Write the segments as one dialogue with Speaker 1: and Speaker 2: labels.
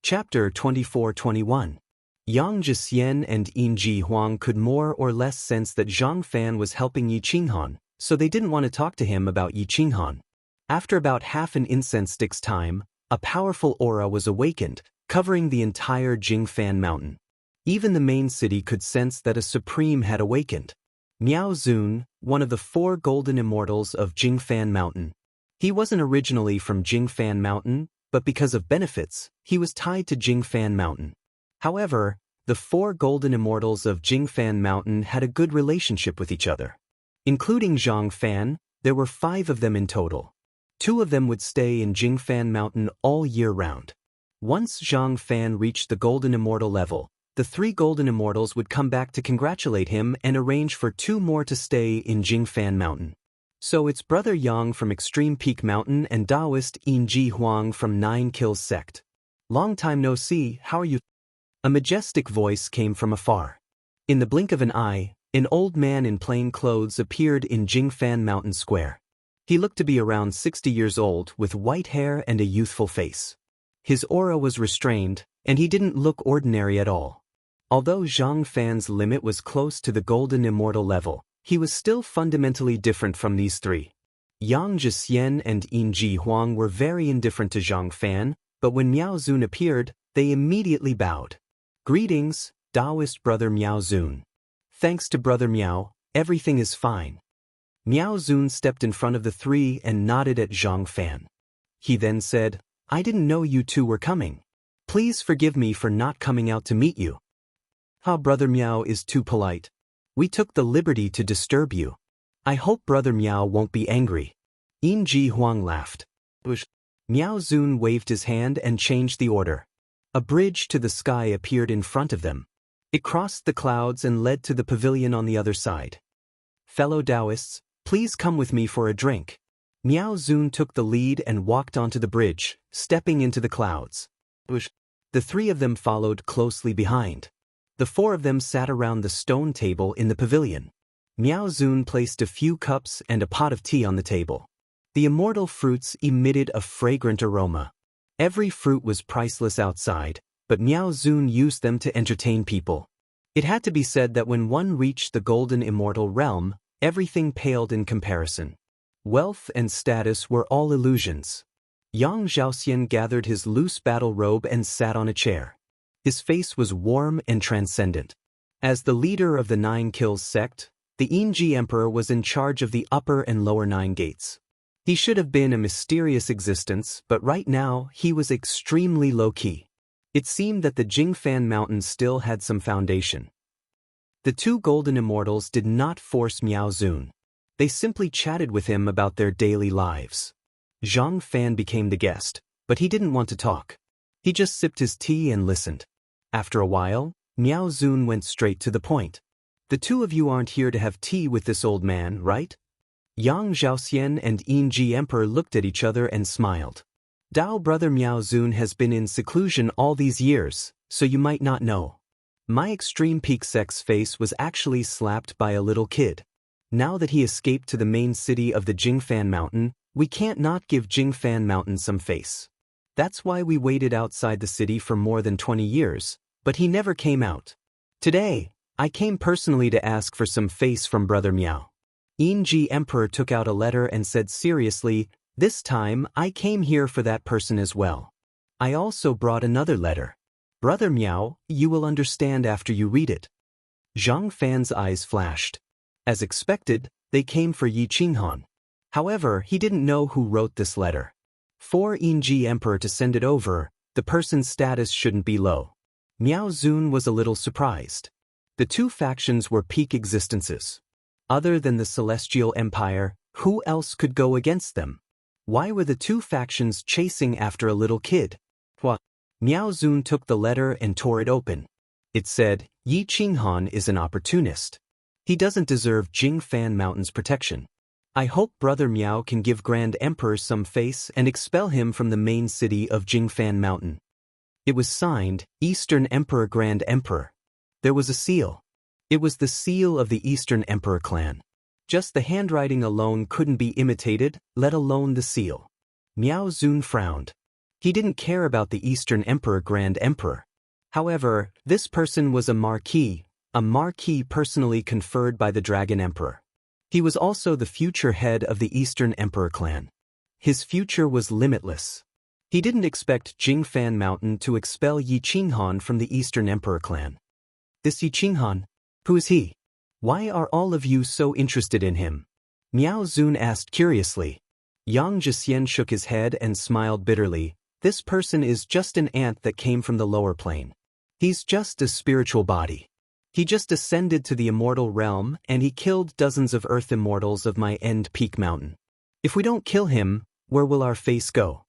Speaker 1: Chapter 24-21. Yang Zhixian and Yin Ji Huang could more or less sense that Zhang Fan was helping Yi Qinghan, so they didn't want to talk to him about Yi Qinghan. After about half an incense stick's time, a powerful aura was awakened, covering the entire Jingfan mountain. Even the main city could sense that a supreme had awakened. Miao Zun, one of the 4 golden immortals of Jingfan mountain. He wasn't originally from Jingfan mountain, but because of benefits, he was tied to Jingfan mountain. However, the 4 golden immortals of Jingfan mountain had a good relationship with each other. Including Zhang Fan, there were 5 of them in total. 2 of them would stay in Jingfan mountain all year round. Once Zhang Fan reached the golden immortal level, the 3 golden immortals would come back to congratulate him and arrange for 2 more to stay in Jingfan mountain. So it's Brother Yang from Extreme Peak Mountain and Taoist Yin Ji Huang from 9 Kills Sect. Long time no see, how are you? A majestic voice came from afar. In the blink of an eye, an old man in plain clothes appeared in Jingfan Mountain Square. He looked to be around 60 years old with white hair and a youthful face. His aura was restrained, and he didn't look ordinary at all. Although Zhang Fan's limit was close to the golden immortal level, he was still fundamentally different from these 3. Yang Zhixian and Yin Ji Huang were very indifferent to Zhang Fan, but when Miao Zun appeared, they immediately bowed. Greetings, Taoist Brother Miao Zun. Thanks to Brother Miao, everything is fine. Miao Zun stepped in front of the 3 and nodded at Zhang Fan. He then said, I didn't know you 2 were coming. Please forgive me for not coming out to meet you. Brother Miao is too polite. We took the liberty to disturb you. I hope Brother Miao won't be angry. Yin Ji Huang laughed. Miao Zun waved his hand and changed the order. A bridge to the sky appeared in front of them. It crossed the clouds and led to the pavilion on the other side. Fellow Taoists, please come with me for a drink. Miao Zun took the lead and walked onto the bridge, stepping into the clouds. The 3 of them followed closely behind. The 4 of them sat around the stone table in the pavilion. Miao Zun placed a few cups and a pot of tea on the table. The immortal fruits emitted a fragrant aroma. Every fruit was priceless outside, but Miao Zun used them to entertain people. It had to be said that when one reached the golden immortal realm, everything paled in comparison. Wealth and status were all illusions. Yang Zhaoxian gathered his loose battle robe and sat on a chair. His face was warm and transcendent. As the leader of the 9 Kills sect, the Yinji Emperor was in charge of the upper and lower 9 gates. He should have been a mysterious existence, but right now he was extremely low-key. It seemed that the Jingfan mountain still had some foundation. The 2 golden immortals did not force Miao Zun. They simply chatted with him about their daily lives. Zhang Fan became the guest, but he didn't want to talk. He just sipped his tea and listened. After a while, Miao Zun went straight to the point. The 2 of you aren't here to have tea with this old man, right? Yang Zhaoxian and Yin Ji Emperor looked at each other and smiled. Dao Brother Miao Zun has been in seclusion all these years, so you might not know. My Extreme Peak Sect's face was actually slapped by a little kid. Now that he escaped to the main city of the Jingfan mountain, we can't not give Jingfan mountain some face. That's why we waited outside the city for more than 20 years, but he never came out. Today, I came personally to ask for some face from Brother Miao. Yin Ji Emperor took out a letter and said seriously, this time I came here for that person as well. I also brought another letter. Brother Miao, you will understand after you read it. Zhang Fan's eyes flashed. As expected, they came for Yi Qinghan. However, he didn't know who wrote this letter. For Yin Ji Emperor to send it over, the person's status shouldn't be low. Miao Zun was a little surprised. The 2 factions were peak existences. Other than the Celestial Empire, who else could go against them? Why were the 2 factions chasing after a little kid? What? Miao Zun took the letter and tore it open. It said, Yi Qinghan is an opportunist. He doesn't deserve Jingfan Mountain's protection. I hope Brother Miao can give Grand Emperor some face and expel him from the main city of Jingfan Mountain. It was signed, Eastern Emperor Grand Emperor. There was a seal. It was the seal of the Eastern Emperor clan. Just the handwriting alone couldn't be imitated, let alone the seal. Miao Zun frowned. He didn't care about the Eastern Emperor Grand Emperor. However, this person was a marquis personally conferred by the Dragon Emperor. He was also the future head of the Eastern Emperor clan. His future was limitless. He didn't expect Jingfan Mountain to expel Yi Qinghan from the Eastern Emperor clan. This Yi Qinghan? Who is he? Why are all of you so interested in him? Miao Zun asked curiously. Yang Zhixian shook his head and smiled bitterly. This person is just an ant that came from the lower plane. He's just a spiritual body. He just ascended to the immortal realm and he killed dozens of earth immortals of my End Peak Mountain. If we don't kill him, where will our face go?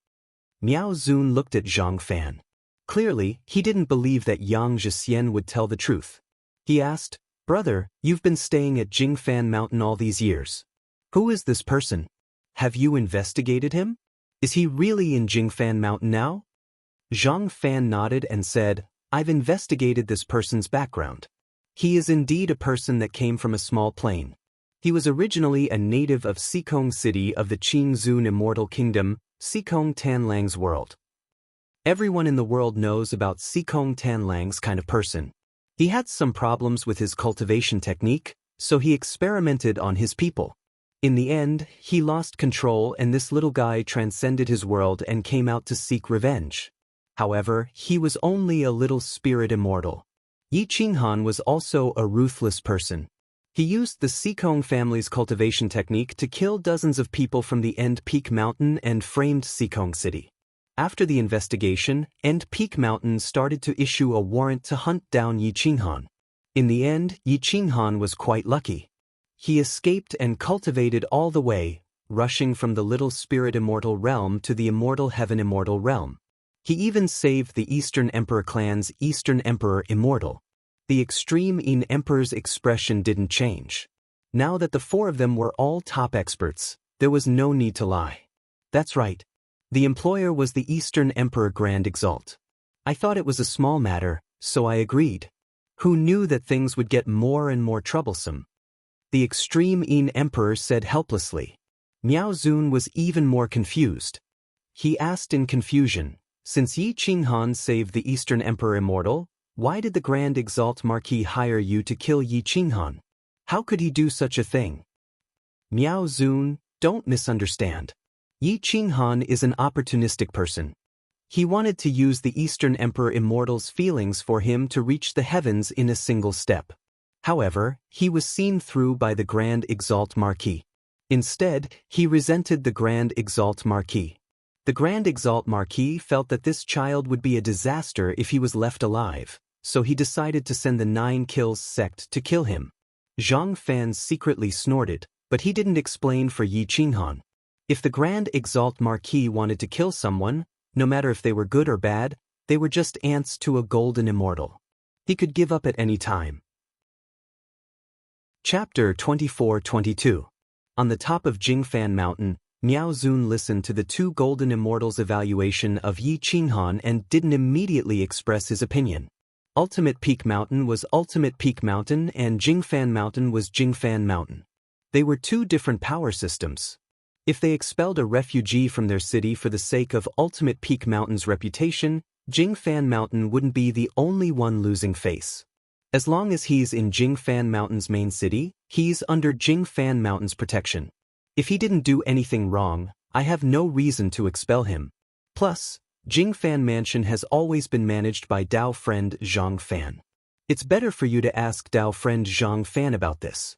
Speaker 1: Miao Zun looked at Zhang Fan. Clearly, he didn't believe that Yang Zhixian would tell the truth. He asked, "Brother, you've been staying at Jingfan Mountain all these years. Who is this person? Have you investigated him? Is he really in Jingfan Mountain now?" Zhang Fan nodded and said, "I've investigated this person's background. He is indeed a person that came from a small plane. He was originally a native of Xikong City of the Qingzun Immortal Kingdom, Xikong Tanlang's world. Everyone in the world knows about Xikong Tanlang's kind of person. He had some problems with his cultivation technique, so he experimented on his people. In the end, he lost control and this little guy transcended his world and came out to seek revenge. However, he was only a little spirit immortal. Yi Qinghan was also a ruthless person. He used the Xikong family's cultivation technique to kill dozens of people from the End Peak Mountain and framed Xikong City. After the investigation, End Peak Mountain started to issue a warrant to hunt down Yi Qinghan. In the end, Yi Qinghan was quite lucky. He escaped and cultivated all the way, rushing from the little spirit immortal realm to the immortal heaven immortal realm. He even saved the Eastern Emperor clan's Eastern Emperor immortal. The extreme Yin Emperor's expression didn't change. Now that the four of them were all top experts, there was no need to lie. That's right. The employer was the Eastern Emperor Grand Exalt. I thought it was a small matter, so I agreed. Who knew that things would get more and more troublesome? The extreme Yin Emperor said helplessly. Miao Zun was even more confused. He asked in confusion, "Since Yi Qinghan saved the Eastern Emperor immortal, why did the Grand Exalt Marquis hire you to kill Yi Qinghan? How could he do such a thing?" Miao Zun, don't misunderstand. Yi Qinghan is an opportunistic person. He wanted to use the Eastern Emperor immortal's feelings for him to reach the heavens in a single step. However, he was seen through by the Grand Exalt Marquis. Instead, he resented the Grand Exalt Marquis. The Grand Exalt Marquis felt that this child would be a disaster if he was left alive, so he decided to send the 9 Kills sect to kill him. Zhang Fan secretly snorted, but he didn't explain for Yi Qinghan. If the Grand Exalt Marquis wanted to kill someone, no matter if they were good or bad, they were just ants to a golden immortal. He could give up at any time. Chapter 24-22. On the top of Jingfan Mountain, Miao Zun listened to the 2 golden immortals' evaluation of Yi Qinghan and didn't immediately express his opinion. Ultimate Peak Mountain was Ultimate Peak Mountain and Jingfan Mountain was Jingfan Mountain. They were 2 different power systems. If they expelled a refugee from their city for the sake of Ultimate Peak Mountain's reputation, Jingfan Mountain wouldn't be the only one losing face. As long as he's in Jingfan Mountain's main city, he's under Jingfan Mountain's protection. If he didn't do anything wrong, I have no reason to expel him. Plus, Jingfan Mansion has always been managed by Dao friend Zhang Fan. It's better for you to ask Dao friend Zhang Fan about this.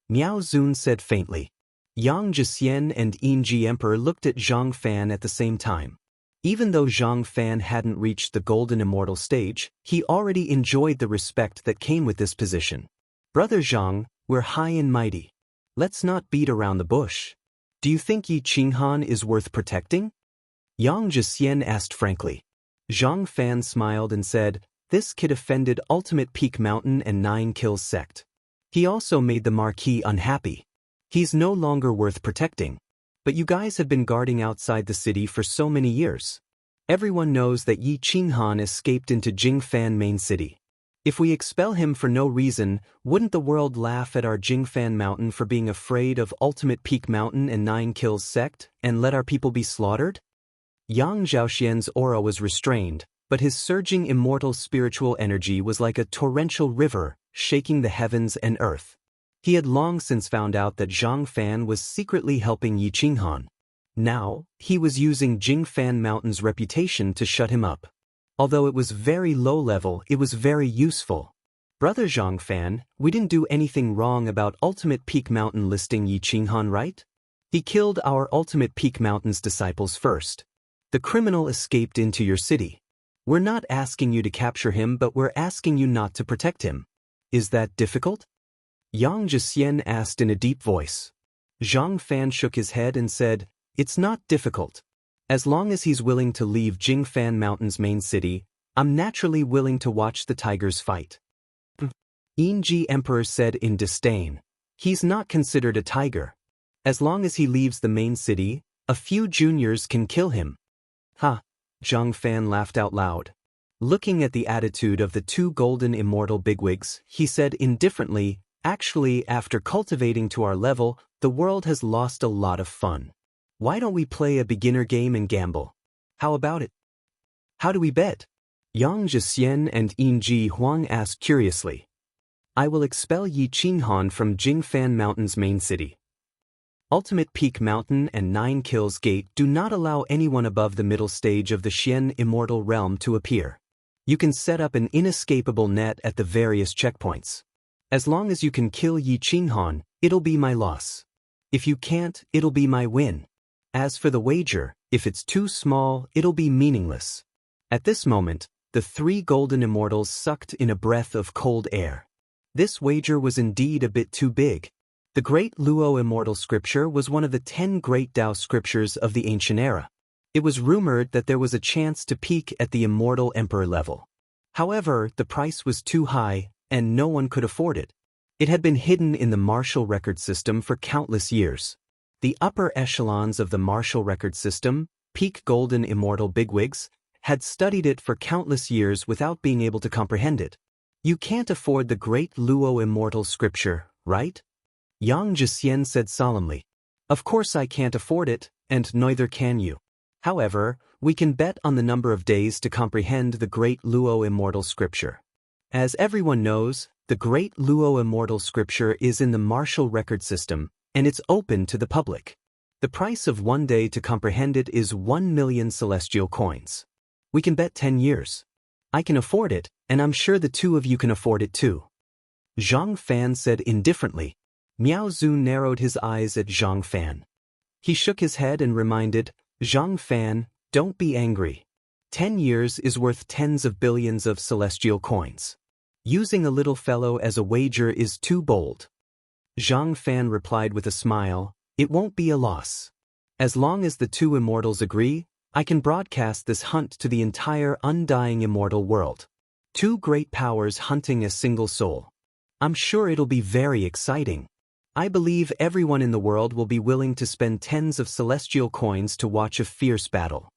Speaker 1: Miao Zun said faintly. Yang Zhixian and Yinji Emperor looked at Zhang Fan at the same time. Even though Zhang Fan hadn't reached the Golden Immortal stage, he already enjoyed the respect that came with this position. Brother Zhang, we're high and mighty. Let's not beat around the bush. Do you think Yi Qinghan is worth protecting? Yang Zhixian asked frankly. Zhang Fan smiled and said, "This kid offended Ultimate Peak Mountain and 9 Kills sect. He also made the Marquis unhappy. He's no longer worth protecting. But you guys have been guarding outside the city for so many years. Everyone knows that Yi Qinghan escaped into Jingfan main city. If we expel him for no reason, wouldn't the world laugh at our Jingfan Mountain for being afraid of Ultimate Peak Mountain and 9 Kills sect and let our people be slaughtered?" Yang Zhaoxian's aura was restrained, but his surging immortal spiritual energy was like a torrential river, shaking the heavens and earth. He had long since found out that Zhang Fan was secretly helping Yi Qinghan. Now, he was using Jingfan Mountain's reputation to shut him up. Although it was very low level, it was very useful. Brother Zhang Fan, we didn't do anything wrong about Ultimate Peak Mountain listing Yi Qinghan, right? He killed our Ultimate Peak Mountain's disciples first. The criminal escaped into your city. We're not asking you to capture him, but we're asking you not to protect him. Is that difficult? Yang Zhixian asked in a deep voice. Zhang Fan shook his head and said, "It's not difficult. As long as he's willing to leave Jingfan Mountain's main city, I'm naturally willing to watch the tigers fight." Yinji Emperor said in disdain, "He's not considered a tiger. As long as he leaves the main city, a few juniors can kill him." "Ha!" Zhang Fan laughed out loud. Looking at the attitude of the two golden immortal bigwigs, he said indifferently, "Actually, after cultivating to our level, the world has lost a lot of fun. Why don't we play a beginner game and gamble? How about it?" "How do we bet?" Yang Zhixian and Yinji Huang asked curiously. "I will expel Yi Qinghan from Jingfan Mountain's main city. Ultimate Peak Mountain and 9 Kills Gate do not allow anyone above the middle stage of the Xian Immortal Realm to appear. You can set up an inescapable net at the various checkpoints. As long as you can kill Yi Qinghan, it'll be my loss. If you can't, it'll be my win. As for the wager, if it's too small, it'll be meaningless." At this moment, the 3 golden immortals sucked in a breath of cold air. This wager was indeed a bit too big. The Great Luo Immortal Scripture was one of the 10 great Tao scriptures of the ancient era. It was rumored that there was a chance to peak at the Immortal Emperor level. However, the price was too high, and no one could afford it. It had been hidden in the martial record system for countless years. The upper echelons of the martial record system, peak golden immortal bigwigs, had studied it for countless years without being able to comprehend it. "You can't afford the Great Luo Immortal Scripture, right?" Yang Zhixian said solemnly. "Of course I can't afford it, and neither can you. However, we can bet on the number of days to comprehend the Great Luo Immortal Scripture. As everyone knows, the Great Luo Immortal Scripture is in the martial record system, and it's open to the public. The price of 1 day to comprehend it is 1 million celestial coins. We can bet 10 years. I can afford it, and I'm sure the two of you can afford it too." Zhang Fan said indifferently. Miao Zhu narrowed his eyes at Zhang Fan. He shook his head and reminded, "Zhang Fan, don't be angry. 10 years is worth tens of billions of celestial coins. Using a little fellow as a wager is too bold." Zhang Fan replied with a smile, "It won't be a loss. As long as the two immortals agree, I can broadcast this hunt to the entire undying immortal world. 2 great powers hunting a single soul. I'm sure it'll be very exciting. I believe everyone in the world will be willing to spend tens of celestial coins to watch a fierce battle."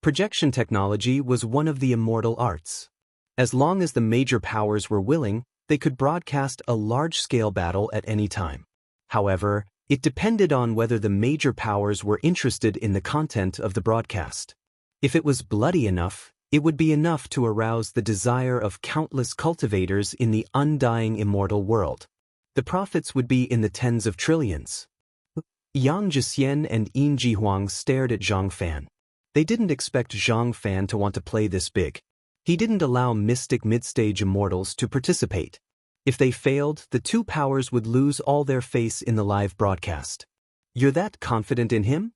Speaker 1: Projection technology was one of the immortal arts. As long as the major powers were willing, they could broadcast a large-scale battle at any time. However, it depended on whether the major powers were interested in the content of the broadcast. If it was bloody enough, it would be enough to arouse the desire of countless cultivators in the undying immortal world. The profits would be in the tens of trillions. Yang Zhixian and Yinji Huang stared at Zhang Fan. They didn't expect Zhang Fan to want to play this big. He didn't allow mystic mid-stage immortals to participate. If they failed, the two powers would lose all their face in the live broadcast. "You're that confident in him?"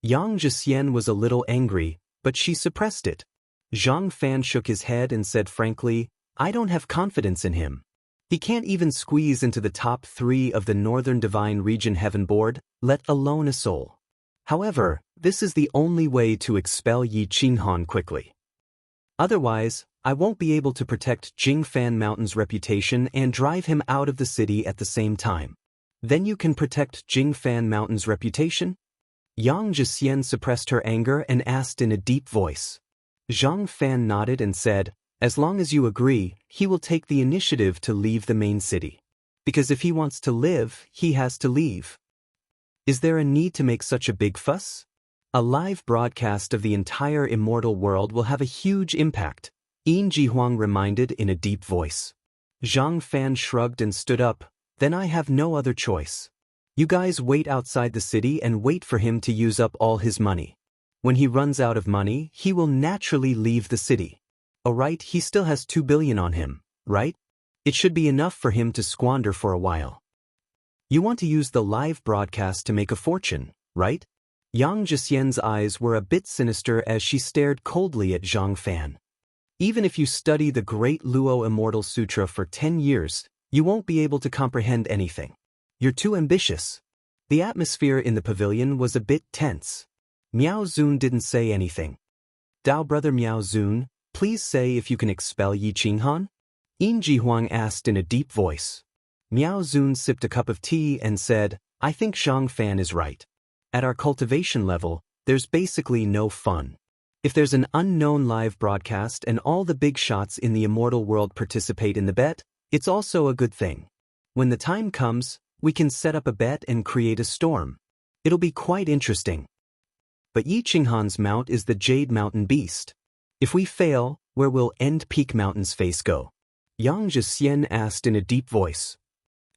Speaker 1: Yang Zhixian was a little angry, but she suppressed it. Zhang Fan shook his head and said frankly, "I don't have confidence in him. He can't even squeeze into the top 3 of the Northern Divine Region Heaven Board, let alone a soul. However, this is the only way to expel Yi Qinghan quickly. Otherwise, I won't be able to protect Jingfan Mountain's reputation and drive him out of the city at the same time. Then you can protect Jingfan Mountain's reputation?" Yang Zhixian suppressed her anger and asked in a deep voice. Zhang Fan nodded and said, "As long as you agree, he will take the initiative to leave the main city. Because if he wants to live, he has to leave. Is there a need to make such a big fuss?" A live broadcast of the entire immortal world will have a huge impact, Yin Jihuang reminded in a deep voice. Zhang Fan shrugged and stood up. Then I have no other choice. You guys wait outside the city and wait for him to use up all his money. When he runs out of money, he will naturally leave the city. Oh right, he still has 2 billion on him, right? It should be enough for him to squander for a while. You want to use the live broadcast to make a fortune, right? Yang Jixian's eyes were a bit sinister as she stared coldly at Zhang Fan. Even if you study the Great Luo Immortal Sutra for 10 years, you won't be able to comprehend anything. You're too ambitious. The atmosphere in the pavilion was a bit tense. Miao Zun didn't say anything. Dao brother Miao Zun, please say if you can expel Yi Qinghan? Yin Jihuang asked in a deep voice. Miao Zun sipped a cup of tea and said, I think Zhang Fan is right. At our cultivation level, there's basically no fun. If there's an unknown live broadcast and all the big shots in the immortal world participate in the bet, it's also a good thing. When the time comes, we can set up a bet and create a storm. It'll be quite interesting. But Yi Qinghan's mount is the Jade Mountain Beast. If we fail, where will End Peak Mountain's face go? Yang Zhixian asked in a deep voice.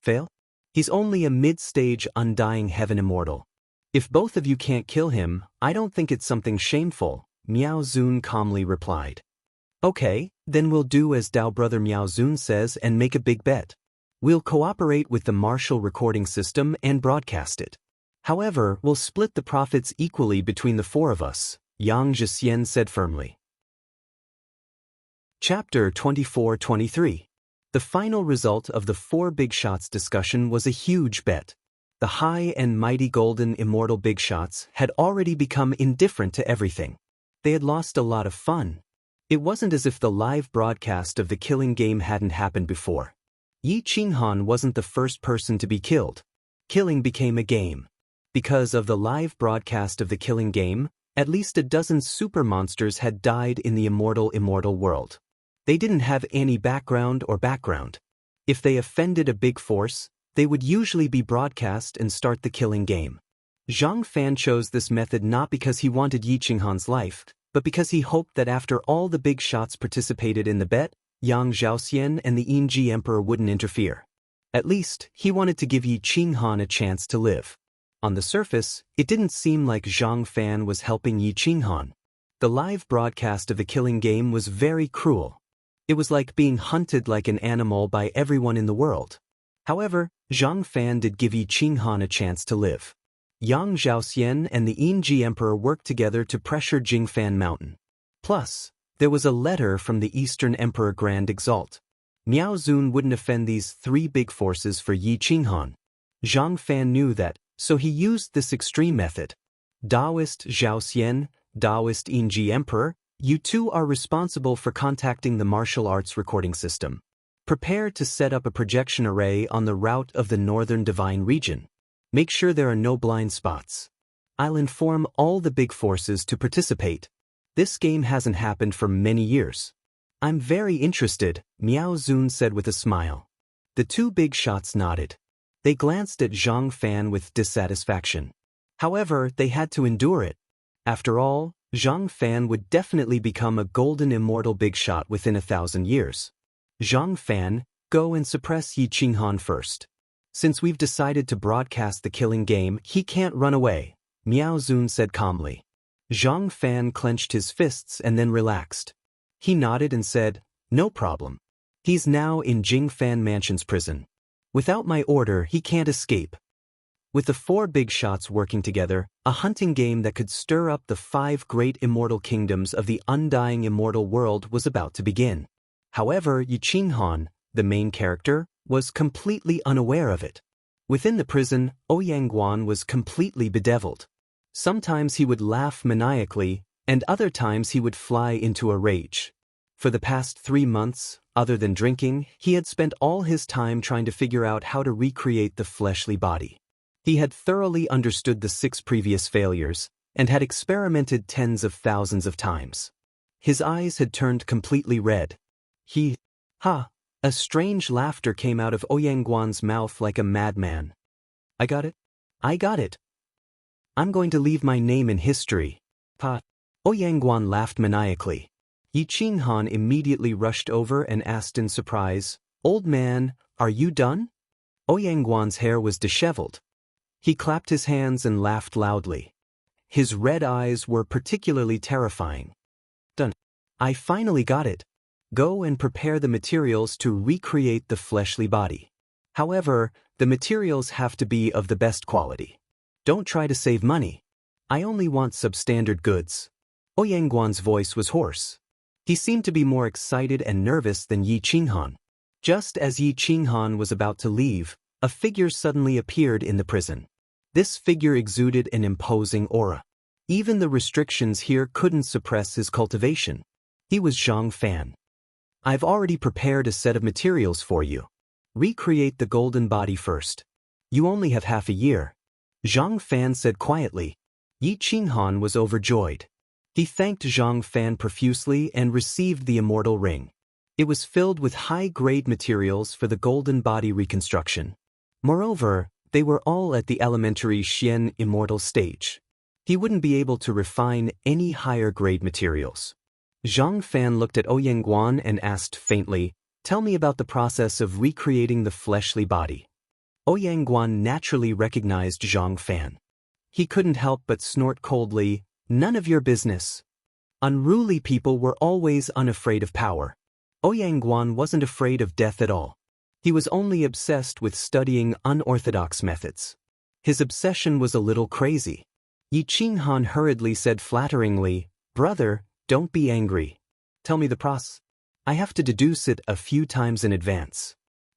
Speaker 1: Fail? He's only a mid-stage Undying Heaven Immortal. If both of you can't kill him, I don't think it's something shameful, Miao Zun calmly replied. Okay, then we'll do as Dao brother Miao Zun says and make a big bet. We'll cooperate with the Martial recording system and broadcast it. However, we'll split the profits equally between the 4 of us, Yang Zhixian said firmly. Chapter 24-23. The final result of the 4 big shots discussion was a huge bet. The high and mighty golden immortal big shots had already become indifferent to everything. They had lost a lot of fun. It wasn't as if the live broadcast of the killing game hadn't happened before. Yi Qinghan wasn't the first person to be killed. Killing became a game. Because of the live broadcast of the killing game, at least a dozen super monsters had died in the immortal world. They didn't have any background. If they offended a big force, they would usually be broadcast and start the killing game. Zhang Fan chose this method not because he wanted Yi Qinghan's life, but because he hoped that after all the big shots participated in the bet, Yang Zhaoxian and the Yinji Emperor wouldn't interfere. At least, he wanted to give Yi Qinghan a chance to live. On the surface, it didn't seem like Zhang Fan was helping Yi Qinghan. The live broadcast of the killing game was very cruel. It was like being hunted like an animal by everyone in the world. However, Zhang Fan did give Yi Qinghan a chance to live. Yang Zhaoxian and the Yinji Emperor worked together to pressure Jingfan Mountain. Plus, there was a letter from the Eastern Emperor Grand Exalt. Miao Zun wouldn't offend these 3 big forces for Yi Qinghan. Zhang Fan knew that, so he used this extreme method. Daoist Zhaoxian, Daoist Yinji Emperor, you two are responsible for contacting the martial arts recording system. Prepare to set up a projection array on the route of the Northern Divine Region. Make sure there are no blind spots. I'll inform all the big forces to participate. This game hasn't happened for many years. I'm very interested, Miao Zun said with a smile. The 2 big shots nodded. They glanced at Zhang Fan with dissatisfaction. However, they had to endure it. After all, Zhang Fan would definitely become a golden immortal big shot within 1,000 years. Zhang Fan, go and suppress Yi Qinghan first. Since we've decided to broadcast the killing game, he can't run away, Miao Zun said calmly. Zhang Fan clenched his fists and then relaxed. He nodded and said, no problem. He's now in Jingfan Mansion's prison. Without my order, he can't escape. With the 4 big shots working together, a hunting game that could stir up the 5 great immortal kingdoms of the undying immortal world was about to begin. However, Yi Qinghan, the main character, was completely unaware of it. Within the prison, Ouyangguan was completely bedeviled. Sometimes he would laugh maniacally, and other times he would fly into a rage. For the past 3 months, other than drinking, he had spent all his time trying to figure out how to recreate the fleshly body. He had thoroughly understood the 6 previous failures, and had experimented tens of thousands of times. His eyes had turned completely red. A strange laughter came out of Ouyangguan's mouth like a madman. I got it. I'm going to leave my name in history. Pa. Ouyang laughed maniacally. Yi Qinghan immediately rushed over and asked in surprise, "Old man, are you done?" Ouyang hair was disheveled. He clapped his hands and laughed loudly. His red eyes were particularly terrifying. "Done. I finally got it. Go and prepare the materials to recreate the fleshly body. However, the materials have to be of the best quality. Don't try to save money. I only want substandard goods." Ouyang voice was hoarse. He seemed to be more excited and nervous than Yi Qinghan. Just as Yi Qinghan was about to leave, a figure suddenly appeared in the prison. This figure exuded an imposing aura. Even the restrictions here couldn't suppress his cultivation. He was Zhang Fan. "I've already prepared a set of materials for you. Recreate the golden body first. You only have half a year," Zhang Fan said quietly. Yi Qinghan was overjoyed. He thanked Zhang Fan profusely and received the immortal ring. It was filled with high-grade materials for the golden body reconstruction. Moreover, they were all at the elementary Xian immortal stage. He wouldn't be able to refine any higher-grade materials. Zhang Fan looked at Ouyang and asked faintly, "Tell me about the process of recreating the fleshly body." Ouyang naturally recognized Zhang Fan. He couldn't help but snort coldly, "None of your business." Unruly people were always unafraid of power. Ouyang wasn't afraid of death at all. He was only obsessed with studying unorthodox methods. His obsession was a little crazy. Yi Qinghan hurriedly said flatteringly, "Brother, don't be angry. Tell me the process. I have to deduce it a few times in advance.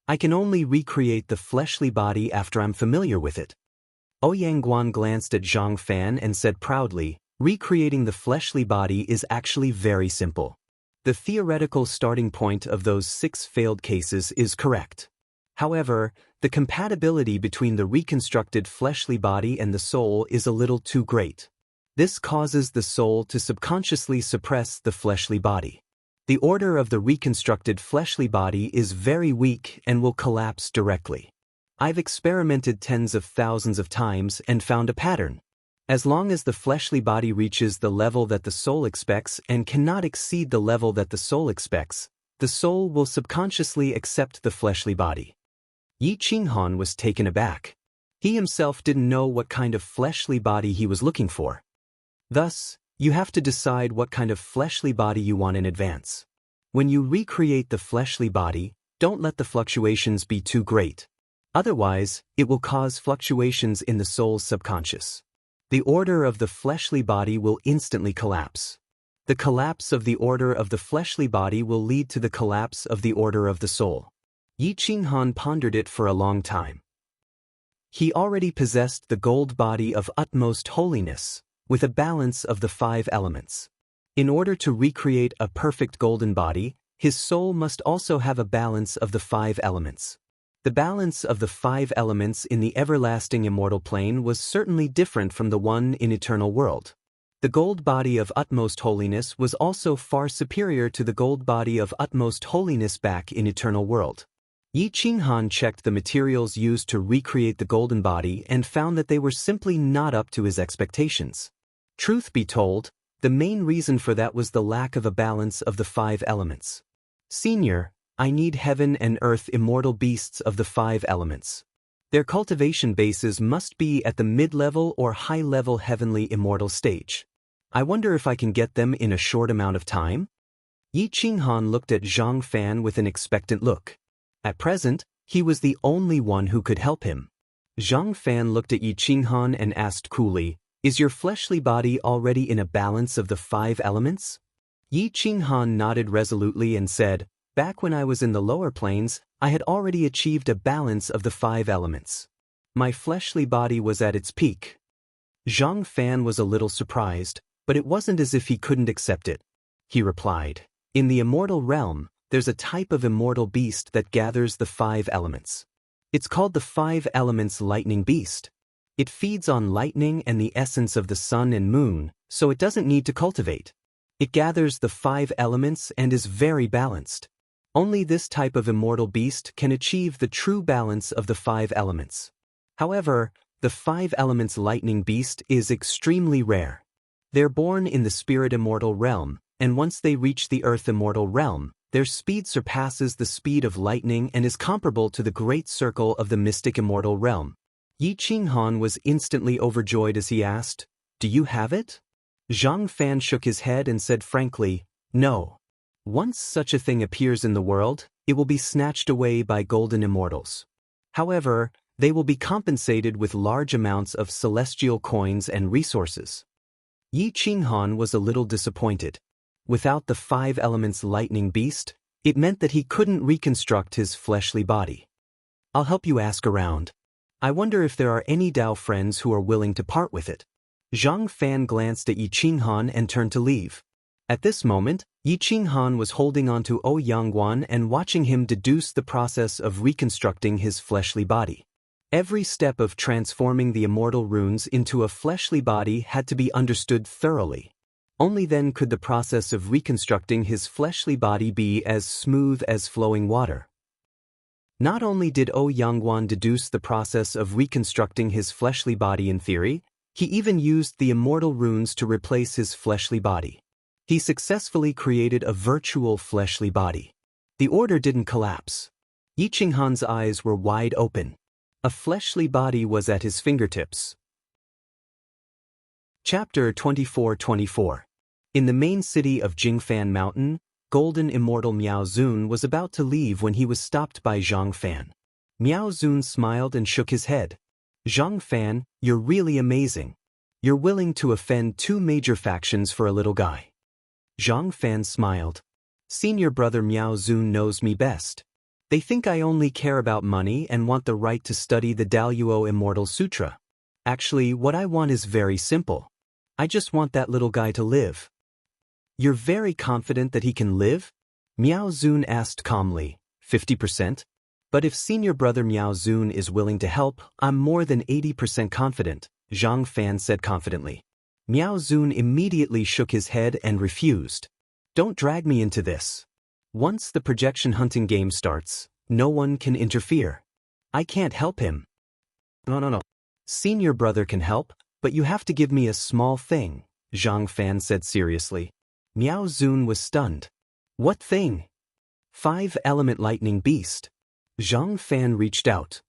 Speaker 1: I can only recreate the fleshly body after I'm familiar with it." Ouyang glanced at Zhang Fan and said proudly, "Recreating the fleshly body is actually very simple. The theoretical starting point of those 6 failed cases is correct. However, the compatibility between the reconstructed fleshly body and the soul is a little too great. This causes the soul to subconsciously suppress the fleshly body. The order of the reconstructed fleshly body is very weak and will collapse directly. I've experimented tens of thousands of times and found a pattern. As long as the fleshly body reaches the level that the soul expects and cannot exceed the level that the soul expects, the soul will subconsciously accept the fleshly body." Yi Qinghan was taken aback. He himself didn't know what kind of fleshly body he was looking for. Thus, you have to decide what kind of fleshly body you want in advance. When you recreate the fleshly body, don't let the fluctuations be too great. Otherwise, it will cause fluctuations in the soul's subconscious. The order of the fleshly body will instantly collapse. The collapse of the order of the fleshly body will lead to the collapse of the order of the soul. Yi Qinghan pondered it for a long time. He already possessed the gold body of utmost holiness, with a balance of the 5 elements. In order to recreate a perfect golden body, his soul must also have a balance of the 5 elements. The balance of the 5 elements in the everlasting immortal plane was certainly different from the one in eternal world. The gold body of utmost holiness was also far superior to the gold body of utmost holiness back in eternal world. Yi Qinghan checked the materials used to recreate the golden body and found that they were simply not up to his expectations. Truth be told, the main reason for that was the lack of a balance of the 5 elements. "Senior, I need heaven and earth immortal beasts of the 5 elements. Their cultivation bases must be at the mid-level or high-level heavenly immortal stage. I wonder if I can get them in a short amount of time?" Yi Qinghan looked at Zhang Fan with an expectant look. At present, he was the only one who could help him. Zhang Fan looked at Yi Qinghan and asked coolly, "Is your fleshly body already in a balance of the 5 elements?" Yi Qinghan nodded resolutely and said, "Back when I was in the lower planes, I had already achieved a balance of the 5 elements. My fleshly body was at its peak." Zhang Fan was a little surprised, but it wasn't as if he couldn't accept it. He replied, "In the immortal realm, there's a type of immortal beast that gathers the 5 elements. It's called the 5 elements lightning beast. It feeds on lightning and the essence of the sun and moon, so it doesn't need to cultivate. It gathers the 5 elements and is very balanced. Only this type of immortal beast can achieve the true balance of the 5 elements. However, The 5 elements lightning beast is extremely rare. They're born in the spirit immortal realm, and once they reach the earth immortal realm, their speed surpasses the speed of lightning and is comparable to the great circle of the mystic immortal realm. Yi Qinghan was instantly overjoyed as he asked, "Do you have it?" Zhang Fan shook his head and said frankly, "No. Once such a thing appears in the world, it will be snatched away by golden immortals. However, they will be compensated with large amounts of celestial coins and resources." Yi Qinghan was a little disappointed. Without the 5 elements lightning beast, it meant that he couldn't reconstruct his fleshly body. "I'll help you ask around. I wonder if there are any Dao friends who are willing to part with it." Zhang Fan glanced at Yi Qinghan and turned to leave. At this moment, Yi Qinghan was holding onto O Yangguan and watching him deduce the process of reconstructing his fleshly body. Every step of transforming the immortal runes into a fleshly body had to be understood thoroughly. Only then could the process of reconstructing his fleshly body be as smooth as flowing water. Not only did O Yangguan deduce the process of reconstructing his fleshly body in theory, he even used the immortal runes to replace his fleshly body. He successfully created a virtual fleshly body. The order didn't collapse. Yi Qinghan's eyes were wide open. A fleshly body was at his fingertips. Chapter 24-24. In the main city of Jingfan Mountain, Golden Immortal Miao Zun was about to leave when he was stopped by Zhang Fan. Miao Zun smiled and shook his head. "Zhang Fan, you're really amazing. You're willing to offend 2 major factions for a little guy." Zhang Fan smiled. "Senior brother Miao Zun knows me best. They think I only care about money and want the right to study the Daluo Immortal Sutra. Actually, what I want is very simple. I just want that little guy to live." "You're very confident that he can live?" Miao Zun asked calmly. 50%? "But if senior brother Miao Zun is willing to help, I'm more than 80% confident," Zhang Fan said confidently. Miao Zun immediately shook his head and refused. "Don't drag me into this. Once the projection hunting game starts, no one can interfere. I can't help him." No. "Senior brother can help, but you have to give me a small thing," Zhang Fan said seriously. Miao Zun was stunned. "What thing?" 5 element lightning beast. Zhang Fan reached out.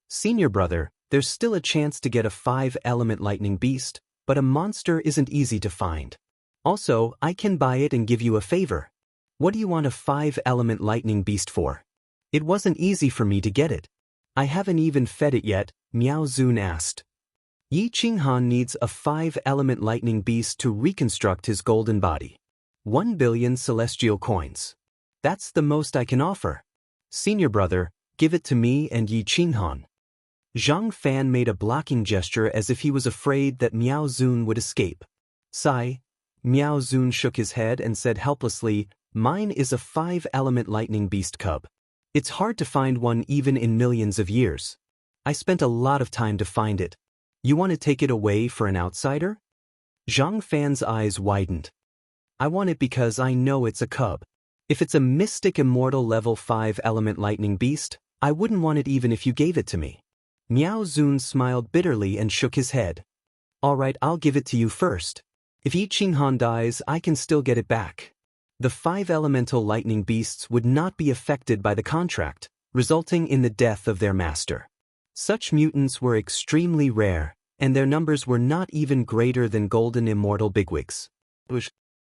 Speaker 1: "Senior brother, there's still a chance to get a 5 element lightning beast, but a monster isn't easy to find. Also, I can buy it and give you a favor. What do you want a 5 element lightning beast for?" "It wasn't easy for me to get it. I haven't even fed it yet," Miao Zun asked. "Yi Qinghan needs a 5 element lightning beast to reconstruct his golden body. 1 billion celestial coins. That's the most I can offer. Senior brother, give it to me and Yi Qinghan." Zhang Fan made a blocking gesture as if he was afraid that Miao Zun would escape. "Sigh." Miao Zun shook his head and said helplessly, "Mine is a 5 element lightning beast cub. It's hard to find one even in millions of years. I spent a lot of time to find it. You want to take it away for an outsider?" Zhang Fan's eyes widened. "I want it because I know it's a cub. If it's a mystic immortal level 5 element lightning beast, I wouldn't want it even if you gave it to me." Miao Zun smiled bitterly and shook his head. "All right, I'll give it to you first. If Yi Qinghan dies, I can still get it back." The 5 elemental lightning beasts would not be affected by the contract, resulting in the death of their master. Such mutants were extremely rare, and their numbers were not even greater than golden immortal bigwigs.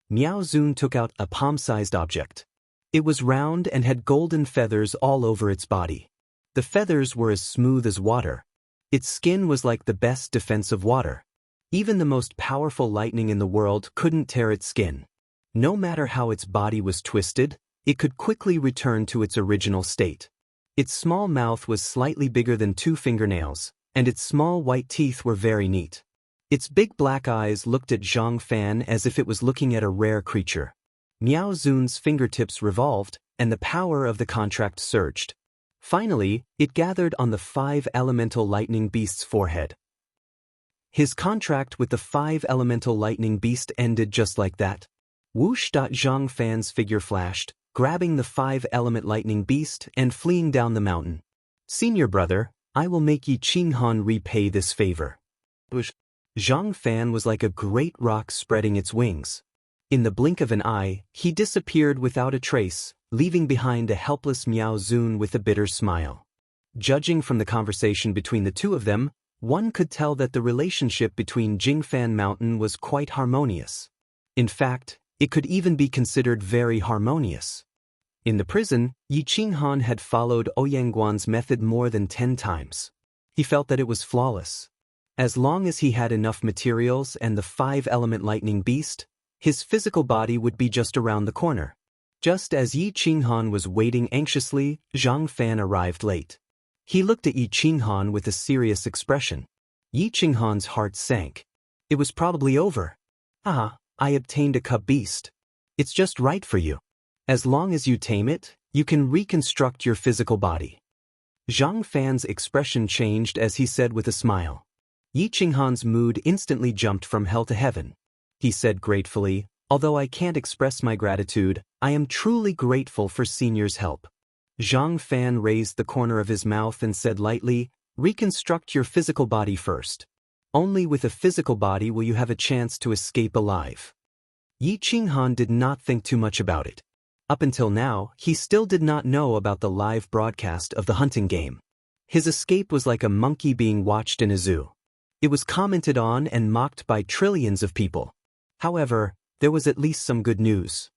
Speaker 1: Miao Zun took out a palm-sized object. It was round and had golden feathers all over its body. The feathers were as smooth as water. Its skin was like the best defense of water. Even the most powerful lightning in the world couldn't tear its skin. No matter how its body was twisted, it could quickly return to its original state. Its small mouth was slightly bigger than 2 fingernails, and its small white teeth were very neat. Its big black eyes looked at Zhang Fan as if it was looking at a rare creature. Miao Zun's fingertips revolved, and the power of the contract surged. Finally, it gathered on the 5 elemental lightning beast's forehead. His contract with the 5 elemental lightning beast ended just like that. Whoosh! Zhang Fan's figure flashed, grabbing the 5 element lightning beast and fleeing down the mountain. "Senior brother, I will make Yi Qinghan repay this favor. Zhang Fan was like a great rock spreading its wings. In the blink of an eye, he disappeared without a trace, leaving behind a helpless Miao Zun with a bitter smile. Judging from the conversation between the two of them, one could tell that the relationship between Jingfan Mountain was quite harmonious. In fact, it could even be considered very harmonious. In the prison, Yi Qinghan had followed Ouyangguan's method more than 10 times. He felt that it was flawless. As long as he had enough materials and the 5-element lightning beast, his physical body would be just around the corner. Just as Yi Qinghan was waiting anxiously, Zhang Fan arrived late. He looked at Yi Qinghan with a serious expression. Yi Qinghan's heart sank. It was probably over. Ah, I obtained a cub beast. It's just right for you. As long as you tame it, you can reconstruct your physical body. Zhang Fan's expression changed as he said with a smile. Yi Qinghan's mood instantly jumped from hell to heaven. He said gratefully, although I can't express my gratitude, I am truly grateful for Senior's help. Zhang Fan raised the corner of his mouth and said lightly, reconstruct your physical body first. Only with a physical body will you have a chance to escape alive. Yi Qinghan did not think too much about it. Up until now, he still did not know about the live broadcast of the hunting game. His escape was like a monkey being watched in a zoo. It was commented on and mocked by trillions of people. However, there was at least some good news.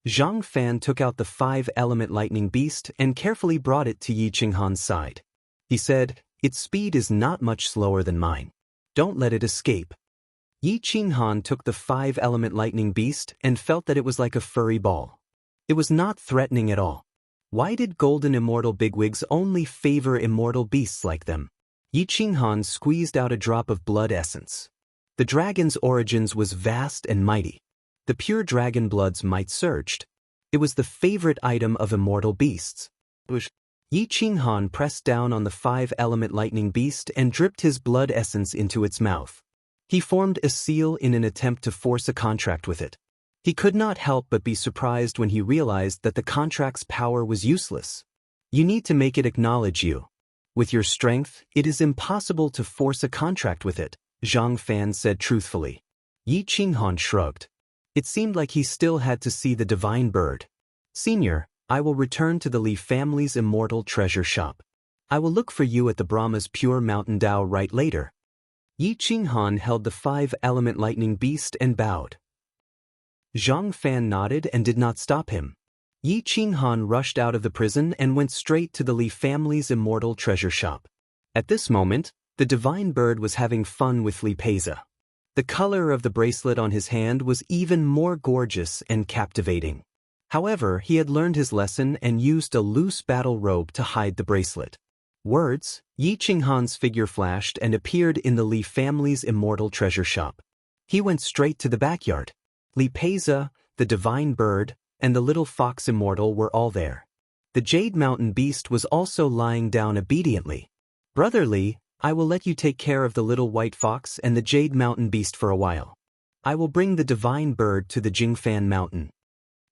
Speaker 1: Zhang Fan took out the 5-element lightning beast and carefully brought it to Yi Qinghan's side. He said, its speed is not much slower than mine. Don't let it escape. Yi Qinghan took the 5-element lightning beast and felt that it was like a furry ball. It was not threatening at all. Why did golden immortal bigwigs only favor immortal beasts like them? Yi Qinghan squeezed out a drop of blood essence. The dragon's origins was vast and mighty. The pure dragon blood's might surged. It was the favorite item of immortal beasts. Yi Qinghan pressed down on the 5-element lightning beast and dripped his blood essence into its mouth. He formed a seal in an attempt to force a contract with it. He could not help but be surprised when he realized that the contract's power was useless. You need to make it acknowledge you. With your strength, it is impossible to force a contract with it, Zhang Fan said truthfully. Yi Qinghan shrugged. It seemed like he still had to see the divine bird. Senior, I will return to the Li family's immortal treasure shop. I will look for you at the Brahma's pure mountain Dao right later. Yi Qinghan held the 5-element lightning beast and bowed. Zhang Fan nodded and did not stop him. Yi Qinghan rushed out of the prison and went straight to the Li family's immortal treasure shop. At this moment, the divine bird was having fun with Li Peiza. The color of the bracelet on his hand was even more gorgeous and captivating. However, he had learned his lesson and used a loose battle robe to hide the bracelet. Words, Yi Qinghan's figure flashed and appeared in the Li family's immortal treasure shop. He went straight to the backyard. Li Peiza, the divine bird, and the little fox immortal were all there. The Jade Mountain beast was also lying down obediently. Brother Li, I will let you take care of the little white fox and the Jade Mountain beast for a while. I will bring the divine bird to the Jingfan Mountain.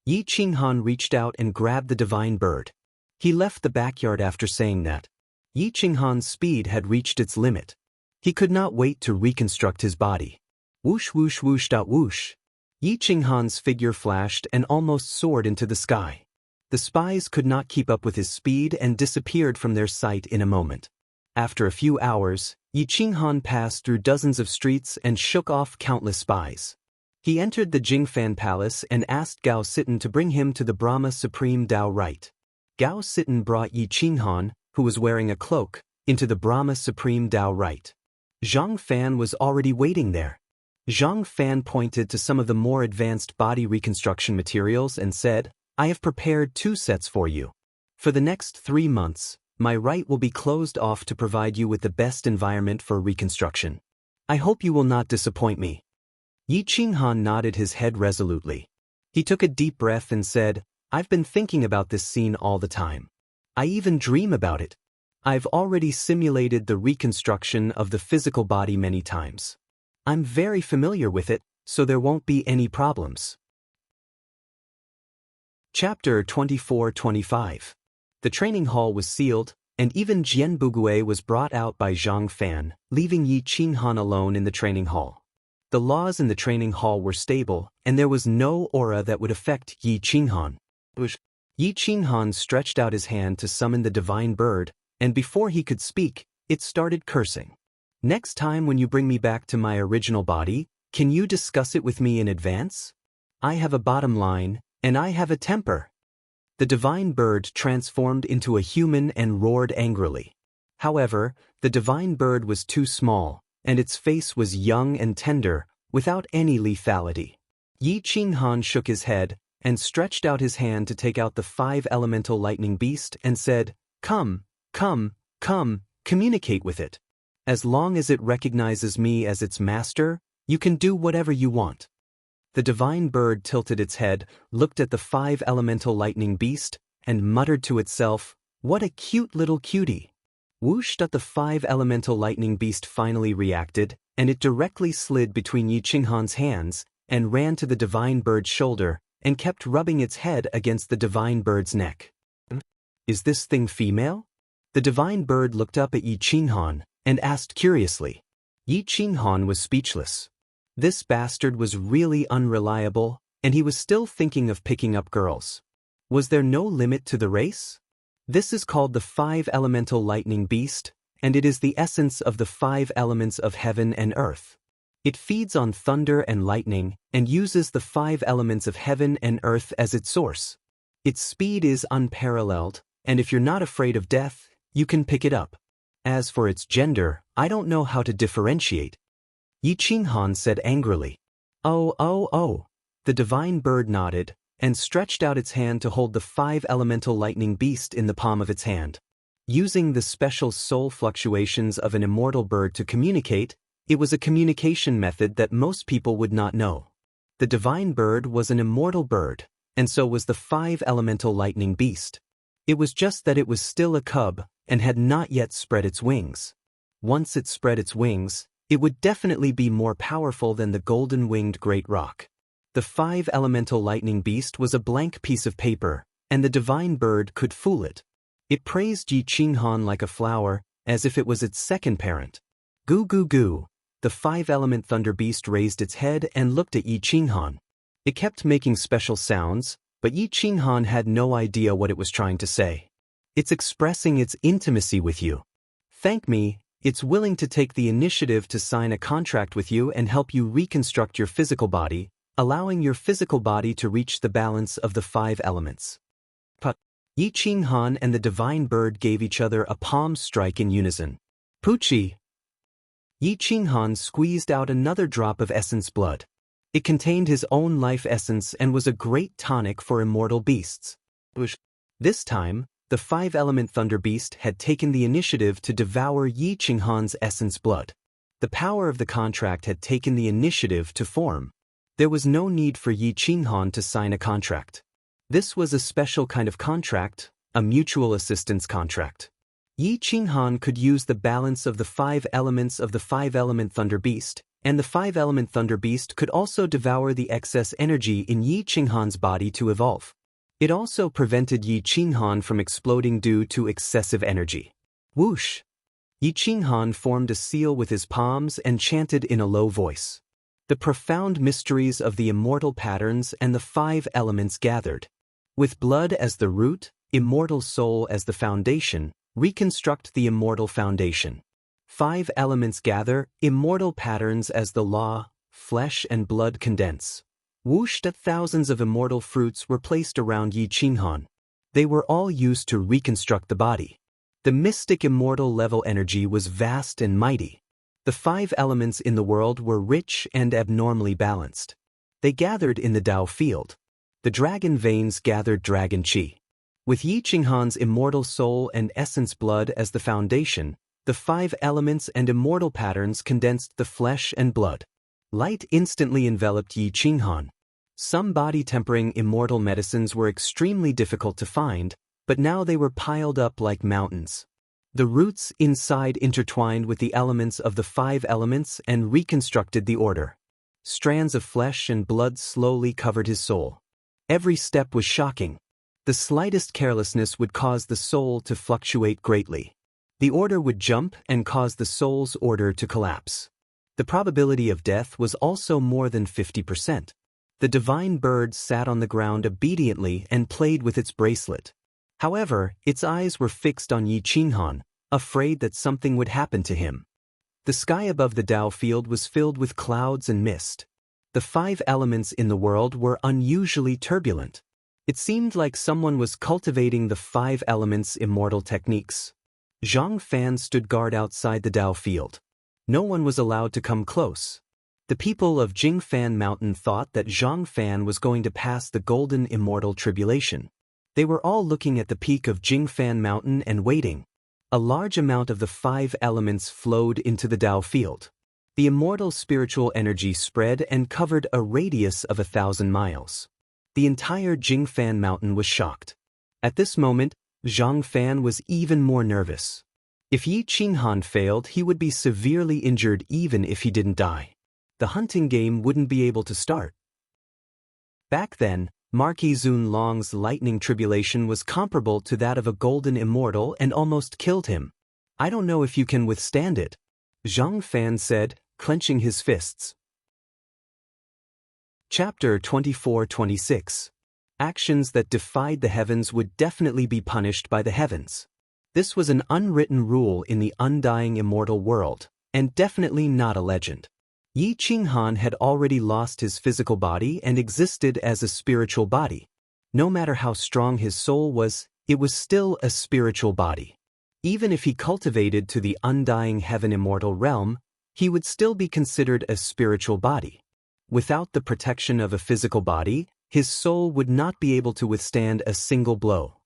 Speaker 1: Yi Qinghan reached out and grabbed the divine bird. He left the backyard after saying that. Yi Qinghan's speed had reached its limit. He could not wait to reconstruct his body. Whoosh whoosh whoosh dot whoosh. Yi Qinghan's figure flashed and almost soared into the sky. The spies could not keep up with his speed and disappeared from their sight in a moment. After a few hours, Yi Qinghan passed through dozens of streets and shook off countless spies. He entered the Jingfan Palace and asked Gao Sitten to bring him to the Brahma Supreme Dao Rite. Gao Sitten brought Yi Qinghan, who was wearing a cloak, into the Brahma Supreme Dao Rite. Zhang Fan was already waiting there. Zhang Fan pointed to some of the more advanced body reconstruction materials and said, I have prepared 2 sets for you. For the next 3 months, my rite will be closed off to provide you with the best environment for reconstruction. I hope you will not disappoint me. Yi Qinghan nodded his head resolutely. He took a deep breath and said, I've been thinking about this scene all the time. I even dream about it. I've already simulated the reconstruction of the physical body many times. I'm very familiar with it, so there won't be any problems. Chapter 24-25. The training hall was sealed, and even Jian Bugui was brought out by Zhang Fan, leaving Yi Qinghan alone in the training hall. The laws in the training hall were stable, and there was no aura that would affect Yi Qinghan. Yi Qinghan stretched out his hand to summon the divine bird, and before he could speak, it started cursing. Next time when you bring me back to my original body, can you discuss it with me in advance? I have a bottom line, and I have a temper. The divine bird transformed into a human and roared angrily. However, the divine bird was too small, and its face was young and tender, without any lethality. Yi Qinghan shook his head, and stretched out his hand to take out the 5 elemental lightning beast and said, "Come, come, come, communicate with it. As long as it recognizes me as its master, you can do whatever you want." The divine bird tilted its head, looked at the 5 elemental lightning beast, and muttered to itself, "What a cute little cutie." Whoosh! The 5 elemental lightning beast finally reacted, and it directly slid between Yi Qinghan's hands, and ran to the divine bird's shoulder, and kept rubbing its head against the divine bird's neck. "Is this thing female?" The divine bird looked up at Yi Qinghan, and asked curiously. Yi Qinghan was speechless. This bastard was really unreliable, and he was still thinking of picking up girls. Was there no limit to the race? This is called the 5 elemental lightning beast, and it is the essence of the 5 elements of heaven and earth. It feeds on thunder and lightning, and uses the 5 elements of heaven and earth as its source. Its speed is unparalleled, and if you're not afraid of death, you can pick it up. As for its gender, I don't know how to differentiate. Yi Qinghan said angrily. Oh. The divine bird nodded, and stretched out its hand to hold the 5 elemental lightning beast in the palm of its hand. Using the special soul fluctuations of an immortal bird to communicate, it was a communication method that most people would not know. The divine bird was an immortal bird, and so was the 5 elemental lightning beast. It was just that it was still a cub, and had not yet spread its wings. Once it spread its wings, it would definitely be more powerful than the golden-winged great rock. The 5 elemental lightning beast was a blank piece of paper, and the divine bird could fool it. It praised Yi Qinghan like a flower, as if it was its second parent. Goo goo goo. The 5-element thunder beast raised its head and looked at Yi Qinghan. It kept making special sounds, but Yi Qinghan had no idea what it was trying to say. It's expressing its intimacy with you. Thank me, it's willing to take the initiative to sign a contract with you and help you reconstruct your physical body, allowing your physical body to reach the balance of the 5 elements. Yi Qinghan and the divine bird gave each other a palm strike in unison. Poochie! Yi Qinghan squeezed out another drop of essence blood. It contained his own life essence and was a great tonic for immortal beasts. This time, the 5-element thunder beast had taken the initiative to devour Yi Qinghan's essence blood. The power of the contract had taken the initiative to form. There was no need for Yi Qinghan to sign a contract. This was a special kind of contract, a mutual assistance contract. Yi Qinghan could use the balance of the 5 elements of the 5-element thunder beast, and the 5-element thunder beast could also devour the excess energy in Yi Qinghan's body to evolve. It also prevented Yi Qinghan from exploding due to excessive energy. Whoosh! Yi Qinghan formed a seal with his palms and chanted in a low voice. The profound mysteries of the immortal patterns and the 5 elements gathered. With blood as the root, immortal soul as the foundation, reconstruct the immortal foundation. 5 elements gather, immortal patterns as the law, flesh and blood condense. Whoosh! Thousands of immortal fruits were placed around Yi Qinghan. They were all used to reconstruct the body. The mystic immortal level energy was vast and mighty. The 5 elements in the world were rich and abnormally balanced. They gathered in the Tao field. The dragon veins gathered dragon qi. With Yi Qinghan's immortal soul and essence blood as the foundation, the 5 elements and immortal patterns condensed the flesh and blood. Light instantly enveloped Yi Qinghan. Some body-tempering immortal medicines were extremely difficult to find, but now they were piled up like mountains. The roots inside intertwined with the elements of the 5 elements and reconstructed the order. Strands of flesh and blood slowly covered his soul. Every step was shocking. The slightest carelessness would cause the soul to fluctuate greatly. The order would jump and cause the soul's order to collapse. The probability of death was also more than 50%. The divine bird sat on the ground obediently and played with its bracelet. However, its eyes were fixed on Yi Qinghan, afraid that something would happen to him. The sky above the Dao field was filled with clouds and mist. The 5 elements in the world were unusually turbulent. It seemed like someone was cultivating the 5 elements immortal techniques. Zhang Fan stood guard outside the Dao field. No one was allowed to come close. The people of Jingfan Mountain thought that Zhang Fan was going to pass the golden immortal tribulation. They were all looking at the peak of Jingfan Mountain and waiting. A large amount of the 5 elements flowed into the Dao field. The immortal spiritual energy spread and covered a radius of 1,000 miles. The entire Jingfan Mountain was shocked. At this moment, Zhang Fan was even more nervous. If Yi Qinghan failed, he would be severely injured even if he didn't die. The hunting game wouldn't be able to start. Back then, Marquis Zun Long's lightning tribulation was comparable to that of a golden immortal and almost killed him. I don't know if you can withstand it, Zhang Fan said, clenching his fists. Chapter 24-26. Actions that defied the heavens would definitely be punished by the heavens. This was an unwritten rule in the undying immortal world, and definitely not a legend. Yi Qinghan had already lost his physical body and existed as a spiritual body. No matter how strong his soul was, it was still a spiritual body. Even if he cultivated to the undying heaven immortal realm, he would still be considered a spiritual body. Without the protection of a physical body, his soul would not be able to withstand a single blow.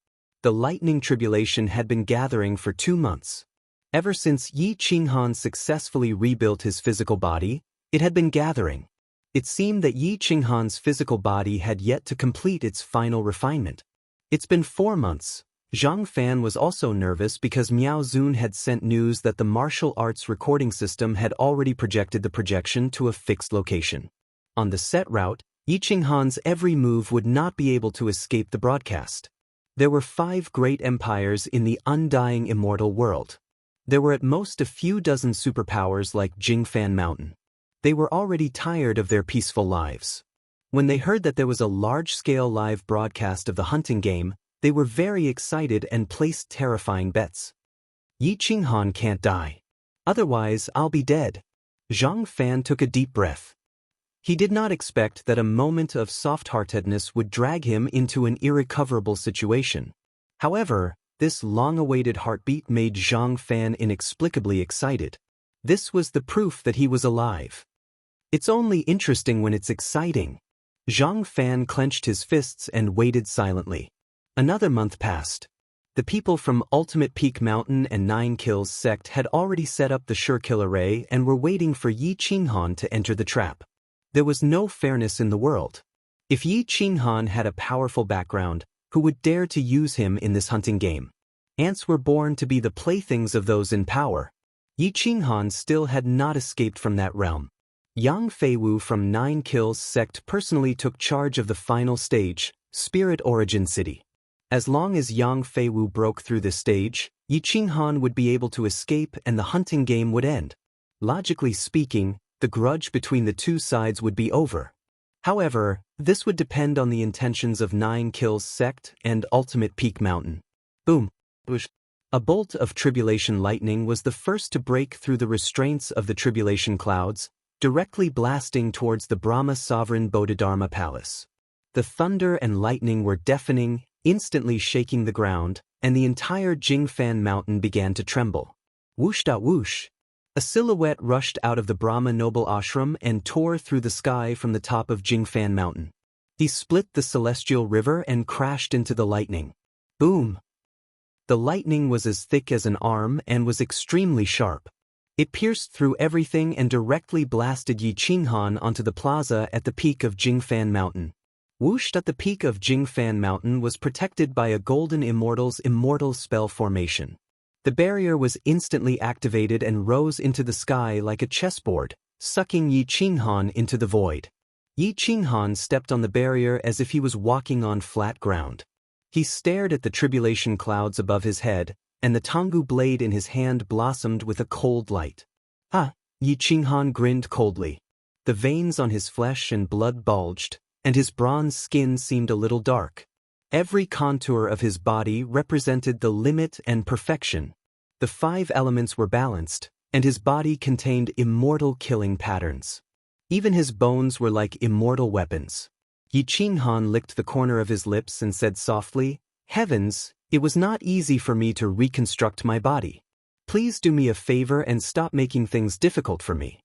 Speaker 1: The lightning tribulation had been gathering for 2 months. Ever since Yi Qinghan successfully rebuilt his physical body, it had been gathering. It seemed that Yi Qinghan's physical body had yet to complete its final refinement. It's been 4 months. Zhang Fan was also nervous because Miao Zun had sent news that the martial arts recording system had already projected the projection to a fixed location. On the set route, Yi Qinghan's every move would not be able to escape the broadcast. There were 5 great empires in the undying immortal world. There were at most a few dozen superpowers like Jingfan Mountain. They were already tired of their peaceful lives. When they heard that there was a large-scale live broadcast of the hunting game, they were very excited and placed terrifying bets. Yi Qinghan can't die. Otherwise, I'll be dead. Zhang Fan took a deep breath. He did not expect that a moment of soft-heartedness would drag him into an irrecoverable situation. However, this long-awaited heartbeat made Zhang Fan inexplicably excited. This was the proof that he was alive. It's only interesting when it's exciting. Zhang Fan clenched his fists and waited silently. Another month passed. The people from Ultimate Peak Mountain and 9 Kills sect had already set up the sure kill array and were waiting for Yi Qinghan to enter the trap. There was no fairness in the world. If Yi Qinghan had a powerful background, who would dare to use him in this hunting game? Ants were born to be the playthings of those in power. Yi Qinghan still had not escaped from that realm. Yang Feiwu from 9 Kills sect personally took charge of the final stage, Spirit Origin City. As long as Yang Feiwu broke through this stage, Yi Qinghan would be able to escape and the hunting game would end. Logically speaking, the grudge between the 2 sides would be over. However, this would depend on the intentions of 9 Kills sect and Ultimate Peak Mountain. Boom! Whoosh. A bolt of tribulation lightning was the first to break through the restraints of the tribulation clouds, directly blasting towards the Brahma sovereign Bodhidharma palace. The thunder and lightning were deafening, instantly shaking the ground, and the entire Jingfan Mountain began to tremble. Whoosh-da-whoosh! A silhouette rushed out of the Brahma noble ashram and tore through the sky from the top of Jingfan Mountain. He split the celestial river and crashed into the lightning. Boom! The lightning was as thick as an arm and was extremely sharp. It pierced through everything and directly blasted Yi Qinghan onto the plaza at the peak of Jingfan Mountain. Whoosh! At the peak of Jingfan Mountain was protected by a golden immortal's immortal spell formation. The barrier was instantly activated and rose into the sky like a chessboard, sucking Yi Qinghan into the void. Yi Qinghan stepped on the barrier as if he was walking on flat ground. He stared at the tribulation clouds above his head, and the Tonggu blade in his hand blossomed with a cold light. Ah, Yi Qinghan grinned coldly. The veins on his flesh and blood bulged, and his bronze skin seemed a little dark. Every contour of his body represented the limit and perfection. The 5 elements were balanced, and his body contained immortal killing patterns. Even his bones were like immortal weapons. Yi Qinghan licked the corner of his lips and said softly, "Heavens, it was not easy for me to reconstruct my body. Please do me a favor and stop making things difficult for me."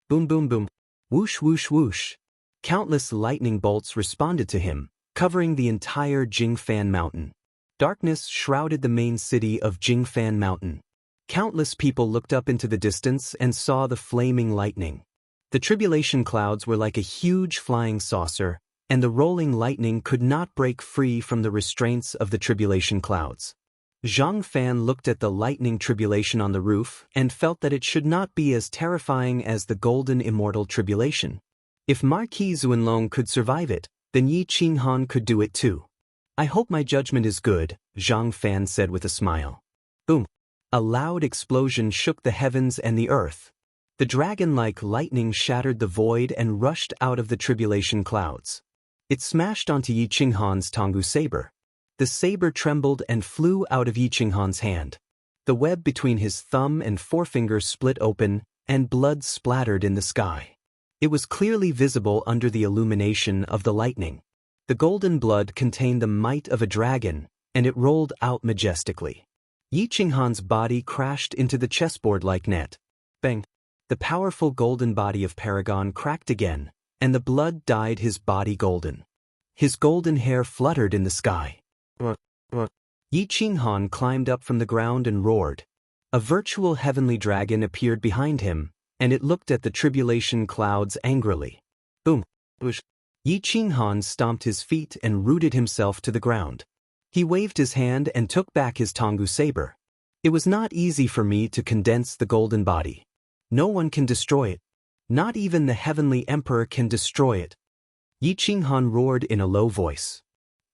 Speaker 1: Boom boom boom. Whoosh whoosh whoosh. Countless lightning bolts responded to him, covering the entire Jingfan Mountain. Darkness shrouded the main city of Jingfan Mountain. Countless people looked up into the distance and saw the flaming lightning. The tribulation clouds were like a huge flying saucer, and the rolling lightning could not break free from the restraints of the tribulation clouds. Zhang Fan looked at the lightning tribulation on the roof and felt that it should not be as terrifying as the golden immortal tribulation. If Marquis Zuanlong could survive it, then Yi Qinghan could do it too. "I hope my judgment is good," Zhang Fan said with a smile. Boom! A loud explosion shook the heavens and the earth. The dragon-like lightning shattered the void and rushed out of the tribulation clouds. It smashed onto Yi Qinghan's Tonggu saber. The saber trembled and flew out of Yi Qinghan's hand. The web between his thumb and forefinger split open, and blood splattered in the sky. It was clearly visible under the illumination of the lightning. The golden blood contained the might of a dragon, and it rolled out majestically. Yi Qinghan's body crashed into the chessboard-like net. Bang! The powerful golden body of Paragon cracked again, and the blood dyed his body golden. His golden hair fluttered in the sky. Yi Qinghan climbed up from the ground and roared. A virtual heavenly dragon appeared behind him, and it looked at the tribulation clouds angrily. Boom! Whoosh! Yi Qinghan stomped his feet and rooted himself to the ground. He waved his hand and took back his Tonggu saber. "It was not easy for me to condense the golden body. No one can destroy it. Not even the heavenly emperor can destroy it." Yi Qinghan roared in a low voice.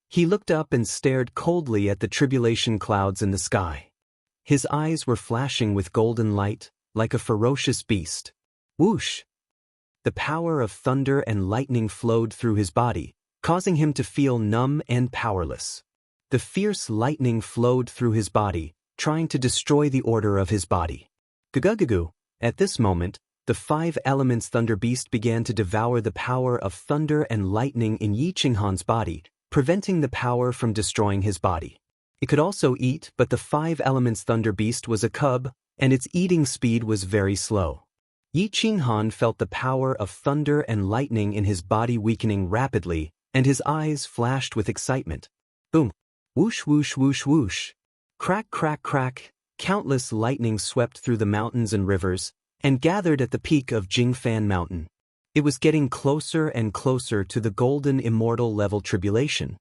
Speaker 1: He looked up and stared coldly at the tribulation clouds in the sky. His eyes were flashing with golden light, like a ferocious beast. Whoosh! The power of thunder and lightning flowed through his body, causing him to feel numb and powerless. The fierce lightning flowed through his body, trying to destroy the order of his body. Gugugugu! At this moment, the 5 elements thunder beast began to devour the power of thunder and lightning in Yi Qinghan's body, preventing the power from destroying his body. It could also eat, but the 5 elements thunder beast was a cub, and its eating speed was very slow. Yi Qinghan felt the power of thunder and lightning in his body weakening rapidly, and his eyes flashed with excitement. Boom! Whoosh whoosh whoosh whoosh! Crack crack crack! Countless lightning swept through the mountains and rivers, and gathered at the peak of Jingfan Mountain. It was getting closer and closer to the golden immortal level tribulation.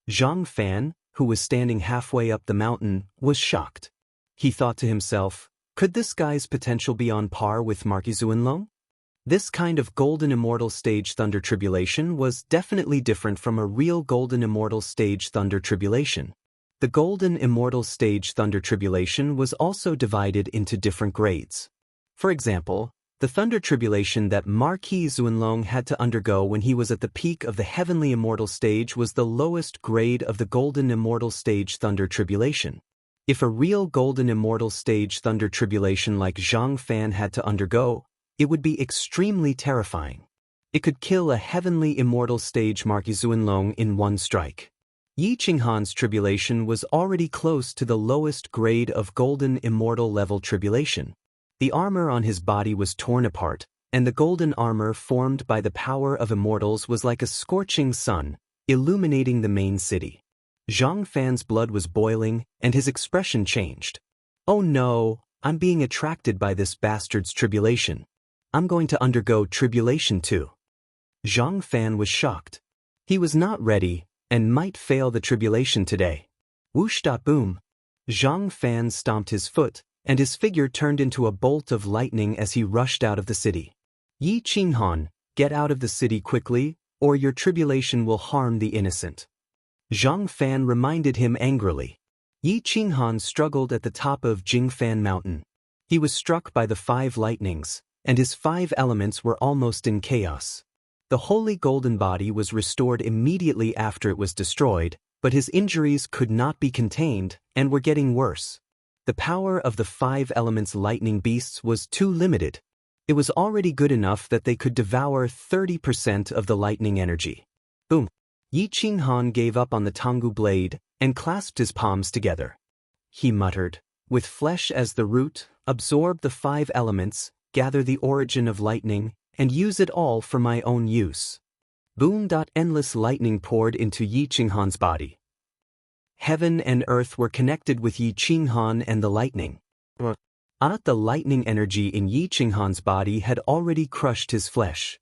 Speaker 1: Zhang Fan, who was standing halfway up the mountain, was shocked. He thought to himself, could this guy's potential be on par with Marquis Zuanlong? This kind of golden immortal stage thunder tribulation was definitely different from a real golden immortal stage thunder tribulation. The golden immortal stage thunder tribulation was also divided into different grades. For example, the thunder tribulation that Marquis Zuanlong had to undergo when he was at the peak of the heavenly immortal stage was the lowest grade of the golden immortal stage thunder tribulation. If a real golden immortal stage thunder tribulation like Zhang Fan had to undergo, it would be extremely terrifying. It could kill a heavenly immortal stage Marquis Zuanlong in one strike. Yi Qinghan's tribulation was already close to the lowest grade of golden immortal level tribulation. The armor on his body was torn apart, and the golden armor formed by the power of immortals was like a scorching sun, illuminating the main city. Zhang Fan's blood was boiling, and his expression changed. "Oh no, I'm being attracted by this bastard's tribulation. I'm going to undergo tribulation too." Zhang Fan was shocked. He was not ready, and might fail the tribulation today. Whoosh-boom! Zhang Fan stomped his foot, and his figure turned into a bolt of lightning as he rushed out of the city. "Yi Qinghan, get out of the city quickly, or your tribulation will harm the innocent." Zhang Fan reminded him angrily. Yi Qinghan struggled at the top of Jingfan Mountain. He was struck by the 5 lightnings, and his 5 elements were almost in chaos. The holy golden body was restored immediately after it was destroyed, but his injuries could not be contained and were getting worse. The power of the 5 elements lightning beasts was too limited. It was already good enough that they could devour 30% of the lightning energy. Boom! Yi Qinghan gave up on the Tonggu blade and clasped his palms together. He muttered, "With flesh as the root, absorb the 5 elements, gather the origin of lightning, and use it all for my own use." Boom! Endless lightning poured into Yi Qinghan's body. Heaven and earth were connected with Yi Qinghan and the lightning. The lightning energy in Yi Qinghan's body had already crushed his flesh.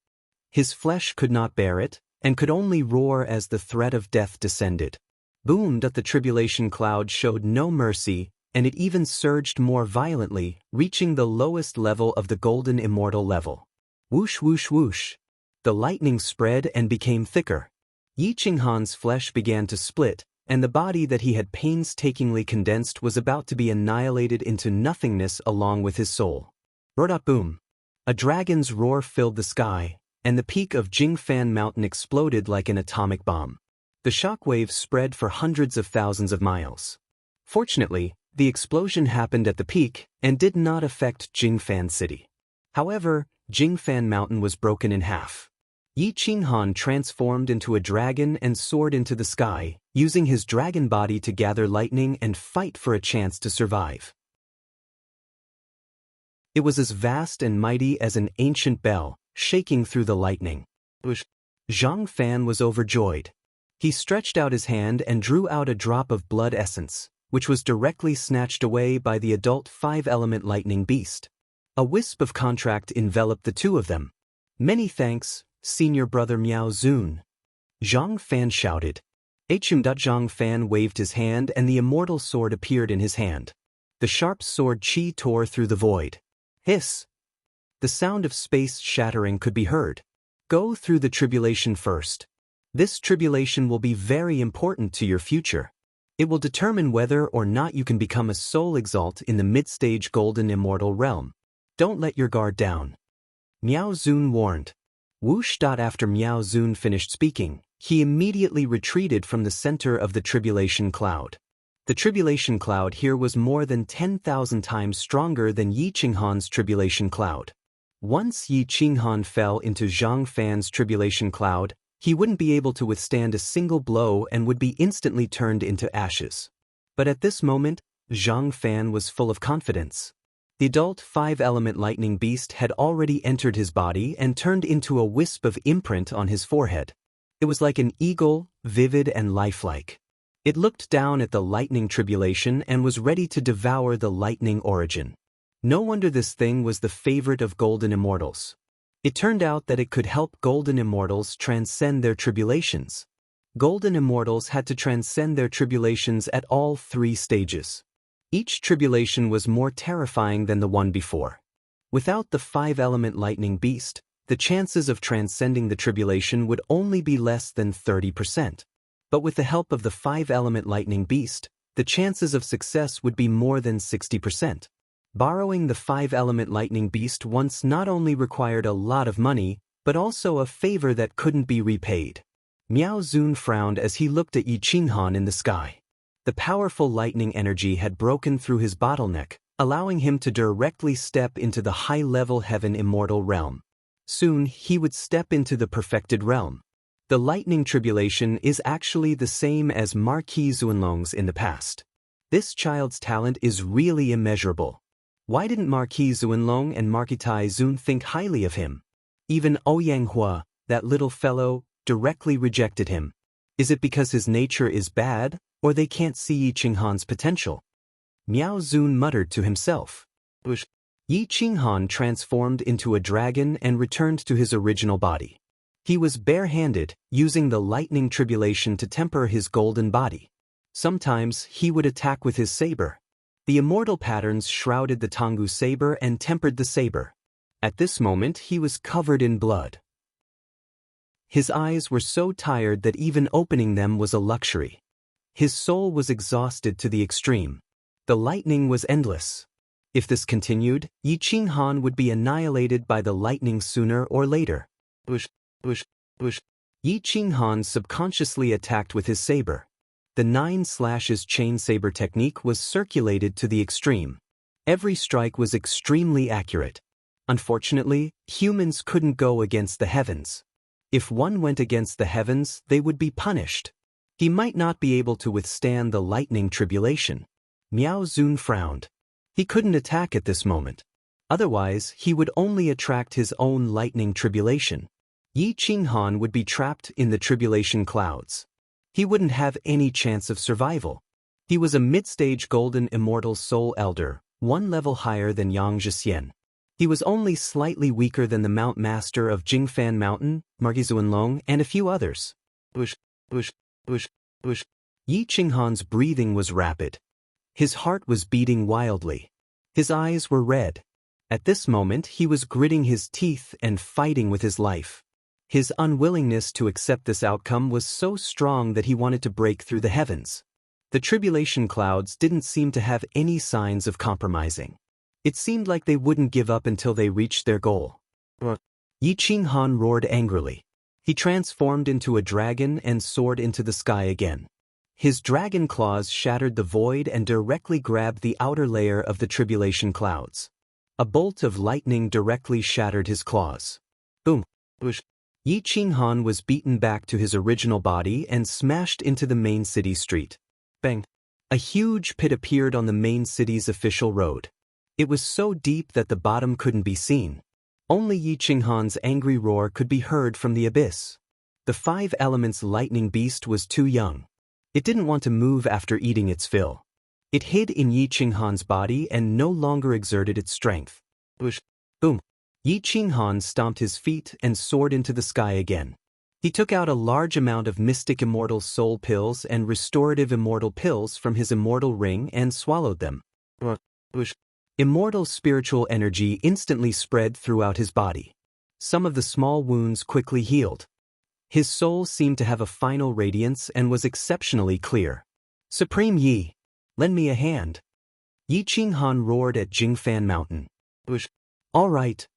Speaker 1: His flesh could not bear it, and could only roar as the threat of death descended. Boom! The tribulation cloud showed no mercy, and it even surged more violently, reaching the lowest level of the golden immortal level. Whoosh whoosh whoosh! The lightning spread and became thicker. Yi Qinghan's flesh began to split, and the body that he had painstakingly condensed was about to be annihilated into nothingness along with his soul. Boom! A dragon's roar filled the sky, and the peak of Jingfan Mountain exploded like an atomic bomb. The shockwaves spread for hundreds of thousands of miles. Fortunately, the explosion happened at the peak and did not affect Jingfan City. However, Jingfan Mountain was broken in half. Yi Qinghan transformed into a dragon and soared into the sky, using his dragon body to gather lightning and fight for a chance to survive. It was as vast and mighty as an ancient bell, shaking through the lightning. Zhang Fan was overjoyed. He stretched out his hand and drew out a drop of blood essence, which was directly snatched away by the adult 5-element lightning beast. A wisp of contract enveloped the two of them. "Many thanks, Senior Brother Miao Zun," Zhang Fan shouted. Zhang Fan waved his hand and the immortal sword appeared in his hand. The sharp sword chi tore through the void. Hiss! The sound of space shattering could be heard. "Go through the tribulation first. This tribulation will be very important to your future. It will determine whether or not you can become a soul exalt in the mid-stage golden immortal realm. Don't let your guard down," Miao Zun warned. Whoosh! After Miao Zun finished speaking, he immediately retreated from the center of the tribulation cloud. The tribulation cloud here was more than 10,000 times stronger than Yi Qinghan's tribulation cloud. Once Yi Qinghan fell into Zhang Fan's tribulation cloud, he wouldn't be able to withstand a single blow and would be instantly turned into ashes. But at this moment, Zhang Fan was full of confidence. The adult 5-element lightning beast had already entered his body and turned into a wisp of imprint on his forehead. It was like an eagle, vivid and lifelike. It looked down at the lightning tribulation and was ready to devour the lightning origin. No wonder this thing was the favorite of golden immortals. It turned out that it could help golden immortals transcend their tribulations. Golden immortals had to transcend their tribulations at all 3 stages. Each tribulation was more terrifying than the one before. Without the 5-element lightning beast, the chances of transcending the tribulation would only be less than 30%. But with the help of the 5-element lightning beast, the chances of success would be more than 60%. Borrowing the 5-element lightning beast once not only required a lot of money, but also a favor that couldn't be repaid. Miao Zun frowned as he looked at Yi Qinghan in the sky. The powerful lightning energy had broken through his bottleneck, allowing him to directly step into the high-level heaven immortal realm. Soon he would step into the perfected realm. The lightning tribulation is actually the same as Marquis Zunlong's in the past. This child's talent is really immeasurable. Why didn't Marquis Zunlong and Marquis Zun think highly of him? Even Ouyang Hua, that little fellow, directly rejected him. Is it because his nature is bad, or they can't see Yi Qinghan's potential? Miao Zun muttered to himself. Yi Qinghan transformed into a dragon and returned to his original body. He was barehanded, using the lightning tribulation to temper his golden body. Sometimes he would attack with his saber. The immortal patterns shrouded the Tonggu saber and tempered the saber. At this moment he was covered in blood. His eyes were so tired that even opening them was a luxury. His soul was exhausted to the extreme. The lightning was endless. If this continued, Yi Qinghan would be annihilated by the lightning sooner or later. Bush, bush, bush. Yi Qinghan subconsciously attacked with his saber. The 9 slashes chain saber technique was circulated to the extreme. Every strike was extremely accurate. Unfortunately, humans couldn't go against the heavens. If one went against the heavens, they would be punished. He might not be able to withstand the lightning tribulation. Miao Zun frowned. He couldn't attack at this moment. Otherwise, he would only attract his own lightning tribulation. Yi Qinghan would be trapped in the tribulation clouds. He wouldn't have any chance of survival. He was a mid-stage golden immortal soul elder, 1 level higher than Yang Zhixian. He was only slightly weaker than the Mount Master of Jingfan Mountain, Margizuanlong, and a few others. Bush, bush, bush, bush. Yi Qinghan's breathing was rapid. His heart was beating wildly. His eyes were red. At this moment he was gritting his teeth and fighting with his life. His unwillingness to accept this outcome was so strong that he wanted to break through the heavens. The tribulation clouds didn't seem to have any signs of compromising. It seemed like they wouldn't give up until they reached their goal. Yi Qinghan roared angrily. He transformed into a dragon and soared into the sky again. His dragon claws shattered the void and directly grabbed the outer layer of the tribulation clouds. A bolt of lightning directly shattered his claws. Boom! Whoosh! Yi Qinghan was beaten back to his original body and smashed into the main city street. Bang! A huge pit appeared on the main city's official road. It was so deep that the bottom couldn't be seen. Only Yi Qinghan's angry roar could be heard from the abyss. The 5 elements lightning beast was too young. It didn't want to move after eating its fill. It hid in Yi Qinghan's body and no longer exerted its strength. Whoosh! Boom! Yi Qinghan stomped his feet and soared into the sky again. He took out a large amount of mystic immortal soul pills and restorative immortal pills from his immortal ring and swallowed them. Whoosh! Immortal spiritual energy instantly spread throughout his body. Some of the small wounds quickly healed. His soul seemed to have a final radiance and was exceptionally clear. Supreme Yi, lend me a hand. Yi Qinghan roared at Jingfan Mountain. Whoosh! All right.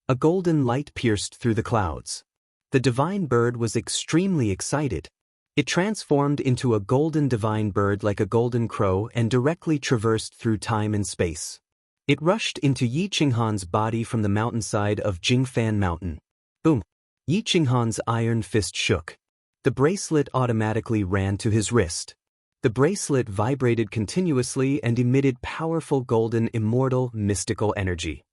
Speaker 1: A golden light pierced through the clouds. The divine bird was extremely excited. It transformed into a golden divine bird like a golden crow and directly traversed through time and space. It rushed into Yi Qinghan's body from the mountainside of Jingfan Mountain. Boom! Yi Qinghan's iron fist shook. The bracelet automatically ran to his wrist. The bracelet vibrated continuously and emitted powerful golden immortal mystical energy.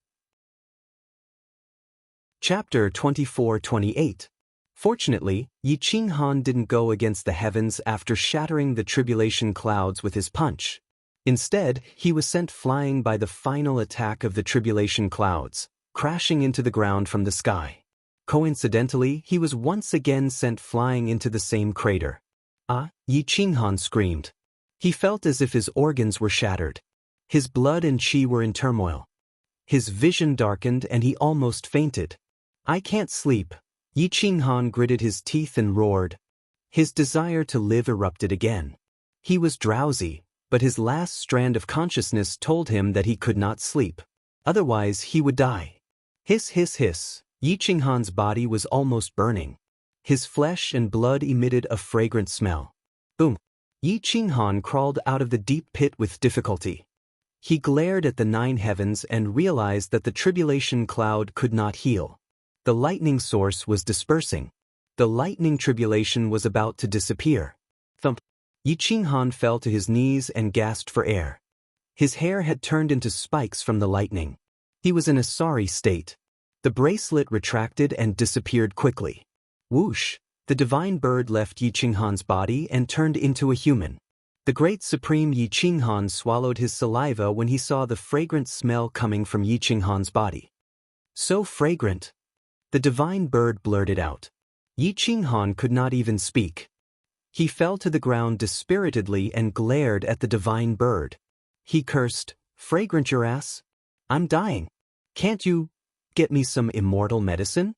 Speaker 1: Chapter 24-28. Fortunately, Yi Qinghan didn't go against the heavens after shattering the tribulation clouds with his punch. Instead, he was sent flying by the final attack of the tribulation clouds, crashing into the ground from the sky. Coincidentally, he was once again sent flying into the same crater. Ah! Yi Qinghan screamed. He felt as if his organs were shattered. His blood and qi were in turmoil. His vision darkened and he almost fainted. I can't sleep. Yi Qinghan gritted his teeth and roared. His desire to live erupted again. He was drowsy, but his last strand of consciousness told him that he could not sleep. Otherwise, he would die. Hiss, hiss, hiss. Yi Qinghan's body was almost burning. His flesh and blood emitted a fragrant smell. Boom! Yi Qinghan crawled out of the deep pit with difficulty. He glared at the 9 heavens and realized that the tribulation cloud could not heal. The lightning source was dispersing. The lightning tribulation was about to disappear. Thump! Yi Qinghan fell to his knees and gasped for air. His hair had turned into spikes from the lightning. He was in a sorry state. The bracelet retracted and disappeared quickly. Whoosh! The divine bird left Yi Qinghan's body and turned into a human. The great supreme Yi Qinghan swallowed his saliva when he saw the fragrant smell coming from Yi Qinghan's body. So fragrant! The divine bird blurted out. Yi Qinghan could not even speak. He fell to the ground dispiritedly and glared at the divine bird. He cursed, "Fragrant your ass? I'm dying. Can't you get me some immortal medicine?"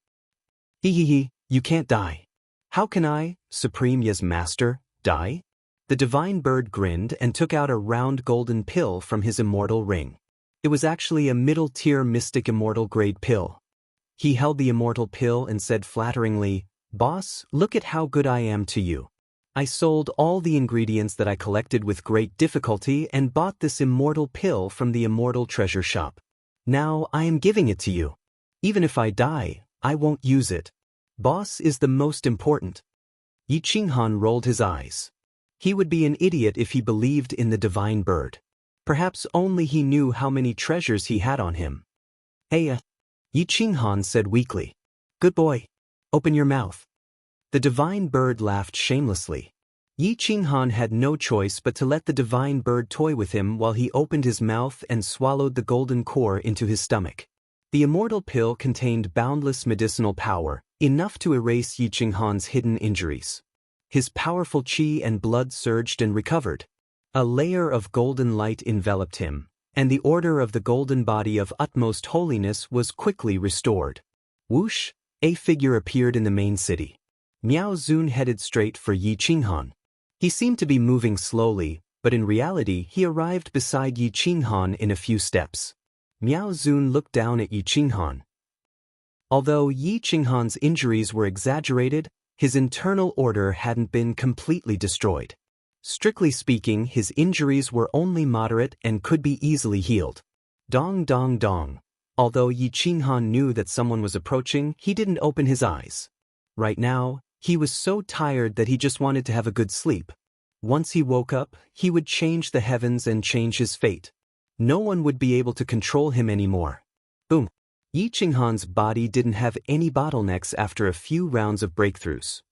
Speaker 1: He, you can't die. How can I, Supreme Ye's master, die? The divine bird grinned and took out a round golden pill from his immortal ring. It was actually a middle-tier mystic immortal grade pill. He held the immortal pill and said flatteringly, "Boss, look at how good I am to you. I sold all the ingredients that I collected with great difficulty and bought this immortal pill from the immortal treasure shop. Now I am giving it to you. Even if I die, I won't use it. Boss is the most important." Yi Qinghan rolled his eyes. He would be an idiot if he believed in the divine bird. Perhaps only he knew how many treasures he had on him. "Hey, Yi Qinghan said weakly. "Good boy. Open your mouth." The divine bird laughed shamelessly. Yi Qinghan had no choice but to let the divine bird toy with him while he opened his mouth and swallowed the golden core into his stomach. The immortal pill contained boundless medicinal power, enough to erase Yi Qinghan's hidden injuries. His powerful qi and blood surged and recovered. A layer of golden light enveloped him, and the order of the golden body of utmost holiness was quickly restored. Whoosh! A figure appeared in the main city. Miao Zun headed straight for Yi Qinghan. He seemed to be moving slowly, but in reality he arrived beside Yi Qinghan in a few steps. Miao Zun looked down at Yi Qinghan. Although Yi Qinghan's injuries were exaggerated, his internal order hadn't been completely destroyed. Strictly speaking, his injuries were only moderate and could be easily healed. Dong dong dong. Although Yi Qinghan knew that someone was approaching, he didn't open his eyes. Right now, he was so tired that he just wanted to have a good sleep. Once he woke up, he would change the heavens and change his fate. No one would be able to control him anymore. Boom. Yi Qinghan's body didn't have any bottlenecks after a few rounds of breakthroughs.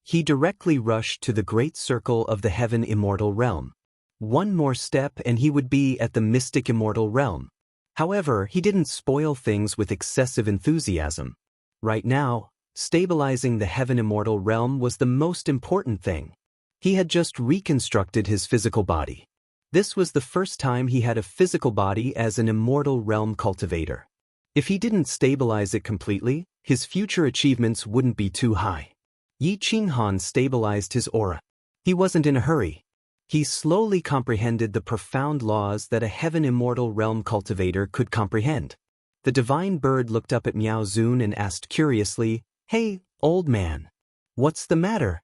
Speaker 1: He directly rushed to the great circle of the heaven immortal realm. One more step and he would be at the mystic immortal realm. However, he didn't spoil things with excessive enthusiasm. Right now, stabilizing the heaven immortal realm was the most important thing. He had just reconstructed his physical body. This was the first time he had a physical body as an immortal realm cultivator. If he didn't stabilize it completely, his future achievements wouldn't be too high. Yi Qinghan stabilized his aura. He wasn't in a hurry. He slowly comprehended the profound laws that a heaven immortal realm cultivator could comprehend. The divine bird looked up at Miao Zun and asked curiously, "Hey, old man. What's the matter?"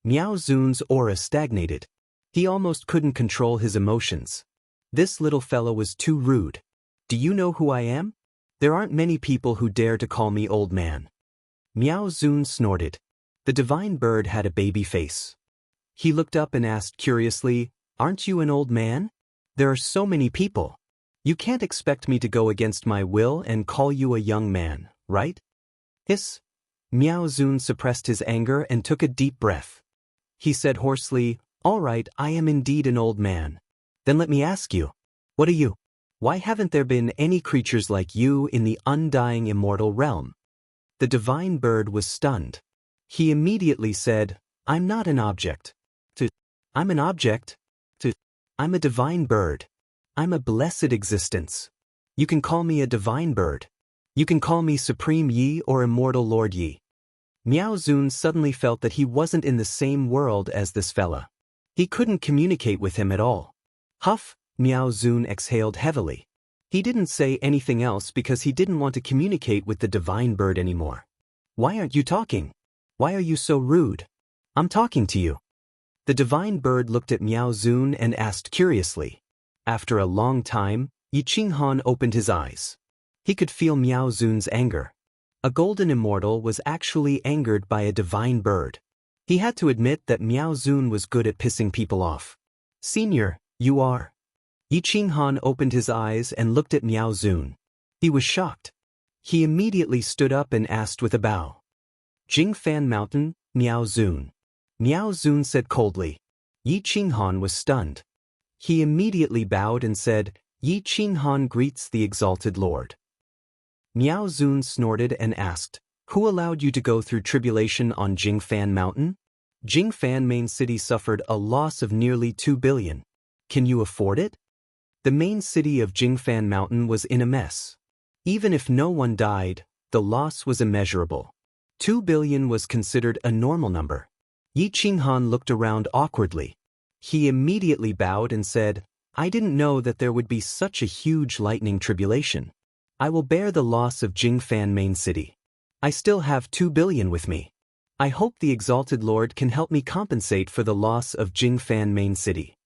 Speaker 1: Miao Zun's aura stagnated. He almost couldn't control his emotions. This little fellow was too rude. "Do you know who I am? There aren't many people who dare to call me old man." Miao Zun snorted. The divine bird had a baby face. He looked up and asked curiously, "Aren't you an old man? There are so many people. You can't expect me to go against my will and call you a young man, right?" "Hiss." Miao Zun suppressed his anger and took a deep breath. He said hoarsely, "All right, I am indeed an old man. Then let me ask you, what are you? Why haven't there been any creatures like you in the undying immortal realm?" The divine bird was stunned. He immediately said, "I'm not an object. I'm an object. I'm a divine bird. I'm a blessed existence. You can call me a divine bird. You can call me Supreme Yi or Immortal Lord Yi." Miao Zun suddenly felt that he wasn't in the same world as this fella. He couldn't communicate with him at all. Huff, Miao Zun exhaled heavily. He didn't say anything else because he didn't want to communicate with the divine bird anymore. "Why aren't you talking? Why are you so rude? I'm talking to you." The divine bird looked at Miao Zun and asked curiously. After a long time, Yi Qinghan opened his eyes. He could feel Miao Zun's anger. A golden immortal was actually angered by a divine bird. He had to admit that Miao Zun was good at pissing people off. "Senior, you are?" Yi Qinghan opened his eyes and looked at Miao Zun. He was shocked. He immediately stood up and asked with a bow. "Jingfan Mountain, Miao Zun." Miao Zun said coldly. Yi Qinghan was stunned. He immediately bowed and said, "Yi Qinghan greets the exalted Lord." Miao Zun snorted and asked, "Who allowed you to go through tribulation on Jingfan Mountain?" Jingfan main city suffered a loss of nearly 2 billion. Can you afford it? The main city of Jingfan Mountain was in a mess. Even if no one died, the loss was immeasurable. 2 billion was considered a normal number. Yi Qinghan looked around awkwardly. He immediately bowed and said, I didn't know that there would be such a huge lightning tribulation. I will bear the loss of Jingfan main city. I still have 2 billion with me. I hope the Exalted Lord can help me compensate for the loss of Jingfan main city.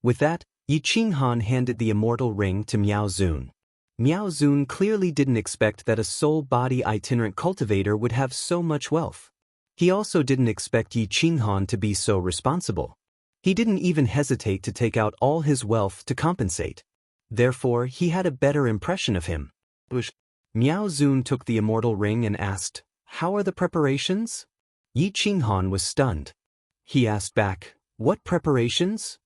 Speaker 1: With that, Yi Qinghan handed the immortal ring to Miao Zun. Miao Zun clearly didn't expect that a soul-body itinerant cultivator would have so much wealth. He also didn't expect Yi Qinghan to be so responsible. He didn't even hesitate to take out all his wealth to compensate. Therefore, he had a better impression of him. Miao Zun took the immortal ring and asked, How are the preparations? Yi Qinghan was stunned. He asked back, What preparations?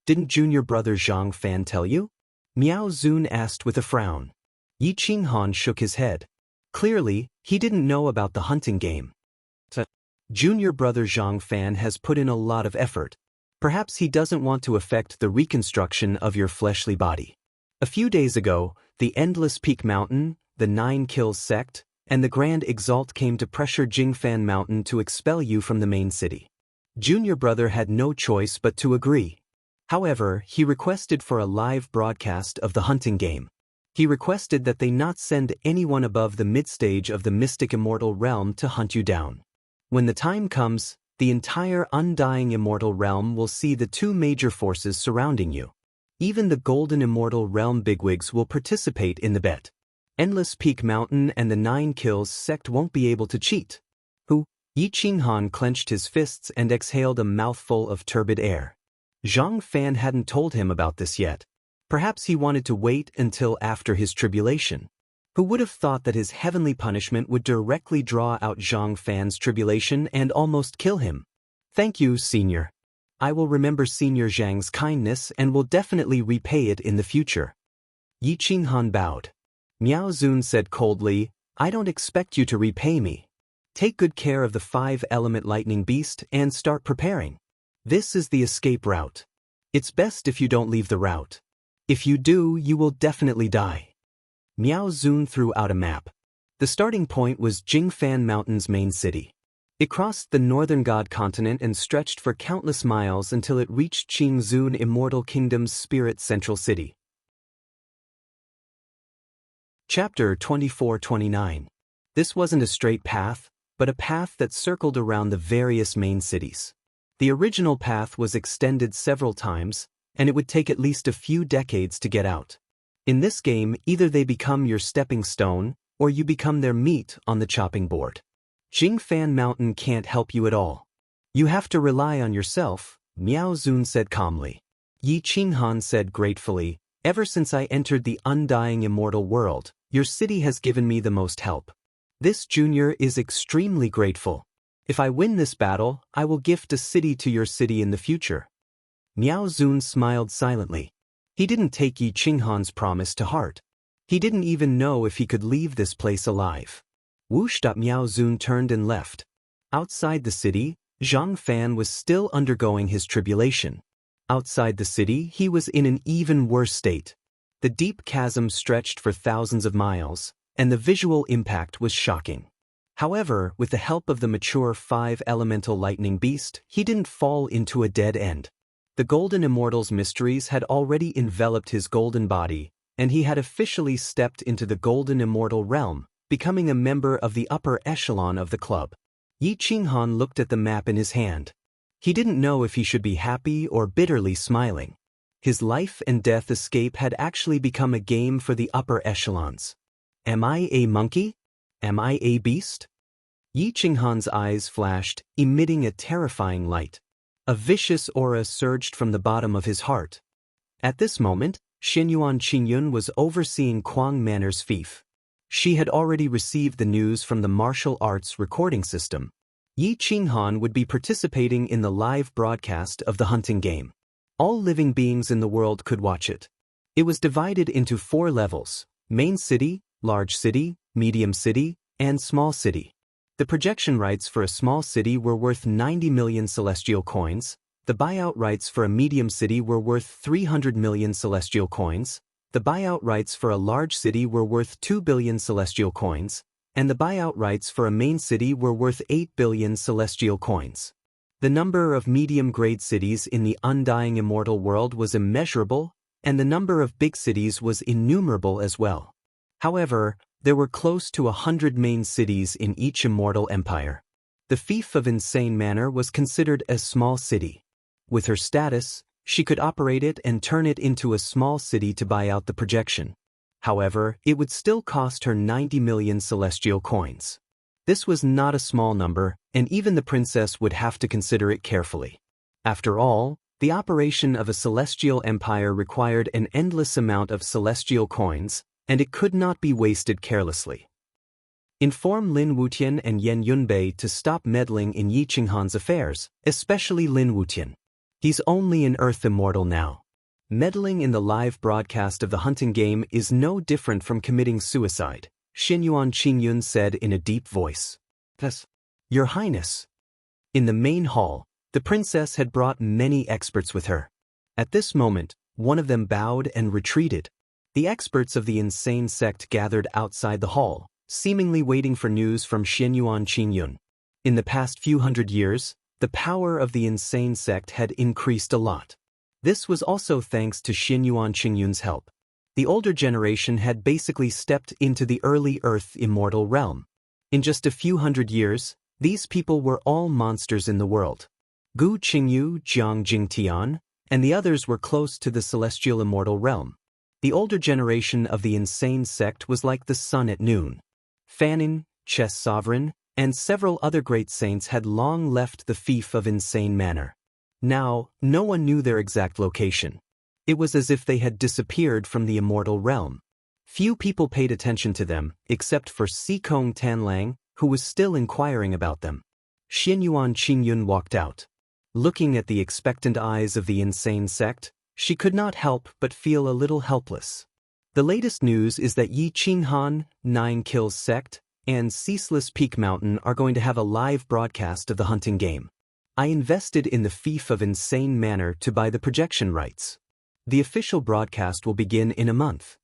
Speaker 1: Didn't junior brother Zhang Fan tell you? Miao Zun asked with a frown. Yi Qinghan shook his head. Clearly, he didn't know about the hunting game. Junior brother Zhang Fan has put in a lot of effort. Perhaps he doesn't want to affect the reconstruction of your fleshly body. A few days ago, the Endless Peak Mountain, the 9 Kills sect, and the Grand Exalt came to pressure Jingfan Mountain to expel you from the main city. Junior brother had no choice but to agree. However, he requested for a live broadcast of the hunting game. He requested that they not send anyone above the mid-stage of the Mystic Immortal Realm to hunt you down. When the time comes, the entire Undying Immortal Realm will see the 2 major forces surrounding you. Even the Golden Immortal Realm bigwigs will participate in the bet. Endless Peak Mountain and the 9 Kills sect won't be able to cheat. Yi Qinghan clenched his fists and exhaled a mouthful of turbid air. Zhang Fan hadn't told him about this yet. Perhaps he wanted to wait until after his tribulation. Who would have thought that his heavenly punishment would directly draw out Zhang Fan's tribulation and almost kill him? Thank you, Senior. I will remember Senior Zhang's kindness and will definitely repay it in the future. Yi Qinghan bowed. Miao Zun said coldly, I don't expect you to repay me. Take good care of the 5-element lightning beast and start preparing. This is the escape route. It's best if you don't leave the route. If you do, you will definitely die. Miao Zun threw out a map. The starting point was Jingfan Mountain's main city. It crossed the northern god continent and stretched for countless miles until it reached Qingzun Immortal Kingdom's spirit central city. Chapter 24-29. This wasn't a straight path, but a path that circled around the various main cities. The original path was extended several times, and it would take at least a few decades to get out. In this game, either they become your stepping stone, or you become their meat on the chopping board. Jingfan Mountain can't help you at all. You have to rely on yourself, Miao Zun said calmly. Yi Qinghan said gratefully, Ever since I entered the undying immortal world, your city has given me the most help. This junior is extremely grateful. If I win this battle, I will gift a city to your city in the future. Miao Zun smiled silently. He didn't take Yi Qinghan's promise to heart. He didn't even know if he could leave this place alive. Whoosh! Miao Zun turned and left. Outside the city, Zhang Fan was still undergoing his tribulation. Outside the city, he was in an even worse state. The deep chasm stretched for thousands of miles, and the visual impact was shocking. However, with the help of the mature 5-elemental lightning beast, he didn't fall into a dead end. The Golden Immortal's mysteries had already enveloped his golden body, and he had officially stepped into the Golden Immortal realm, becoming a member of the upper echelon of the club. Yi Qinghan looked at the map in his hand. He didn't know if he should be happy or bitterly smiling. His life and death escape had actually become a game for the upper echelons. Am I a monkey? Am I a beast? Yi Qinghan's eyes flashed, emitting a terrifying light. A vicious aura surged from the bottom of his heart. At this moment, Xinyuan Qingyun was overseeing Kuang Manor's fief. She had already received the news from the martial arts recording system. Yi Qinghan would be participating in the live broadcast of the hunting game. All living beings in the world could watch it. It was divided into 4 levels: main city, large city, medium city, and small city. The projection rights for a small city were worth 90 million celestial coins, the buyout rights for a medium city were worth 300 million celestial coins, the buyout rights for a large city were worth 2 billion celestial coins, and the buyout rights for a main city were worth 8 billion celestial coins. The number of medium-grade cities in the undying immortal world was immeasurable, and the number of big cities was innumerable as well. However, there were close to 100 main cities in each immortal empire. The fief of Insane Manor was considered a small city. With her status, she could operate it and turn it into a small city to buy out the projection. However, it would still cost her 90 million celestial coins. This was not a small number, and even the princess would have to consider it carefully. After all, the operation of a celestial empire required an endless amount of celestial coins, and it could not be wasted carelessly. Inform Lin Wutian and Yen Yunbei to stop meddling in Yi Qinghan's affairs, especially Lin Wutian. He's only an Earth immortal now. Meddling in the live broadcast of the hunting game is no different from committing suicide, Xinyuan Qingyun said in a deep voice. Yes, Your Highness. In the main hall, the princess had brought many experts with her. At this moment, one of them bowed and retreated. The experts of the insane sect gathered outside the hall, seemingly waiting for news from Xinyuan Qingyun. In the past few hundred years, the power of the insane sect had increased a lot. This was also thanks to Xinyuan Qingyun's help. The older generation had basically stepped into the early Earth immortal realm. In just a few hundred years, these people were all monsters in the world. Gu Qingyu, Jiang Jingtian, and the others were close to the celestial immortal realm. The older generation of the insane sect was like the sun at noon. Fanin, Chess Sovereign, and several other great saints had long left the fief of Insane Manor. Now, no one knew their exact location. It was as if they had disappeared from the immortal realm. Few people paid attention to them, except for Sikong Tanlang, who was still inquiring about them. Xinyuan Qingyun walked out. Looking at the expectant eyes of the insane sect, she could not help but feel a little helpless. The latest news is that Yi Qinghan, 9 Kills Sect, and Ceaseless Peak Mountain are going to have a live broadcast of the hunting game. I invested in the fief of Insane Manor to buy the projection rights. The official broadcast will begin in a month.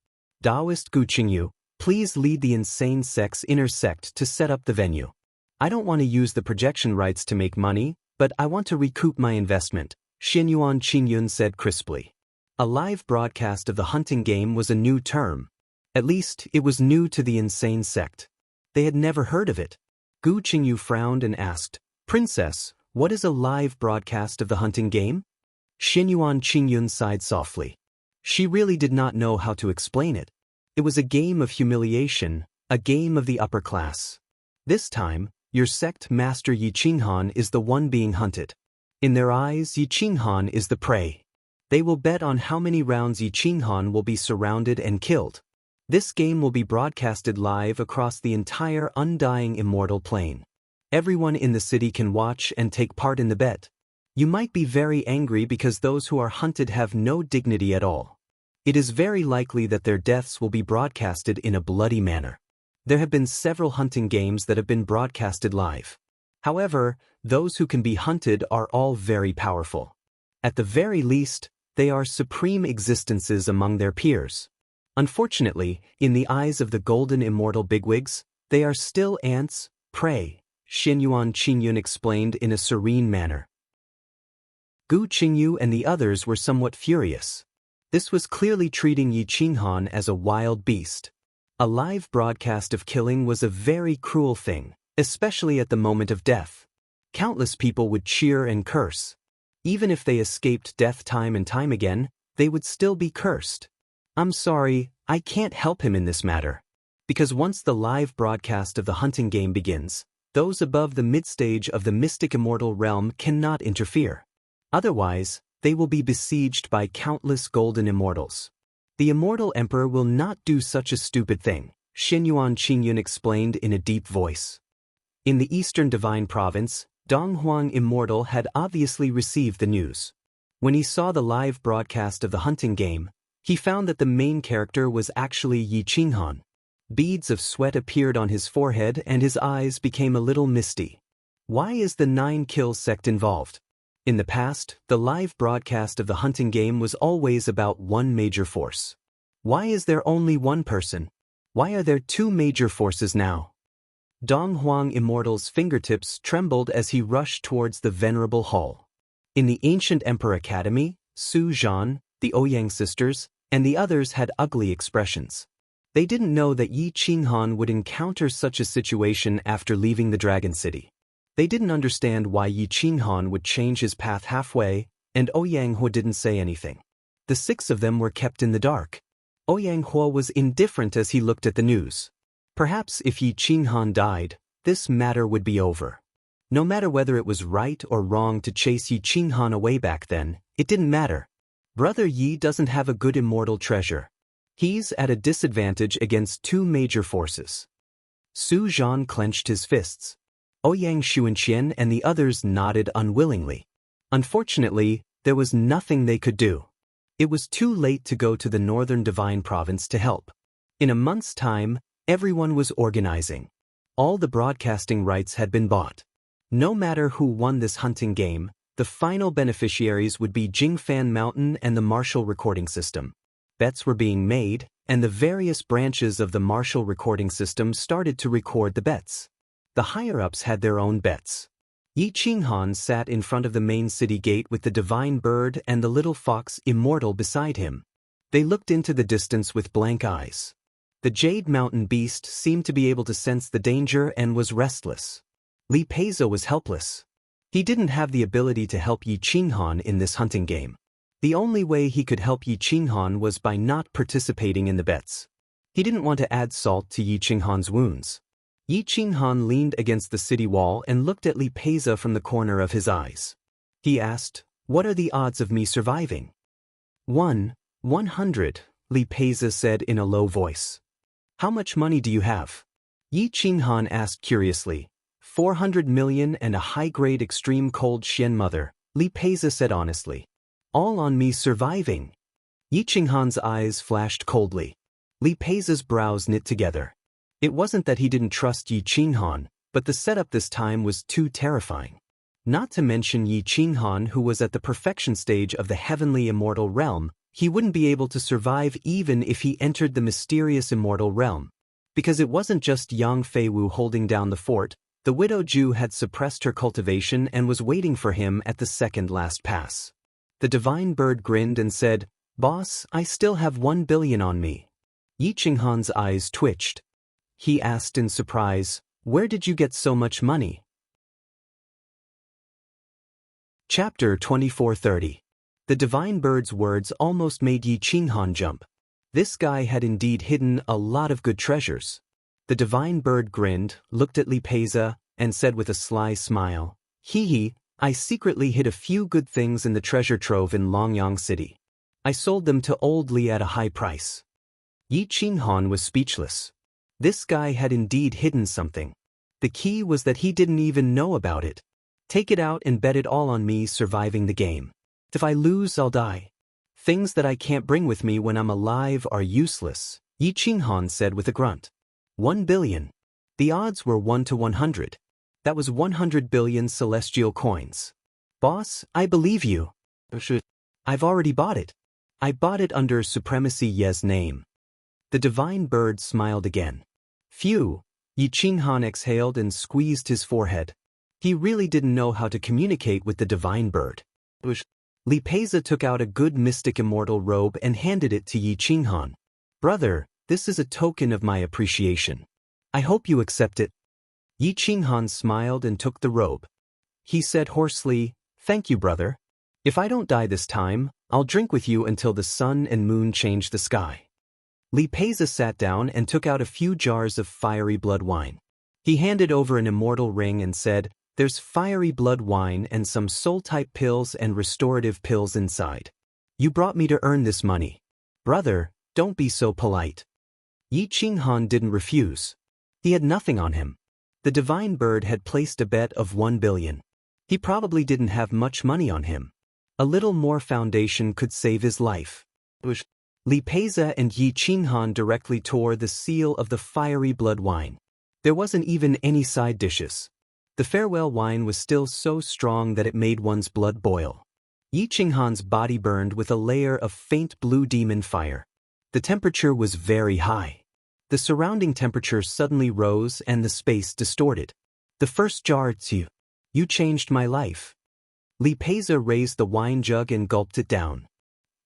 Speaker 1: Taoist Gu Qingyu, please lead the insane sect's inner sect to set up the venue. I don't want to use the projection rights to make money, but I want to recoup my investment, Xinyuan Qingyun said crisply. A live broadcast of the hunting game was a new term. At least, it was new to the insane sect. They had never heard of it. Gu Qingyu frowned and asked, Princess, what is a live broadcast of the hunting game? Xinyuan Qingyun sighed softly. She really did not know how to explain it. It was a game of humiliation, a game of the upper class. This time, your sect master Yi Qinghan is the one being hunted. In their eyes, Yi Qinghan is the prey. They will bet on how many rounds Yi Qinghan will be surrounded and killed. This game will be broadcasted live across the entire undying immortal plane. Everyone in the city can watch and take part in the bet. You might be very angry because those who are hunted have no dignity at all. It is very likely that their deaths will be broadcasted in a bloody manner. There have been several hunting games that have been broadcasted live. However, those who can be hunted are all very powerful. At the very least, they are supreme existences among their peers. Unfortunately, in the eyes of the golden immortal bigwigs, they are still ants, prey, Xinyuan Qingyun explained in a serene manner. Gu Qingyu and the others were somewhat furious. This was clearly treating Yi Qinghan as a wild beast. A live broadcast of killing was a very cruel thing, especially at the moment of death. Countless people would cheer and curse. Even if they escaped death time and time again, they would still be cursed. I'm sorry, I can't help him in this matter. Because once the live broadcast of the hunting game begins, those above the mid-stage of the mystic immortal realm cannot interfere. Otherwise, they will be besieged by countless golden immortals. The immortal emperor will not do such a stupid thing, Xinyuan Qingyun explained in a deep voice. In the eastern divine province, Donghuang Immortal had obviously received the news. When he saw the live broadcast of the hunting game, he found that the main character was actually Yi Qinghan. Beads of sweat appeared on his forehead and his eyes became a little misty. Why is the 9 Kills sect involved? In the past, the live broadcast of the hunting game was always about one major force. Why is there only one person? Why are there 2 major forces now? Dong Huang Immortal's fingertips trembled as he rushed towards the venerable hall. In the ancient Emperor Academy, Su Zhan, the Ouyang sisters, and the others had ugly expressions. They didn't know that Yi Qinghan would encounter such a situation after leaving the Dragon City. They didn't understand why Yi Qinghan would change his path halfway, and Ouyang Hua didn't say anything. The 6 of them were kept in the dark. Ouyang Hua was indifferent as he looked at the news. Perhaps if Yi Qinghan died, this matter would be over. No matter whether it was right or wrong to chase Yi Qinghan away back then, it didn't matter. Brother Yi doesn't have a good immortal treasure. He's at a disadvantage against 2 major forces. Su Zhan clenched his fists. Ouyang Xuanqian and the others nodded unwillingly. Unfortunately, there was nothing they could do. It was too late to go to the northern Divine Province to help. In a month's time, everyone was organizing. All the broadcasting rights had been bought. No matter who won this hunting game, the final beneficiaries would be Jingfan Mountain and the Martial Recording System. Bets were being made, and the various branches of the Martial Recording System started to record the bets. The higher-ups had their own bets. Yi Qinghan sat in front of the main city gate with the Divine Bird and the little fox Immortal beside him. They looked into the distance with blank eyes. The Jade Mountain beast seemed to be able to sense the danger and was restless. Li Peiza was helpless. He didn't have the ability to help Yi Qinghan in this hunting game. The only way he could help Yi Qinghan was by not participating in the bets. He didn't want to add salt to Yi Qinghan's wounds. Yi Qinghan leaned against the city wall and looked at Li Peiza from the corner of his eyes. He asked, "What are the odds of me surviving?" 100, Li Peiza said in a low voice. "How much money do you have?" Yi Qinghan asked curiously. 400 million and a high-grade extreme cold Xian mother, Li Peiza said honestly. "All on me surviving." Yi Qinghan's eyes flashed coldly. Li Peiza's brows knit together. It wasn't that he didn't trust Yi Qinghan, but the setup this time was too terrifying. Not to mention Yi Qinghan, who was at the perfection stage of the heavenly immortal realm, he wouldn't be able to survive even if he entered the mysterious immortal realm. Because it wasn't just Yang Feiwu holding down the fort, the widow Ju had suppressed her cultivation and was waiting for him at the second last pass. The Divine Bird grinned and said, "Boss, I still have 1 billion on me." Yi Qinghan's eyes twitched. He asked in surprise, "Where did you get so much money?" Chapter 2430. The Divine Bird's words almost made Yi Qinghan jump. This guy had indeed hidden a lot of good treasures. The Divine Bird grinned, looked at Li Peiza, and said with a sly smile, "Hee, I secretly hid a few good things in the treasure trove in Longyang City. I sold them to old Li at a high price." Yi Qinghan was speechless. This guy had indeed hidden something. The key was that he didn't even know about it. "Take it out and bet it all on me surviving the game. If I lose, I'll die. Things that I can't bring with me when I'm alive are useless," Yi Qinghan said with a grunt. 1 billion. The odds were 1 to 100. That was 100 billion celestial coins. "Boss, I believe you." "I've already bought it. I bought it under Supremacy Ye's name." The Divine Bird smiled again. "Phew," Yi Qinghan exhaled and squeezed his forehead. He really didn't know how to communicate with the Divine Bird. Li Peiza took out a good mystic immortal robe and handed it to Yi Qinghan. "Brother, this is a token of my appreciation. I hope you accept it." Yi Qinghan smiled and took the robe. He said hoarsely, "Thank you, brother. If I don't die this time, I'll drink with you until the sun and moon change the sky." Li Peiza sat down and took out a few jars of fiery blood wine. He handed over an immortal ring and said, "There's fiery blood wine and some soul-type pills and restorative pills inside. You brought me to earn this money. Brother, don't be so polite." Yi Qinghan didn't refuse. He had nothing on him. The Divine Bird had placed a bet of 1 billion. He probably didn't have much money on him. A little more foundation could save his life. Li Peiza and Yi Qinghan directly tore the seal of the fiery blood wine. There wasn't even any side dishes. The farewell wine was still so strong that it made one's blood boil. Yi Qinghan's body burned with a layer of faint blue demon fire. The temperature was very high. The surrounding temperature suddenly rose and the space distorted. The first jar, it's you. You changed my life. Li Peiza raised the wine jug and gulped it down.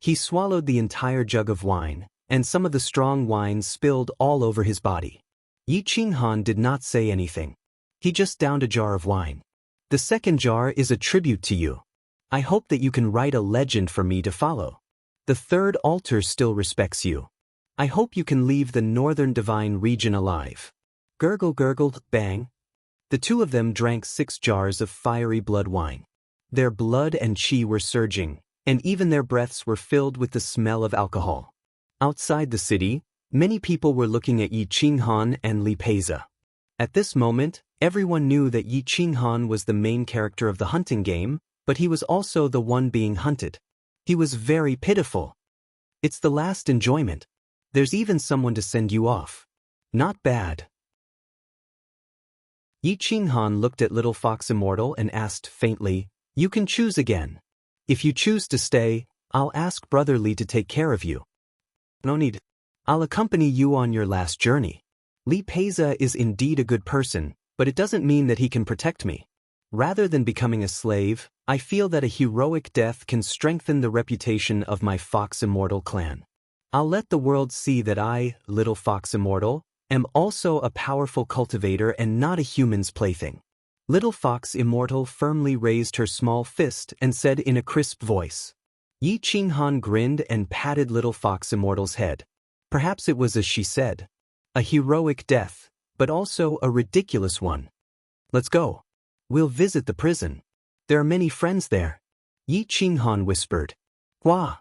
Speaker 1: He swallowed the entire jug of wine, and some of the strong wine spilled all over his body. Yi Qinghan did not say anything. He just downed a jar of wine. The second jar is a tribute to you. I hope that you can write a legend for me to follow. The third altar still respects you. I hope you can leave the northern divine region alive. Gurgle gurgled, bang. The two of them drank 6 jars of fiery blood wine. Their blood and qi were surging, and even their breaths were filled with the smell of alcohol. Outside the city, many people were looking at Yi Qinghan and Li Peiza. At this moment, everyone knew that Yi Qinghan was the main character of the hunting game, but he was also the one being hunted. He was very pitiful. It's the last enjoyment. There's even someone to send you off. Not bad. Yi Qinghan looked at Little Fox Immortal and asked faintly, "You can choose again. If you choose to stay, I'll ask Brother Li to take care of you." "No need. I'll accompany you on your last journey. Li Peiza is indeed a good person, but it doesn't mean that he can protect me. Rather than becoming a slave, I feel that a heroic death can strengthen the reputation of my Fox Immortal clan. I'll let the world see that I, Little Fox Immortal, am also a powerful cultivator and not a human's plaything." Little Fox Immortal firmly raised her small fist and said in a crisp voice. Yi Qinghan grinned and patted Little Fox Immortal's head. Perhaps it was as she said. A heroic death, but also a ridiculous one. "Let's go. We'll visit the prison. There are many friends there." Yi Qinghan whispered. "Hua."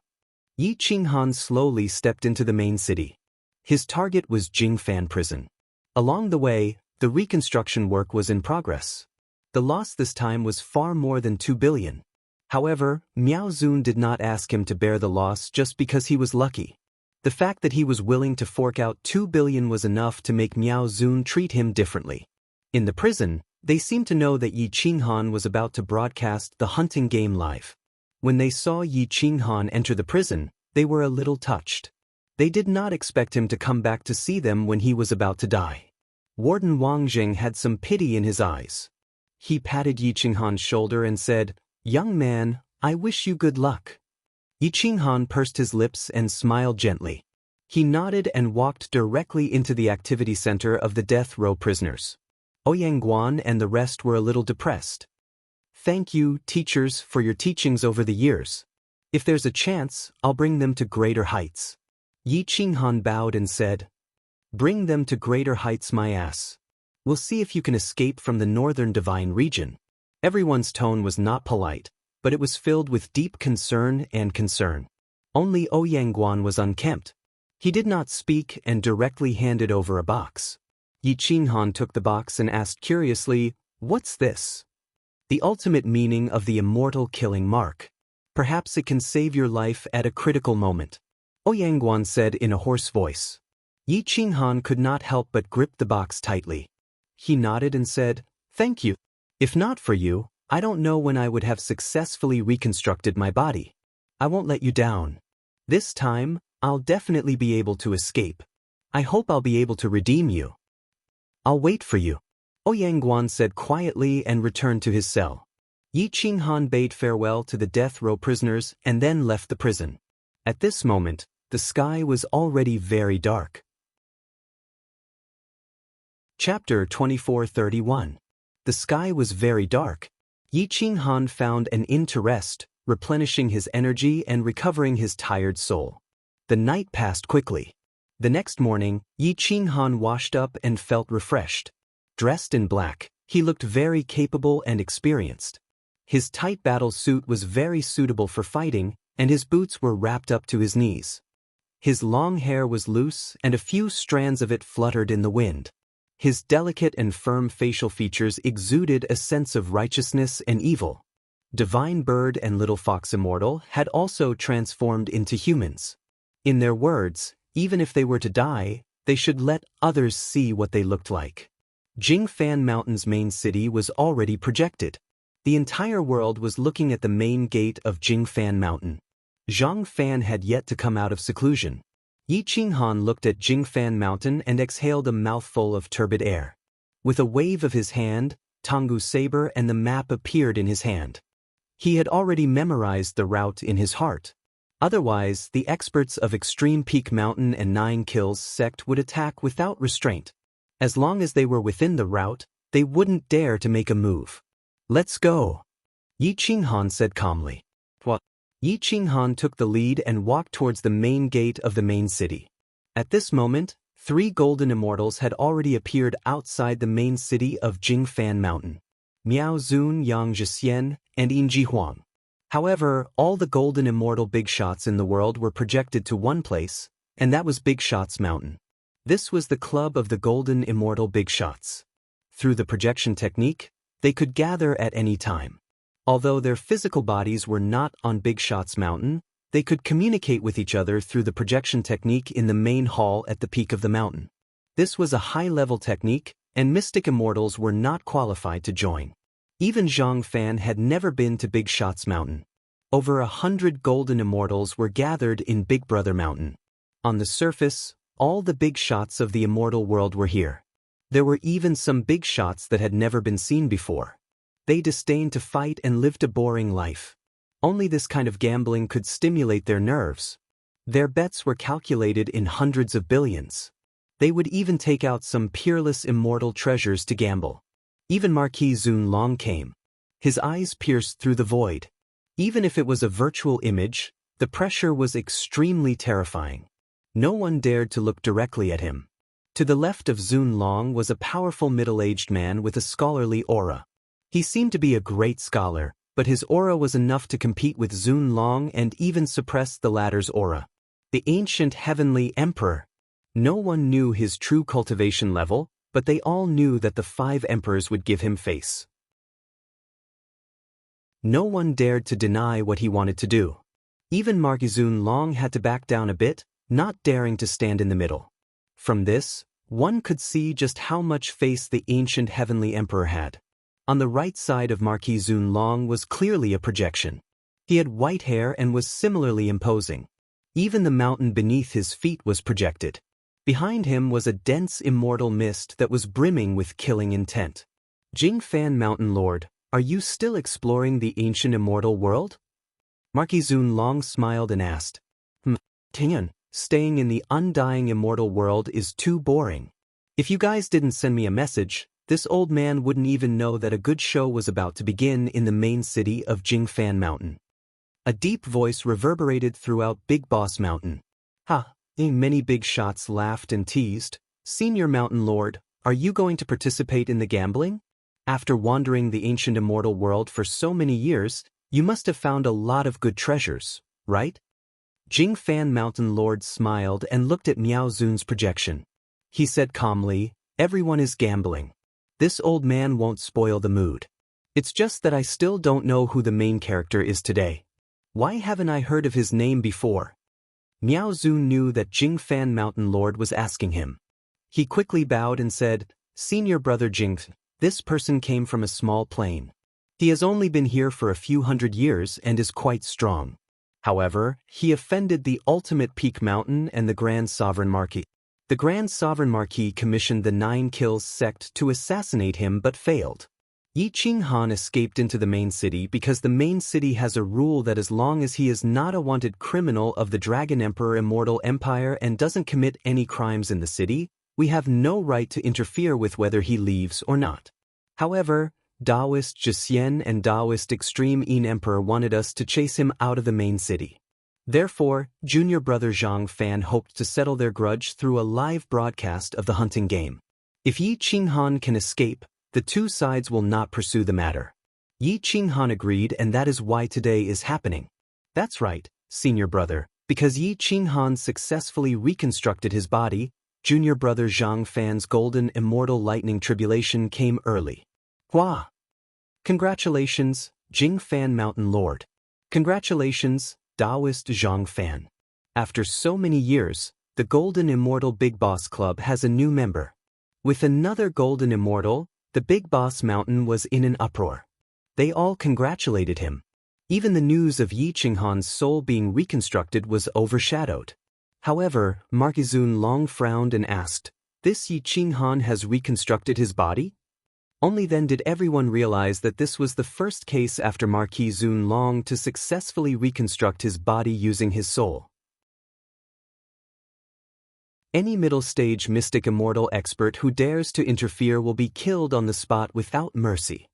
Speaker 1: Yi Qinghan slowly stepped into the main city. His target was Jingfan Prison. Along the way, the reconstruction work was in progress. The loss this time was far more than 2 billion. However, Miao Zun did not ask him to bear the loss just because he was lucky. The fact that he was willing to fork out 2 billion was enough to make Miao Zun treat him differently. In the prison, they seemed to know that Yi Qinghan was about to broadcast the hunting game live. When they saw Yi Qinghan enter the prison, they were a little touched. They did not expect him to come back to see them when he was about to die. Warden Wang Jing had some pity in his eyes. He patted Yi Qinghan's shoulder and said, "Young man, I wish you good luck." Yi Qinghan pursed his lips and smiled gently. He nodded and walked directly into the activity center of the death row prisoners. Ouyang Guan and the rest were a little depressed. "Thank you, teachers, for your teachings over the years. If there's a chance, I'll bring them to greater heights." Yi Qinghan bowed and said, "Bring them to greater heights, my ass. We'll see if you can escape from the northern divine region." Everyone's tone was not polite, but it was filled with deep concern and concern. Only Ouyang Guan was unkempt. He did not speak and directly handed over a box. Yi Qinghan took the box and asked curiously, "What's this?" "The ultimate meaning of the immortal killing mark. Perhaps it can save your life at a critical moment," Ouyang Guan said in a hoarse voice. Yi Qinghan could not help but grip the box tightly. He nodded and said, "Thank you. If not for you, I don't know when I would have successfully reconstructed my body. I won't let you down. This time, I'll definitely be able to escape. I hope I'll be able to redeem you." "I'll wait for you," Ouyang Guan said quietly and returned to his cell. Yi Qinghan bade farewell to the death row prisoners and then left the prison. At this moment, the sky was already very dark. Chapter 2431. The sky was very dark. Yi Qinghan found an inn to rest, replenishing his energy and recovering his tired soul. The night passed quickly. The next morning, Yi Qinghan washed up and felt refreshed. Dressed in black, he looked very capable and experienced. His tight battle suit was very suitable for fighting, and his boots were wrapped up to his knees. His long hair was loose and a few strands of it fluttered in the wind. His delicate and firm facial features exuded a sense of righteousness and evil. Divine Bird and Little Fox Immortal had also transformed into humans. In their words, even if they were to die, they should let others see what they looked like. Jingfan Mountain's main city was already projected. The entire world was looking at the main gate of Jingfan Mountain. Zhang Fan had yet to come out of seclusion. Yi Qinghan looked at Jingfan Mountain and exhaled a mouthful of turbid air. With a wave of his hand, Tonggu's saber and the map appeared in his hand. He had already memorized the route in his heart. Otherwise, the experts of Extreme Peak Mountain and 9 Kills sect would attack without restraint. As long as they were within the route, they wouldn't dare to make a move. Let's go, Yi Qinghan said calmly. What? Yi Qinghan took the lead and walked towards the main gate of the main city. At this moment, 3 golden immortals had already appeared outside the main city of Jingfan Mountain: Miao Zun, Yang Zhixian, and Yinji Huang. However, all the golden immortal big shots in the world were projected to one place, and that was Big Shots Mountain. This was the club of the golden immortal big shots. Through the projection technique, they could gather at any time. Although their physical bodies were not on Big Shots Mountain, they could communicate with each other through the projection technique in the main hall at the peak of the mountain. This was a high-level technique, and mystic immortals were not qualified to join. Even Zhang Fan had never been to Big Shots Mountain. Over 100 golden immortals were gathered in Big Brother Mountain. On the surface, all the big shots of the immortal world were here. There were even some big shots that had never been seen before. They disdained to fight and lived a boring life. Only this kind of gambling could stimulate their nerves. Their bets were calculated in hundreds of billions. They would even take out some peerless immortal treasures to gamble. Even Marquis Zun Long came. His eyes pierced through the void. Even if it was a virtual image, the pressure was extremely terrifying. No one dared to look directly at him. To the left of Zun Long was a powerful middle-aged man with a scholarly aura. He seemed to be a great scholar, but his aura was enough to compete with Zun Long and even suppress the latter's aura. The ancient heavenly emperor. No one knew his true cultivation level, but they all knew that the 5 emperors would give him face. No one dared to deny what he wanted to do. Even Marquis Zun Long had to back down a bit, not daring to stand in the middle. From this, one could see just how much face the ancient heavenly emperor had. On the right side of Marquis Zun Long was clearly a projection. He had white hair and was similarly imposing. Even the mountain beneath his feet was projected. Behind him was a dense immortal mist that was brimming with killing intent. Jingfan Mountain Lord, are you still exploring the ancient immortal world? Marquis Zun Long smiled and asked. Tian, staying in the undying immortal world is too boring. If you guys didn't send me a message, this old man wouldn't even know that a good show was about to begin in the main city of Jingfan Mountain. A deep voice reverberated throughout Big Boss Mountain. Many big shots laughed and teased. Senior Mountain Lord, are you going to participate in the gambling? After wandering the ancient immortal world for so many years, you must have found a lot of good treasures, right? Jingfan Mountain Lord smiled and looked at Miao Zun's projection. He said calmly, everyone is gambling. This old man won't spoil the mood. It's just that I still don't know who the main character is today. Why haven't I heard of his name before? Miao Zun knew that Jingfan Mountain Lord was asking him. He quickly bowed and said, Senior Brother Jing, this person came from a small plane. He has only been here for a few hundred years and is quite strong. However, he offended the ultimate peak mountain and the Grand Sovereign Marquis. The Grand Sovereign Marquis commissioned the 9 Kills sect to assassinate him but failed. Yi Qinghan escaped into the main city because the main city has a rule that as long as he is not a wanted criminal of the Dragon Emperor Immortal Empire and doesn't commit any crimes in the city, we have no right to interfere with whether he leaves or not. However, Taoist Zhixian and Taoist Extreme Yin Emperor wanted us to chase him out of the main city. Therefore, junior brother Zhang Fan hoped to settle their grudge through a live broadcast of the hunting game. If Yi Qinghan can escape, the two sides will not pursue the matter. Yi Qinghan agreed, and that is why today is happening. That's right, senior brother, because Yi Qinghan successfully reconstructed his body, junior brother Zhang Fan's golden immortal lightning tribulation came early. Hua! Congratulations, Jingfan Mountain Lord. Congratulations, Taoist Zhang Fan. After so many years, the Golden Immortal Big Boss Club has a new member. With another Golden Immortal, the Big Boss Mountain was in an uproar. They all congratulated him. Even the news of Yi Qinghan's soul being reconstructed was overshadowed. However, Marquis Zun Long frowned and asked, "This Yi Qinghan has reconstructed his body?" Only then did everyone realize that this was the first case after Marquis Zun Long to successfully reconstruct his body using his soul. Any middle-stage mystic immortal expert who dares to interfere will be killed on the spot without mercy.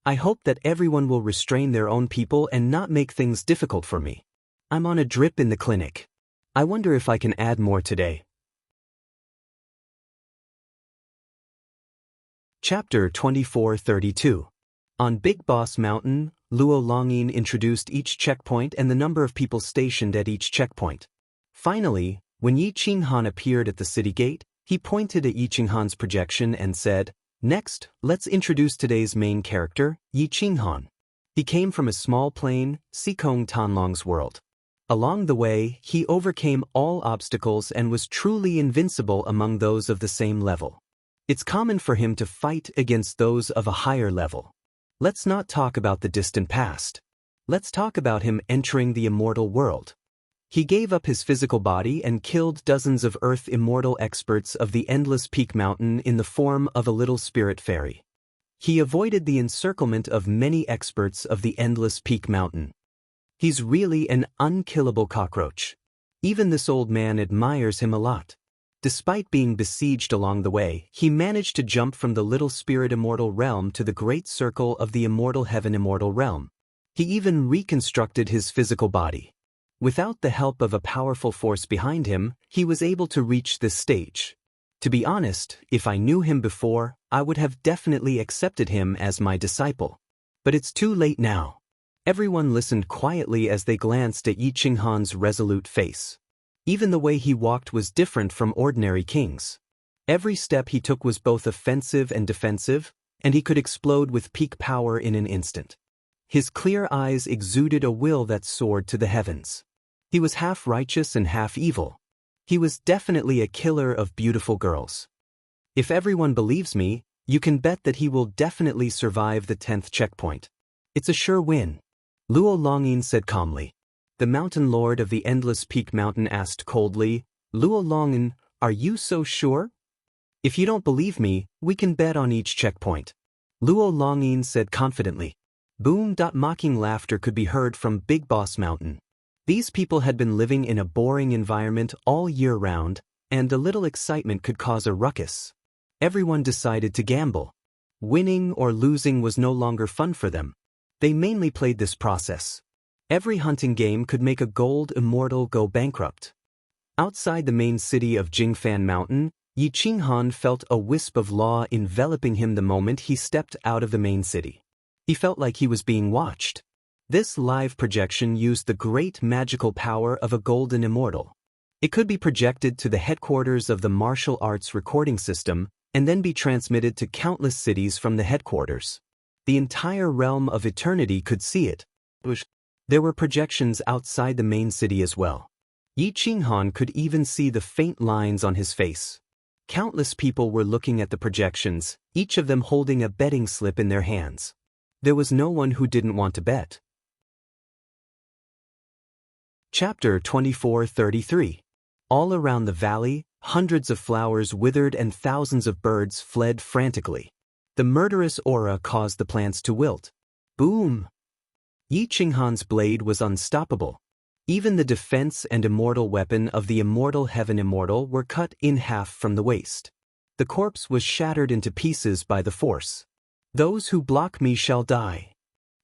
Speaker 1: I hope that everyone will restrain their own people and not make things difficult for me. I'm on a drip in the clinic. I wonder if I can add more today. Chapter 2432. On Big Boss Mountain, Luo Longyin introduced each checkpoint and the number of people stationed at each checkpoint. Finally, when Yi Qinghan appeared at the city gate, he pointed at Yi Qinghan's projection and said, "Next, let's introduce today's main character, Yi Qinghan. He came from a small plain, Sikong Tanlong's world. Along the way, he overcame all obstacles and was truly invincible among those of the same level. It's common for him to fight against those of a higher level. Let's not talk about the distant past. Let's talk about him entering the immortal world. He gave up his physical body and killed dozens of Earth immortal experts of the Endless Peak Mountain in the form of a little spirit fairy. He avoided the encirclement of many experts of the Endless Peak Mountain. He's really an unkillable cockroach. Even this old man admires him a lot. Despite being besieged along the way, he managed to jump from the little spirit immortal realm to the great circle of the immortal heaven immortal realm. He even reconstructed his physical body. Without the help of a powerful force behind him, he was able to reach this stage. To be honest, if I knew him before, I would have definitely accepted him as my disciple. But it's too late now." Everyone listened quietly as they glanced at Yi Qinghan's resolute face. Even the way he walked was different from ordinary kings. Every step he took was both offensive and defensive, and he could explode with peak power in an instant. His clear eyes exuded a will that soared to the heavens. He was half righteous and half evil. He was definitely a killer of beautiful girls. If everyone believes me, you can bet that he will definitely survive the 10th checkpoint. It's a sure win. Luo Longyin said calmly. The mountain lord of the Endless Peak Mountain asked coldly, "Luo Longyin, are you so sure? If you don't believe me, we can bet on each checkpoint." Luo Longyin said confidently. Boom! Mocking laughter could be heard from Big Boss Mountain. These people had been living in a boring environment all year round, and a little excitement could cause a ruckus. Everyone decided to gamble. Winning or losing was no longer fun for them. They mainly played this process. Every hunting game could make a gold immortal go bankrupt. Outside the main city of Jingfan Mountain, Yi Qinghan felt a wisp of law enveloping him the moment he stepped out of the main city. He felt like he was being watched. This live projection used the great magical power of a golden immortal. It could be projected to the headquarters of the martial arts recording system and then be transmitted to countless cities from the headquarters. The entire realm of eternity could see it. There were projections outside the main city as well. Yi Qinghan could even see the faint lines on his face. Countless people were looking at the projections, each of them holding a betting slip in their hands. There was no one who didn't want to bet. Chapter 2433. All around the valley, hundreds of flowers withered and thousands of birds fled frantically. The murderous aura caused the plants to wilt. Boom! Yi Qinghan's blade was unstoppable. Even the defense and immortal weapon of the immortal heaven immortal were cut in half from the waist. The corpse was shattered into pieces by the force. "Those who block me shall die."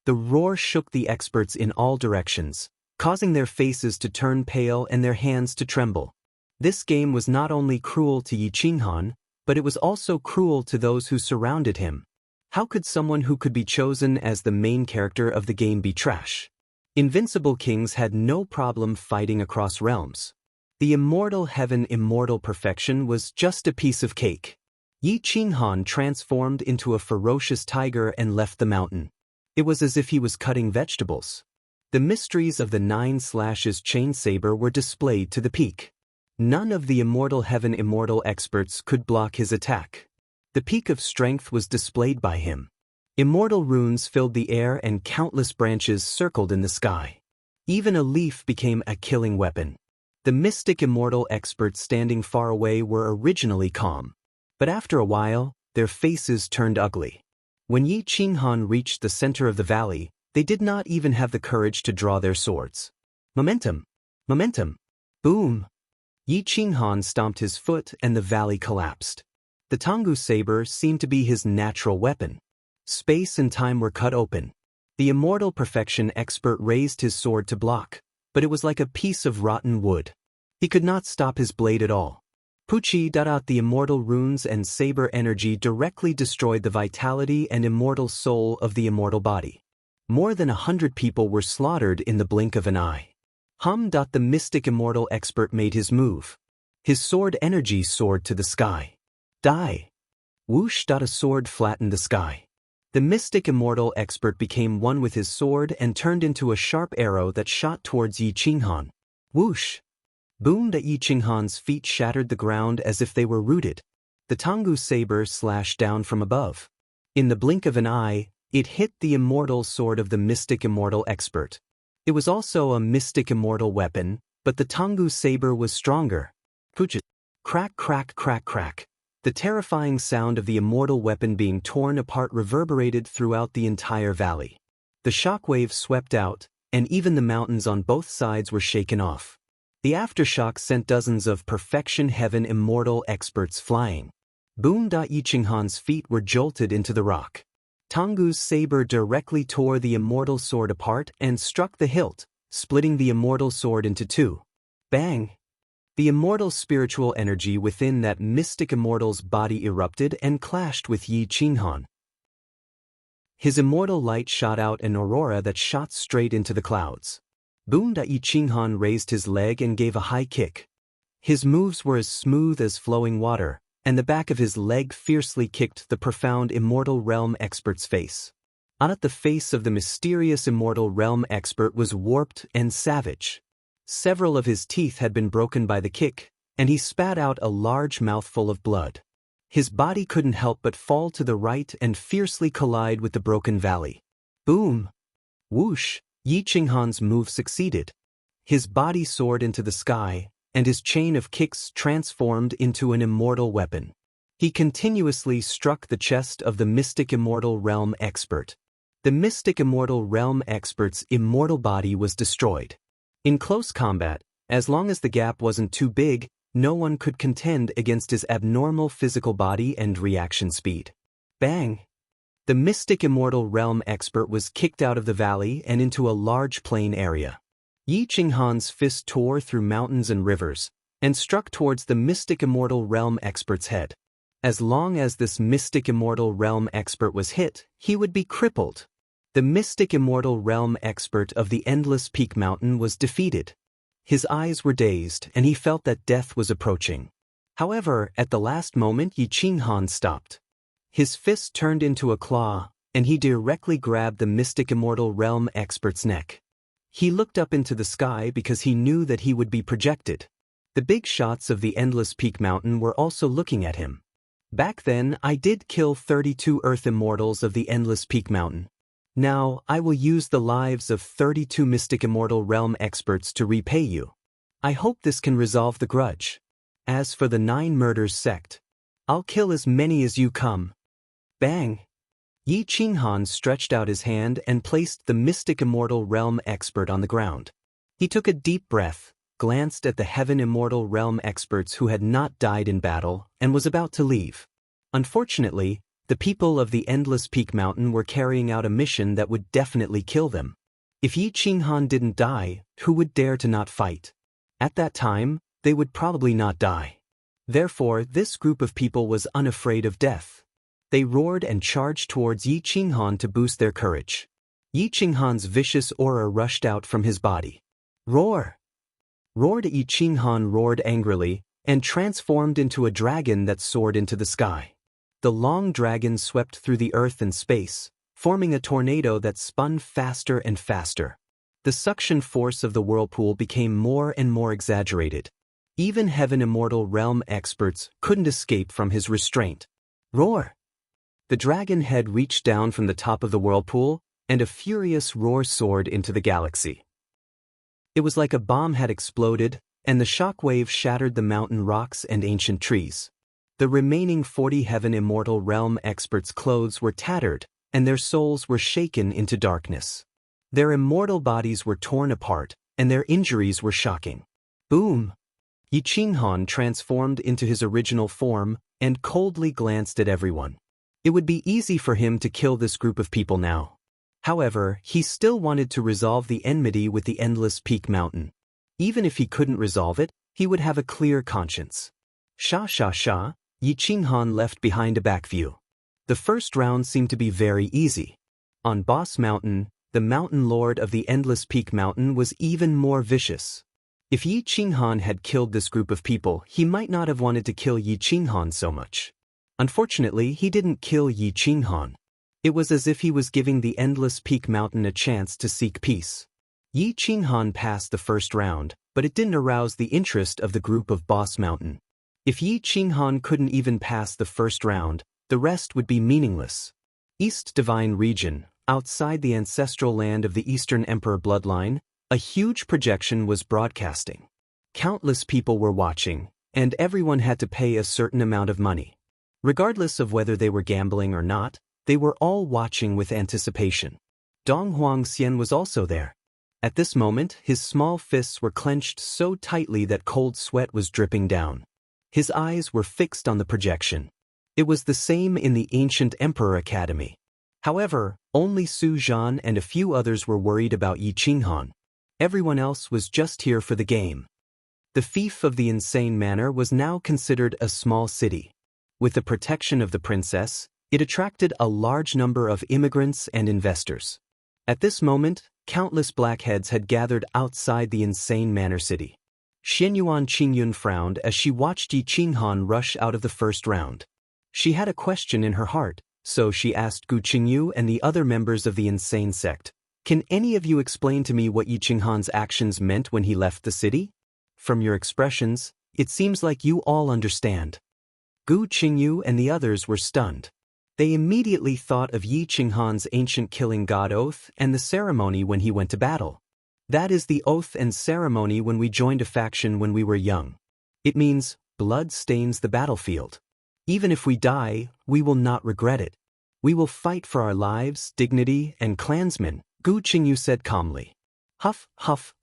Speaker 1: The roar shook the experts in all directions, causing their faces to turn pale and their hands to tremble. This game was not only cruel to Yi Qinghan, but it was also cruel to those who surrounded him. How could someone who could be chosen as the main character of the game be trash? Invincible kings had no problem fighting across realms. The immortal heaven immortal perfection was just a piece of cake. Yi Qinghan transformed into a ferocious tiger and left the mountain. It was as if he was cutting vegetables. The mysteries of the 9 slashes chain saber were displayed to the peak. None of the immortal heaven immortal experts could block his attack. The peak of strength was displayed by him. Immortal runes filled the air and countless branches circled in the sky. Even a leaf became a killing weapon. The mystic immortal experts standing far away were originally calm. But after a while, their faces turned ugly. When Yi Qinghan reached the center of the valley, they did not even have the courage to draw their swords. Momentum! Momentum! Boom! Yi Qinghan stomped his foot and the valley collapsed. The Tonggu saber seemed to be his natural weapon. Space and time were cut open. The immortal perfection expert raised his sword to block, but it was like a piece of rotten wood. He could not stop his blade at all. Puchi. The immortal runes and saber energy directly destroyed the vitality and immortal soul of the immortal body. More than 100 people were slaughtered in the blink of an eye. The mystic immortal expert made his move. His sword energy soared to the sky. Die! Whoosh. A sword flattened the sky. The mystic immortal expert became one with his sword and turned into a sharp arrow that shot towards Yi Qinghan. Whoosh! Boom. Yi Qinghan's feet shattered the ground as if they were rooted. The Tonggu saber slashed down from above. In the blink of an eye, it hit the immortal sword of the mystic immortal expert. It was also a mystic immortal weapon, but the Tonggu saber was stronger. Puchi. Crack, crack, crack, crack. The terrifying sound of the immortal weapon being torn apart reverberated throughout the entire valley. The shockwave swept out, and even the mountains on both sides were shaken off. The aftershock sent dozens of perfection heaven immortal experts flying. Boom. Yi Qinghan's feet were jolted into the rock. Tonggu's saber directly tore the immortal sword apart and struck the hilt, splitting the immortal sword into two. Bang! The immortal spiritual energy within that mystic immortal's body erupted and clashed with Yi Qinghan. His immortal light shot out an aurora that shot straight into the clouds. Boom. Yi Qinghan raised his leg and gave a high kick. His moves were as smooth as flowing water, and the back of his leg fiercely kicked the profound immortal realm expert's face. The face of the mysterious immortal realm expert was warped and savage. Several of his teeth had been broken by the kick, and he spat out a large mouthful of blood. His body couldn't help but fall to the right and fiercely collide with the broken valley. Boom! Whoosh! Yi Qinghan's move succeeded. His body soared into the sky, and his chain of kicks transformed into an immortal weapon. He continuously struck the chest of the mystic immortal realm expert. The mystic immortal realm expert's immortal body was destroyed. In close combat, as long as the gap wasn't too big, no one could contend against his abnormal physical body and reaction speed. Bang! The mystic immortal realm expert was kicked out of the valley and into a large plain area. Yi Qinghan's fist tore through mountains and rivers, and struck towards the mystic immortal realm expert's head. As long as this mystic immortal realm expert was hit, he would be crippled. The mystic immortal realm expert of the Endless Peak Mountain was defeated. His eyes were dazed, and he felt that death was approaching. However, at the last moment Yi Qinghan stopped. His fist turned into a claw, and he directly grabbed the mystic immortal realm expert's neck. He looked up into the sky because he knew that he would be projected. The big shots of the Endless Peak Mountain were also looking at him. Back then, I did kill 32 Earth Immortals of the Endless Peak Mountain. Now, I will use the lives of 32 Mystic Immortal Realm experts to repay you. I hope this can resolve the grudge. As for the 9 Murders sect, I'll kill as many as you come. Bang! Yi Qinghan stretched out his hand and placed the Mystic Immortal Realm expert on the ground. He took a deep breath, glanced at the Heaven Immortal Realm experts who had not died in battle, and was about to leave. Unfortunately, the people of the Endless Peak Mountain were carrying out a mission that would definitely kill them. If Yi Qinghan didn't die, who would dare to not fight? At that time, they would probably not die. Therefore, this group of people was unafraid of death. They roared and charged towards Yi Qinghan to boost their courage. Yi Qinghan's vicious aura rushed out from his body. Roar! Roared. Yi Qinghan roared angrily, and transformed into a dragon that soared into the sky. The long dragon swept through the earth and space, forming a tornado that spun faster and faster. The suction force of the whirlpool became more and more exaggerated. Even Heaven Immortal Realm experts couldn't escape from his restraint. Roar! The dragon head reached down from the top of the whirlpool, and a furious roar soared into the galaxy. It was like a bomb had exploded, and the shock wave shattered the mountain rocks and ancient trees. The remaining 40 Heaven Immortal Realm experts' clothes were tattered, and their souls were shaken into darkness. Their immortal bodies were torn apart, and their injuries were shocking. Boom! Yi Qinghan transformed into his original form and coldly glanced at everyone. It would be easy for him to kill this group of people now. However, he still wanted to resolve the enmity with the Endless Peak Mountain. Even if he couldn't resolve it, he would have a clear conscience. Sha, Yi Qinghan left behind a back view. The first round seemed to be very easy. On Boss Mountain, the Mountain Lord of the Endless Peak Mountain was even more vicious. If Yi Qinghan had killed this group of people, he might not have wanted to kill Yi Qinghan so much. Unfortunately, he didn't kill Yi Qinghan. It was as if he was giving the Endless Peak Mountain a chance to seek peace. Yi Qinghan passed the first round, but it didn't arouse the interest of the group of Boss Mountain. If Yi Qinghan couldn't even pass the first round, the rest would be meaningless. East Divine Region, outside the ancestral land of the Eastern Emperor bloodline, a huge projection was broadcasting. Countless people were watching, and everyone had to pay a certain amount of money. Regardless of whether they were gambling or not, they were all watching with anticipation. Dong Huangxian was also there. At this moment, his small fists were clenched so tightly that cold sweat was dripping down. His eyes were fixed on the projection. It was the same in the Ancient Emperor Academy. However, only Su Zhan and a few others were worried about Yi Qinghan. Everyone else was just here for the game. The fief of the Insane Manor was now considered a small city. With the protection of the princess, it attracted a large number of immigrants and investors. At this moment, countless blackheads had gathered outside the Insane Manor city. Xianyuan Qingyun frowned as she watched Yi Qinghan rush out of the first round. She had a question in her heart, so she asked Gu Qingyu and the other members of the insane sect, "Can any of you explain to me what Yi Qinghan's actions meant when he left the city? From your expressions, it seems like you all understand." Gu Qingyu and the others were stunned. They immediately thought of Yi Qinghan's ancient killing god oath and the ceremony when he went to battle. That is the oath and ceremony when we joined a faction when we were young. It means, blood stains the battlefield. Even if we die, we will not regret it. We will fight for our lives, dignity, and clansmen, Gu Qingyu said calmly. Huff, huff,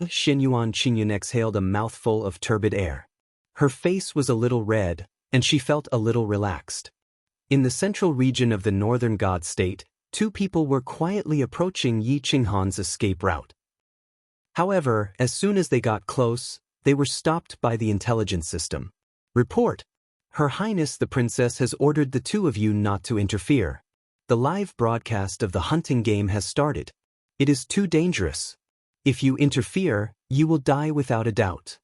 Speaker 1: Xianyuan Qingyun exhaled a mouthful of turbid air. Her face was a little red, and she felt a little relaxed. In the central region of the northern god state, two people were quietly approaching Yi Qinghan's escape route. However, as soon as they got close, they were stopped by the intelligence system. Report. Her Highness the Princess has ordered the two of you not to interfere. The live broadcast of the hunting game has started. It is too dangerous. If you interfere, you will die without a doubt.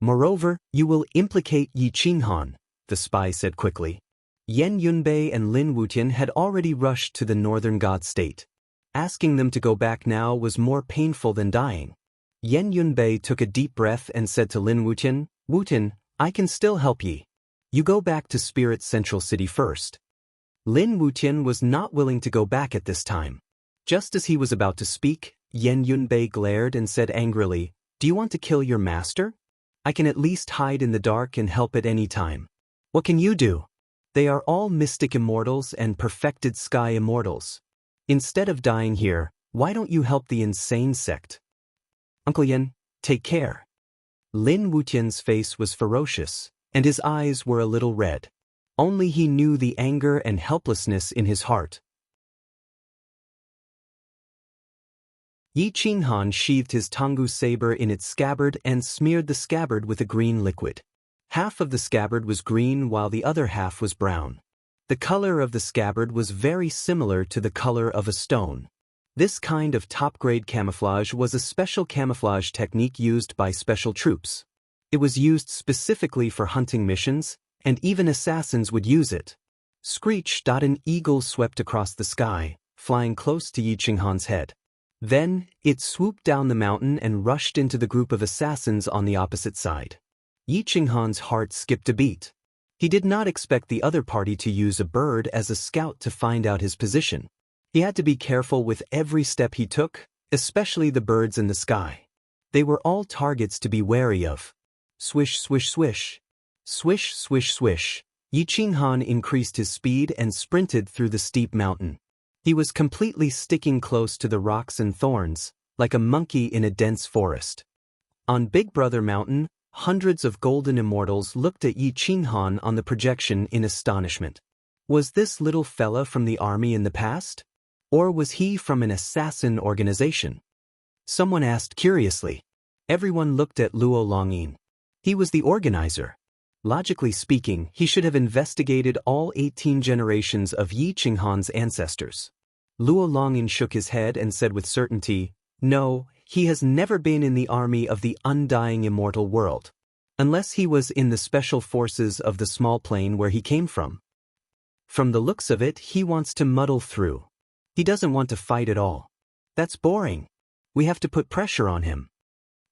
Speaker 1: Moreover, you will implicate Yi Qinghan, the spy said quickly. Yan Yunbei and Lin Wutian had already rushed to the northern god state. Asking them to go back now was more painful than dying. Yan Yunbei took a deep breath and said to Lin Wutian, "Wutian, I can still help ye. You go back to Spirit Central City first." Lin Wutian was not willing to go back at this time. Just as he was about to speak, Yan Yunbei glared and said angrily, "Do you want to kill your master? I can at least hide in the dark and help at any time. What can you do? They are all mystic immortals and perfected sky immortals. Instead of dying here, why don't you help the insane sect? Uncle Yan, take care." Lin Wutian's face was ferocious, and his eyes were a little red. Only he knew the anger and helplessness in his heart. Yi Qinghan sheathed his Tonggu saber in its scabbard and smeared the scabbard with a green liquid. Half of the scabbard was green while the other half was brown. The color of the scabbard was very similar to the color of a stone. This kind of top-grade camouflage was a special camouflage technique used by special troops. It was used specifically for hunting missions, and even assassins would use it. Screech! An eagle swept across the sky, flying close to Yi Qinghan's head. Then, it swooped down the mountain and rushed into the group of assassins on the opposite side. Yi Qinghan's heart skipped a beat. He did not expect the other party to use a bird as a scout to find out his position. He had to be careful with every step he took, especially the birds in the sky. They were all targets to be wary of. Swish, swish, swish. Swish, swish, swish. Yi Qinghan increased his speed and sprinted through the steep mountain. He was completely sticking close to the rocks and thorns, like a monkey in a dense forest. On Big Brother Mountain, hundreds of golden immortals looked at Yi Qinghan on the projection in astonishment. Was this little fella from the army in the past? Or was he from an assassin organization? Someone asked curiously. Everyone looked at Luo Longyin. He was the organizer. Logically speaking, he should have investigated all 18 generations of Yi Qinghan's ancestors. Luo Longyin shook his head and said with certainty, no, he has never been in the army of the undying immortal world. Unless he was in the special forces of the small plane where he came from. From the looks of it, he wants to muddle through. He doesn't want to fight at all. That's boring. We have to put pressure on him.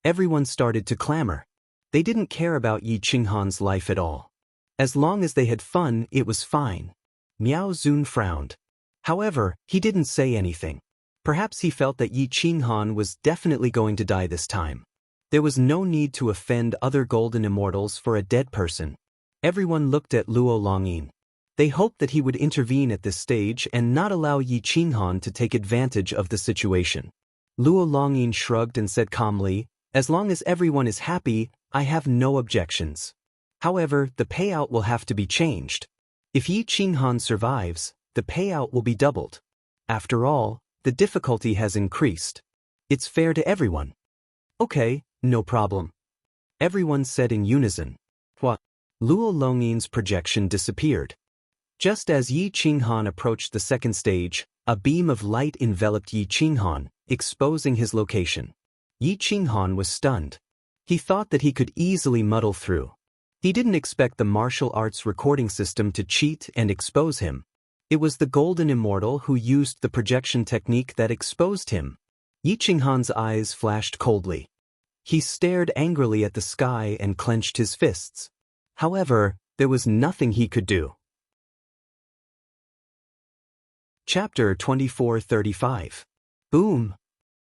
Speaker 1: Everyone started to clamor. They didn't care about Yi Qinghan's life at all. As long as they had fun, it was fine. Miao Zun frowned. However, he didn't say anything. Perhaps he felt that Yi Qinghan was definitely going to die this time. There was no need to offend other golden immortals for a dead person. Everyone looked at Luo Longyin. They hoped that he would intervene at this stage and not allow Yi Qinghan to take advantage of the situation. Luo Longyin shrugged and said calmly, as long as everyone is happy, I have no objections. However, the payout will have to be changed. If Yi Qinghan survives, the payout will be doubled. After all, the difficulty has increased. It's fair to everyone. Okay, no problem. Everyone said in unison. What? Luo Longyin's projection disappeared. Just as Yi Qinghan approached the second stage, a beam of light enveloped Yi Qinghan, exposing his location. Yi Qinghan was stunned. He thought that he could easily muddle through. He didn't expect the martial arts recording system to cheat and expose him. It was the golden immortal who used the projection technique that exposed him. Yi Qinghan's eyes flashed coldly. He stared angrily at the sky and clenched his fists. However, there was nothing he could do. Chapter 2435. Boom!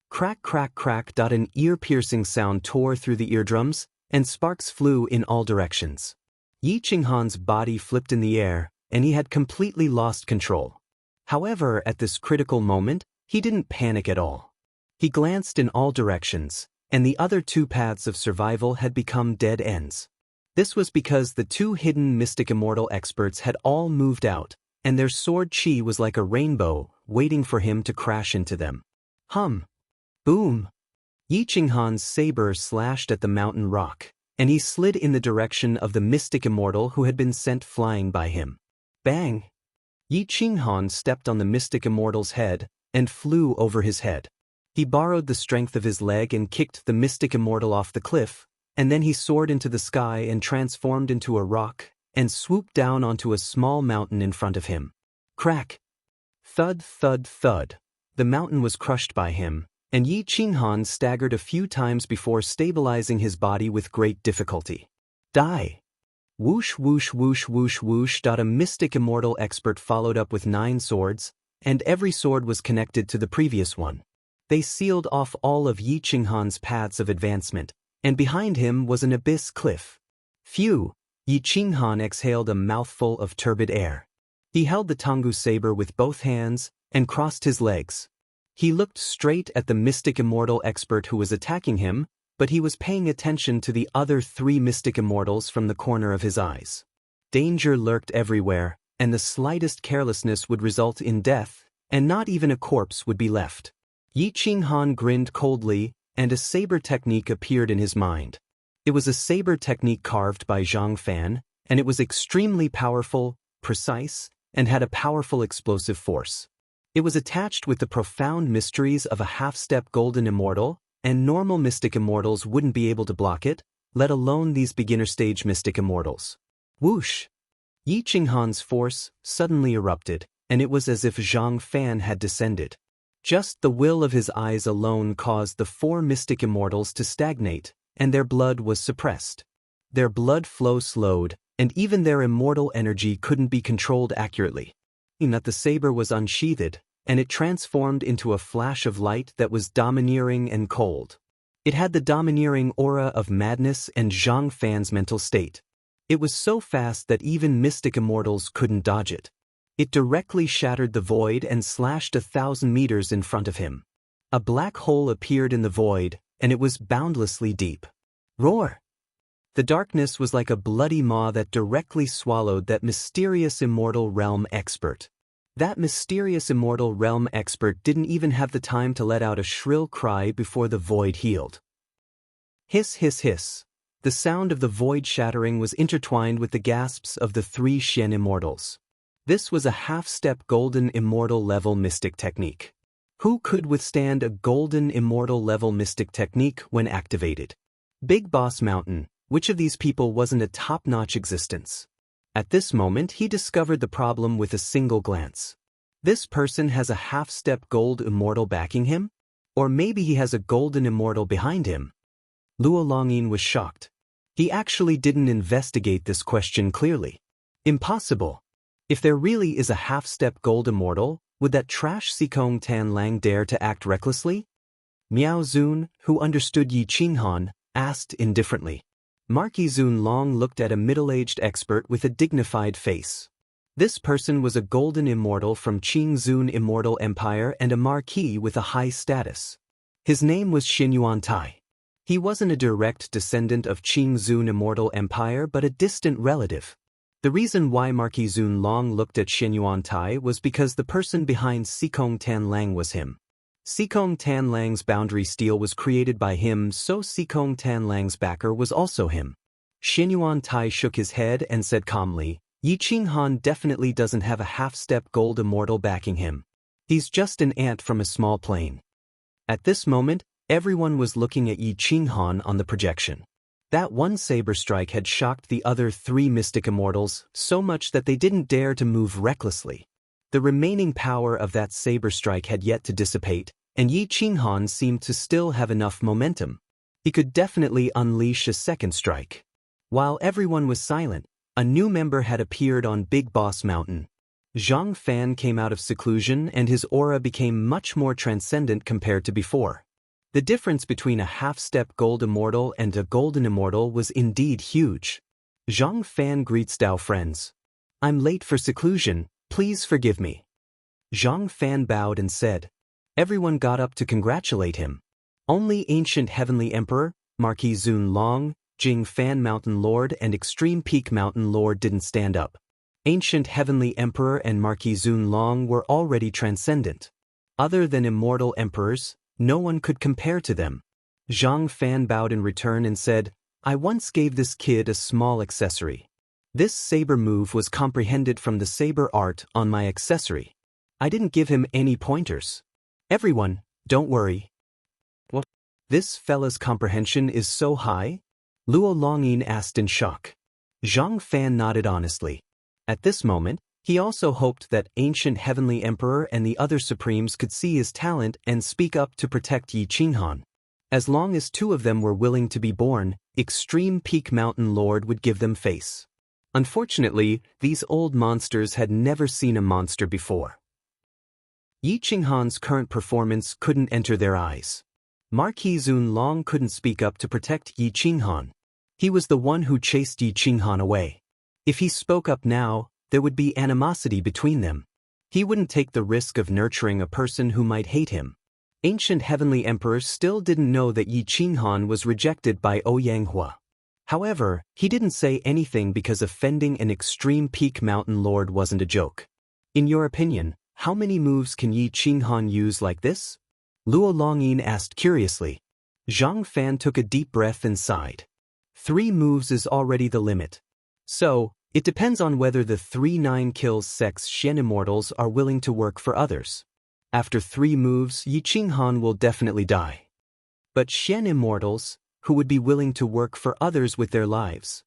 Speaker 1: Crack, crack, crack. An ear-piercing sound tore through the eardrums, and sparks flew in all directions. Yi Qinghan's body flipped in the air, and he had completely lost control. However, at this critical moment, he didn't panic at all. He glanced in all directions, and the other two paths of survival had become dead ends. This was because the two hidden mystic immortal experts had all moved out, and their sword chi was like a rainbow, waiting for him to crash into them. Hum! Boom! Yi Qinghan's saber slashed at the mountain rock, and he slid in the direction of the mystic immortal who had been sent flying by him. Bang! Yi Qinghan stepped on the mystic immortal's head, and flew over his head. He borrowed the strength of his leg and kicked the mystic immortal off the cliff, and then he soared into the sky and transformed into a rock, and swooped down onto a small mountain in front of him. Crack! Thud, thud, thud. The mountain was crushed by him, and Yi Qinghan staggered a few times before stabilizing his body with great difficulty. Die! Whoosh, whoosh, whoosh, whoosh, whoosh. A mystic immortal expert followed up with 9 swords, and every sword was connected to the previous one. They sealed off all of Yi Qinghan's paths of advancement, and behind him was an abyss cliff. Phew! Yi Qinghan exhaled a mouthful of turbid air. He held the Tonggu saber with both hands, and crossed his legs. He looked straight at the mystic immortal expert who was attacking him, but he was paying attention to the other 3 mystic immortals from the corner of his eyes. Danger lurked everywhere, and the slightest carelessness would result in death, and not even a corpse would be left. Yi Qinghan grinned coldly, and a saber technique appeared in his mind. It was a saber technique carved by Zhang Fan, and it was extremely powerful, precise, and had a powerful explosive force. It was attached with the profound mysteries of a half-step golden immortal, and normal mystic immortals wouldn't be able to block it, let alone these beginner-stage mystic immortals. Whoosh! Yi Qinghan's force suddenly erupted, and it was as if Zhang Fan had descended. Just the will of his eyes alone caused the 4 mystic immortals to stagnate, and their blood was suppressed. Their blood flow slowed, and even their immortal energy couldn't be controlled accurately. That the saber was unsheathed, and it transformed into a flash of light that was domineering and cold. It had the domineering aura of madness and Zhang Fan's mental state. It was so fast that even mystic immortals couldn't dodge it. It directly shattered the void and slashed 1,000 meters in front of him. A black hole appeared in the void, and it was boundlessly deep. Roar! The darkness was like a bloody maw that directly swallowed that mysterious immortal realm expert. That mysterious immortal realm expert didn't even have the time to let out a shrill cry before the void healed. Hiss, hiss, hiss. The sound of the void shattering was intertwined with the gasps of the 3 Xian immortals. This was a half-step golden immortal level mystic technique. Who could withstand a golden immortal level mystic technique when activated? Big Boss Mountain, which of these people wasn't a top-notch existence? At this moment he discovered the problem with a single glance. This person has a half-step gold immortal backing him? Or maybe he has a golden immortal behind him? Luo Longyin was shocked. He actually didn't investigate this question clearly. Impossible. If there really is a half-step gold immortal, would that trash Sikong Tanlang dare to act recklessly? Miao Zun, who understood Yi Qinghan, asked indifferently. Marquis Zun Long looked at a middle-aged expert with a dignified face. This person was a golden immortal from Qing Zun Immortal Empire and a marquis with a high status. His name was Xinyuan Tai. He wasn't a direct descendant of Qing Zun Immortal Empire but a distant relative. The reason why Marquis Zun Long looked at Xinyuan Tai was because the person behind Sikong Tanlang was him. Sikong Tanlang's boundary steel was created by him, so Sikong Tanlang's backer was also him. Xinyuan Tai shook his head and said calmly, Yi Qinghan definitely doesn't have a half-step gold immortal backing him. He's just an ant from a small plane. At this moment, everyone was looking at Yi Qinghan on the projection. That one saber strike had shocked the other 3 mystic immortals so much that they didn't dare to move recklessly. The remaining power of that saber strike had yet to dissipate, and Yi Qinghan seemed to still have enough momentum. He could definitely unleash a second strike. While everyone was silent, a new member had appeared on Big Boss Mountain. Zhang Fan came out of seclusion and his aura became much more transcendent compared to before. The difference between a half-step gold immortal and a golden immortal was indeed huge. Zhang Fan greets Dao friends. I'm late for seclusion, please forgive me. Zhang Fan bowed and said. Everyone got up to congratulate him. Only Ancient Heavenly Emperor, Marquis Zun Long, Jing Fan Mountain Lord and Extreme Peak Mountain Lord didn't stand up. Ancient Heavenly Emperor and Marquis Zun Long were already transcendent. Other than immortal emperors, no one could compare to them. Zhang Fan bowed in return and said, I once gave this kid a small accessory. This saber move was comprehended from the saber art on my accessory. I didn't give him any pointers. Everyone, don't worry. What? This fella's comprehension is so high? Luo Longyin asked in shock. Zhang Fan nodded honestly. At this moment, he also hoped that Ancient Heavenly Emperor and the other Supremes could see his talent and speak up to protect Yi Qinghan. As long as 2 of them were willing to be born, Extreme Peak Mountain Lord would give them face. Unfortunately, these old monsters had never seen a monster before. Yi Qinghan's current performance couldn't enter their eyes. Marquis Zun Long couldn't speak up to protect Yi Qinghan. He was the one who chased Yi Qinghan away. If he spoke up now, there would be animosity between them. He wouldn't take the risk of nurturing a person who might hate him. Ancient Heavenly Emperor still didn't know that Yi Qinghan was rejected by Oyanghua. However, he didn't say anything because offending an Extreme Peak Mountain Lord wasn't a joke. In your opinion, how many moves can Yi Qinghan use like this? Luo Longyin asked curiously. Zhang Fan took a deep breath and sighed. 3 moves is already the limit. So, it depends on whether the 3 9 kills sex Xian immortals are willing to work for others. After 3 moves, Yi Qinghan will definitely die. But Xian immortals, who would be willing to work for others with their lives?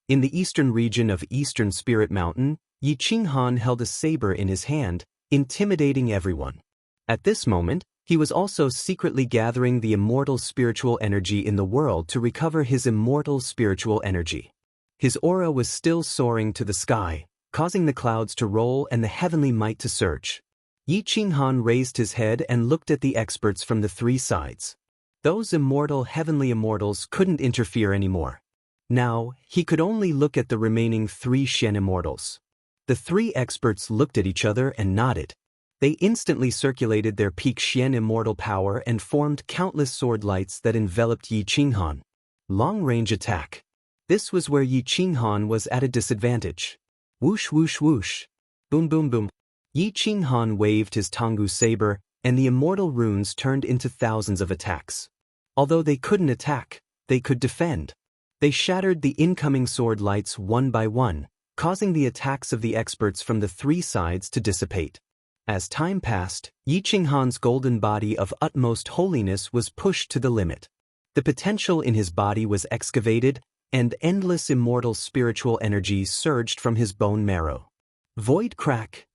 Speaker 1: In the eastern region of Eastern Spirit Mountain, Yi Qinghan held a saber in his hand, intimidating everyone. At this moment, he was also secretly gathering the immortal spiritual energy in the world to recover his immortal spiritual energy. His aura was still soaring to the sky, causing the clouds to roll and the heavenly might to surge. Yi Qinghan raised his head and looked at the experts from the 3 sides. Those immortal heavenly immortals couldn't interfere anymore. Now, he could only look at the remaining 3 Xian immortals. The 3 experts looked at each other and nodded. They instantly circulated their peak Xian immortal power and formed countless sword lights that enveloped Yi Qinghan. Long-range attack. This was where Yi Qinghan was at a disadvantage. Whoosh whoosh whoosh. Boom boom boom. Yi Qinghan waved his Tonggu saber, and the immortal runes turned into thousands of attacks. Although they couldn't attack, they could defend. They shattered the incoming sword lights one by one, causing the attacks of the experts from the 3 sides to dissipate. As time passed, Yi Qinghan's golden body of utmost holiness was pushed to the limit. The potential in his body was excavated, and endless immortal spiritual energy surged from his bone marrow. Void crack.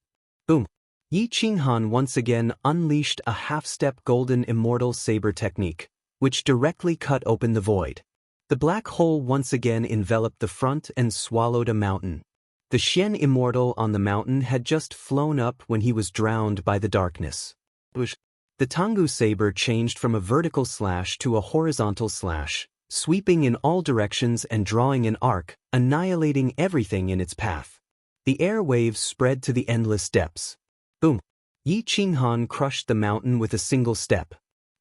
Speaker 1: Boom. Yi Qinghan once again unleashed a half-step golden immortal saber technique, which directly cut open the void. The black hole once again enveloped the front and swallowed a mountain. The Xian immortal on the mountain had just flown up when he was drowned by the darkness. The Tonggu saber changed from a vertical slash to a horizontal slash, sweeping in all directions and drawing an arc, annihilating everything in its path. The air waves spread to the endless depths. Boom! Yi Qinghan crushed the mountain with a single step.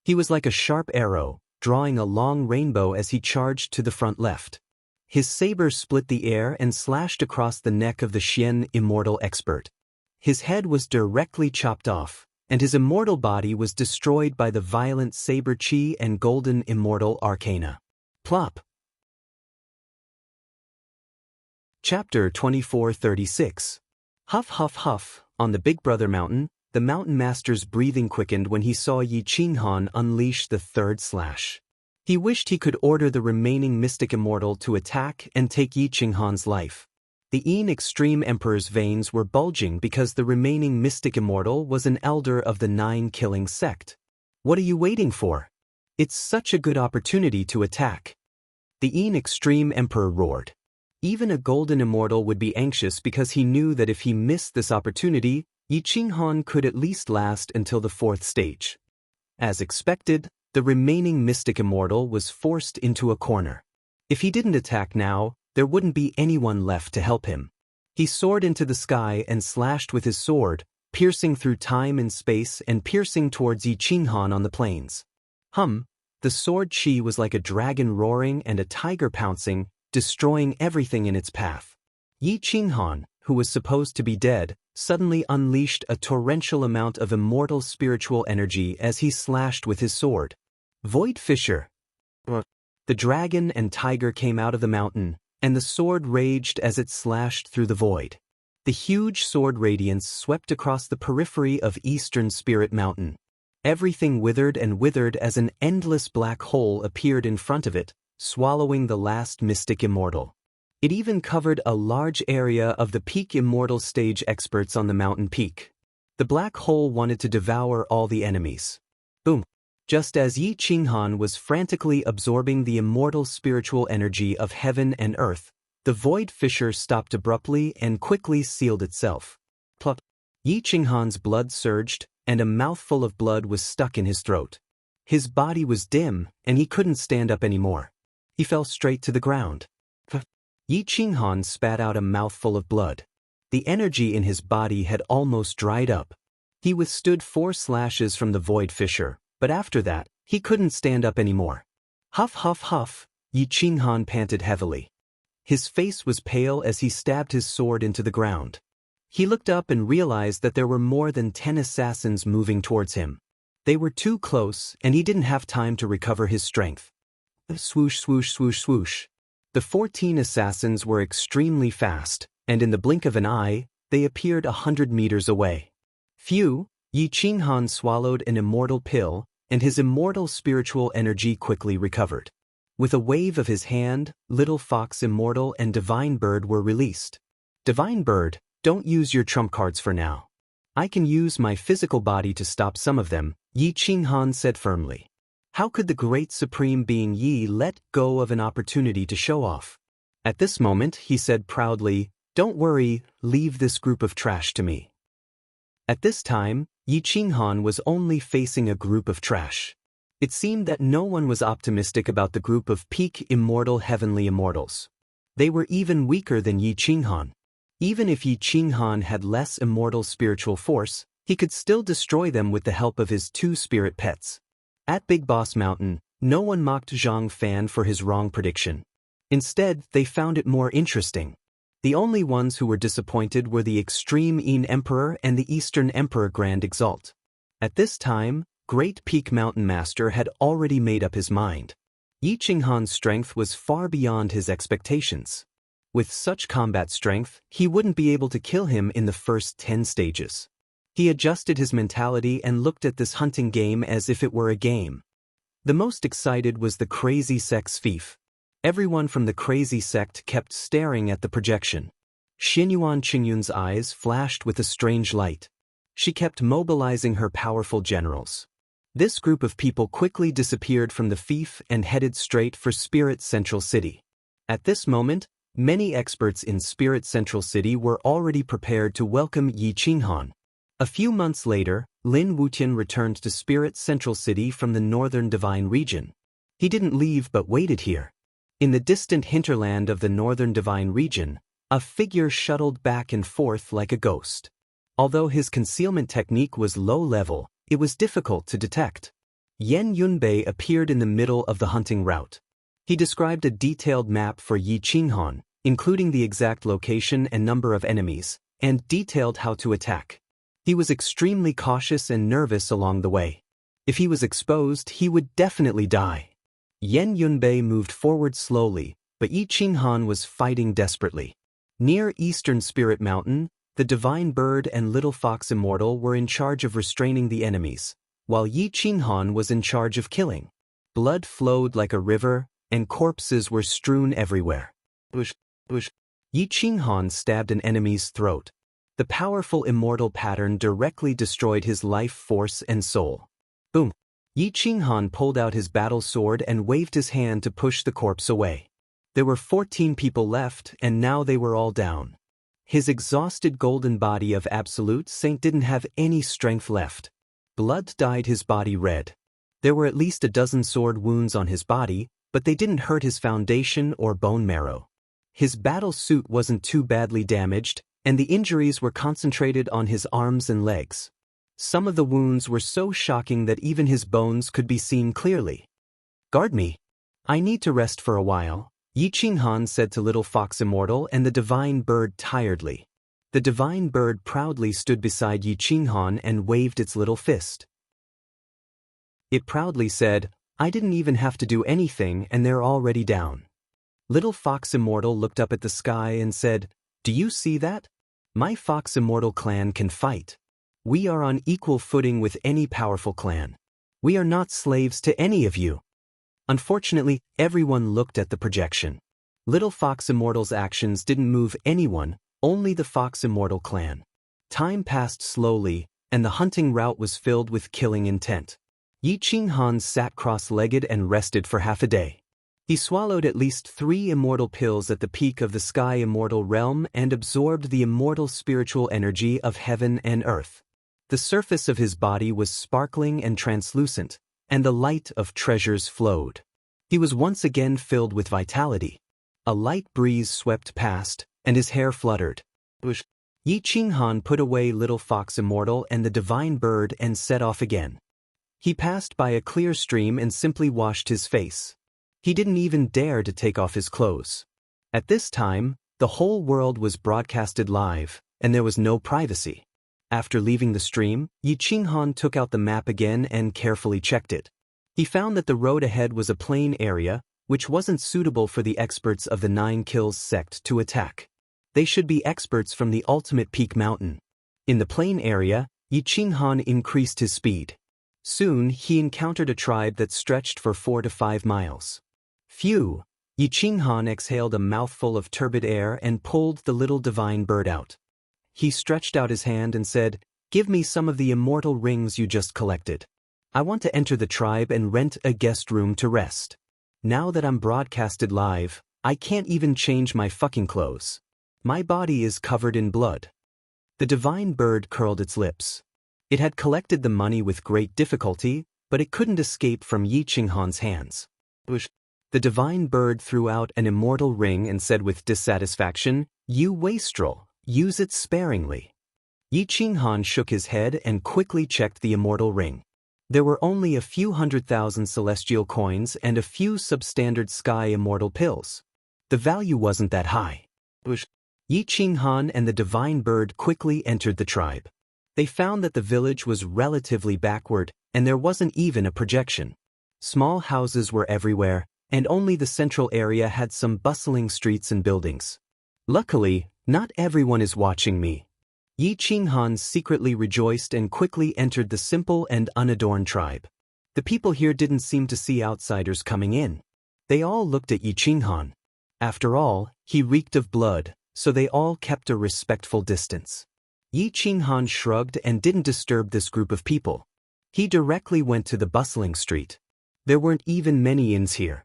Speaker 1: He was like a sharp arrow, drawing a long rainbow as he charged to the front left. His saber split the air and slashed across the neck of the Xian immortal expert. His head was directly chopped off, and his immortal body was destroyed by the violent saber chi and golden immortal arcana. Plop. Chapter 2436. Huff huff huff. On the Big Brother mountain, the mountain master's breathing quickened when he saw Yi Qinghan unleash the 3rd slash. He wished he could order the remaining mystic immortal to attack and take Yi Qinghan's life. The Yin Extreme Emperor's veins were bulging because the remaining mystic immortal was an elder of the 9 killing sect. What are you waiting for? It's such a good opportunity to attack. The Yin Extreme Emperor roared. Even a golden immortal would be anxious because he knew that if he missed this opportunity, Yi Qinghan could at least last until the 4th stage. As expected, the remaining mystic immortal was forced into a corner. If he didn't attack now, there wouldn't be anyone left to help him. He soared into the sky and slashed with his sword, piercing through time and space and piercing towards Yi Qinghan on the plains. The sword chi was like a dragon roaring and a tiger pouncing, destroying everything in its path. Yi Qinghan, who was supposed to be dead, suddenly unleashed a torrential amount of immortal spiritual energy as he slashed with his sword. Void Fissure. The dragon and tiger came out of the mountain, and the sword raged as it slashed through the void. The huge sword radiance swept across the periphery of Eastern Spirit Mountain. Everything withered and withered as an endless black hole appeared in front of it, swallowing the last mystic immortal. It even covered a large area of the peak immortal stage experts on the mountain peak. The black hole wanted to devour all the enemies. Boom! Just as Yi Qinghan was frantically absorbing the immortal spiritual energy of heaven and earth, the void fissure stopped abruptly and quickly sealed itself. Plop! Yi Qinghan's blood surged, and a mouthful of blood was stuck in his throat. His body was dim, and he couldn't stand up anymore. He fell straight to the ground. Yi Qinghan spat out a mouthful of blood. The energy in his body had almost dried up. He withstood 4 slashes from the void fissure, but after that, he couldn't stand up anymore. Huff huff huff, Yi Qinghan panted heavily. His face was pale as he stabbed his sword into the ground. He looked up and realized that there were more than 10 assassins moving towards him. They were too close, and he didn't have time to recover his strength. Swoosh swoosh swoosh swoosh. The 14 assassins were extremely fast, and in the blink of an eye, they appeared 100 meters away. Phew! Yi Qinghan swallowed an immortal pill, and his immortal spiritual energy quickly recovered. With a wave of his hand, Little Fox Immortal and Divine Bird were released. Divine Bird, don't use your trump cards for now. I can use my physical body to stop some of them, Yi Qinghan said firmly. How could the great supreme being Yi let go of an opportunity to show off? At this moment, he said proudly, "Don't worry, leave this group of trash to me." At this time, Yi Qinghan was only facing a group of trash. It seemed that no one was optimistic about the group of peak immortal heavenly immortals. They were even weaker than Yi Qinghan. Even if Yi Qinghan had less immortal spiritual force, he could still destroy them with the help of his 2 spirit pets. At Big Boss Mountain, no one mocked Zhang Fan for his wrong prediction. Instead, they found it more interesting. The only ones who were disappointed were the Extreme Yin Emperor and the Eastern Emperor Grand Exalt. At this time, Great Peak Mountain Master had already made up his mind. Yi Qinghan's strength was far beyond his expectations. With such combat strength, he wouldn't be able to kill him in the first 10 stages. He adjusted his mentality and looked at this hunting game as if it were a game. The most excited was the Crazy Sect's fief. Everyone from the Crazy Sect kept staring at the projection. Xinyuan Qingyun's eyes flashed with a strange light. She kept mobilizing her powerful generals. This group of people quickly disappeared from the fief and headed straight for Spirit Central City. At this moment, many experts in Spirit Central City were already prepared to welcome Yi Qinghan. A few months later, Lin Wutian returned to Spirit Central City from the Northern Divine Region. He didn't leave but waited here. In the distant hinterland of the Northern Divine Region, a figure shuttled back and forth like a ghost. Although his concealment technique was low level, it was difficult to detect. Yan Yunbei appeared in the middle of the hunting route. He described a detailed map for Yi Qinghan, including the exact location and number of enemies, and detailed how to attack. He was extremely cautious and nervous along the way. If he was exposed, he would definitely die. Yan Yunbei moved forward slowly, but Yi Qinghan was fighting desperately. Near Eastern Spirit Mountain, the Divine Bird and Little Fox Immortal were in charge of restraining the enemies, while Yi Qinghan was in charge of killing. Blood flowed like a river, and corpses were strewn everywhere. Yi Qinghan stabbed an enemy's throat. The powerful immortal pattern directly destroyed his life force and soul. Boom! Yi Qinghan pulled out his battle sword and waved his hand to push the corpse away. There were 14 people left, and now they were all down. His exhausted golden body of Absolute Saint didn't have any strength left. Blood dyed his body red. There were at least a dozen sword wounds on his body, but they didn't hurt his foundation or bone marrow. His battle suit wasn't too badly damaged, and the injuries were concentrated on his arms and legs. Some of the wounds were so shocking that even his bones could be seen clearly. "Guard me. I need to rest for a while," Yi Qinghan said to Little Fox Immortal and the Divine Bird tiredly. The Divine Bird proudly stood beside Yi Qinghan and waved its little fist. It proudly said, "I didn't even have to do anything and they're already down." Little Fox Immortal looked up at the sky and said, "Do you see that? My Fox Immortal clan can fight. We are on equal footing with any powerful clan. We are not slaves to any of you." Unfortunately, everyone looked at the projection. Little Fox Immortal's actions didn't move anyone, only the Fox Immortal clan. Time passed slowly, and the hunting route was filled with killing intent. Yi Qinghan sat cross-legged and rested for half a day. He swallowed at least 3 immortal pills at the peak of the Sky Immortal Realm and absorbed the immortal spiritual energy of heaven and earth. The surface of his body was sparkling and translucent, and the light of treasures flowed. He was once again filled with vitality. A light breeze swept past, and his hair fluttered. Yi Qinghan put away Little Fox Immortal and the Divine Bird and set off again. He passed by a clear stream and simply washed his face. He didn't even dare to take off his clothes. At this time, the whole world was broadcasted live, and there was no privacy. After leaving the stream, Yi Qinghan took out the map again and carefully checked it. He found that the road ahead was a plain area, which wasn't suitable for the experts of the 9 Kills sect to attack. They should be experts from the ultimate peak mountain. In the plain area, Yi Qinghan increased his speed. Soon, he encountered a tribe that stretched for 4 to 5 miles. Phew! Yi Qinghan exhaled a mouthful of turbid air and pulled the little Divine Bird out. He stretched out his hand and said, "Give me some of the immortal rings you just collected. I want to enter the tribe and rent a guest room to rest. Now that I'm broadcasted live, I can't even change my fucking clothes. My body is covered in blood." The Divine Bird curled its lips. It had collected the money with great difficulty, but it couldn't escape from Yi Qinghan's hands. The divine bird threw out an immortal ring and said with dissatisfaction, "You wastrel, use it sparingly." Yi Qinghan shook his head and quickly checked the immortal ring. There were only a few 100,000 celestial coins and a few substandard sky immortal pills. The value wasn't that high. Yi Qinghan and the divine bird quickly entered the tribe. They found that the village was relatively backward, and there wasn't even a projection. Small houses were everywhere, and only the central area had some bustling streets and buildings. Luckily, not everyone is watching me. Yi Qinghan secretly rejoiced and quickly entered the simple and unadorned tribe. The people here didn't seem to see outsiders coming in. They all looked at Yi Qinghan. After all, he reeked of blood, so they all kept a respectful distance. Yi Qinghan shrugged and didn't disturb this group of people. He directly went to the bustling street. There weren't even many inns here.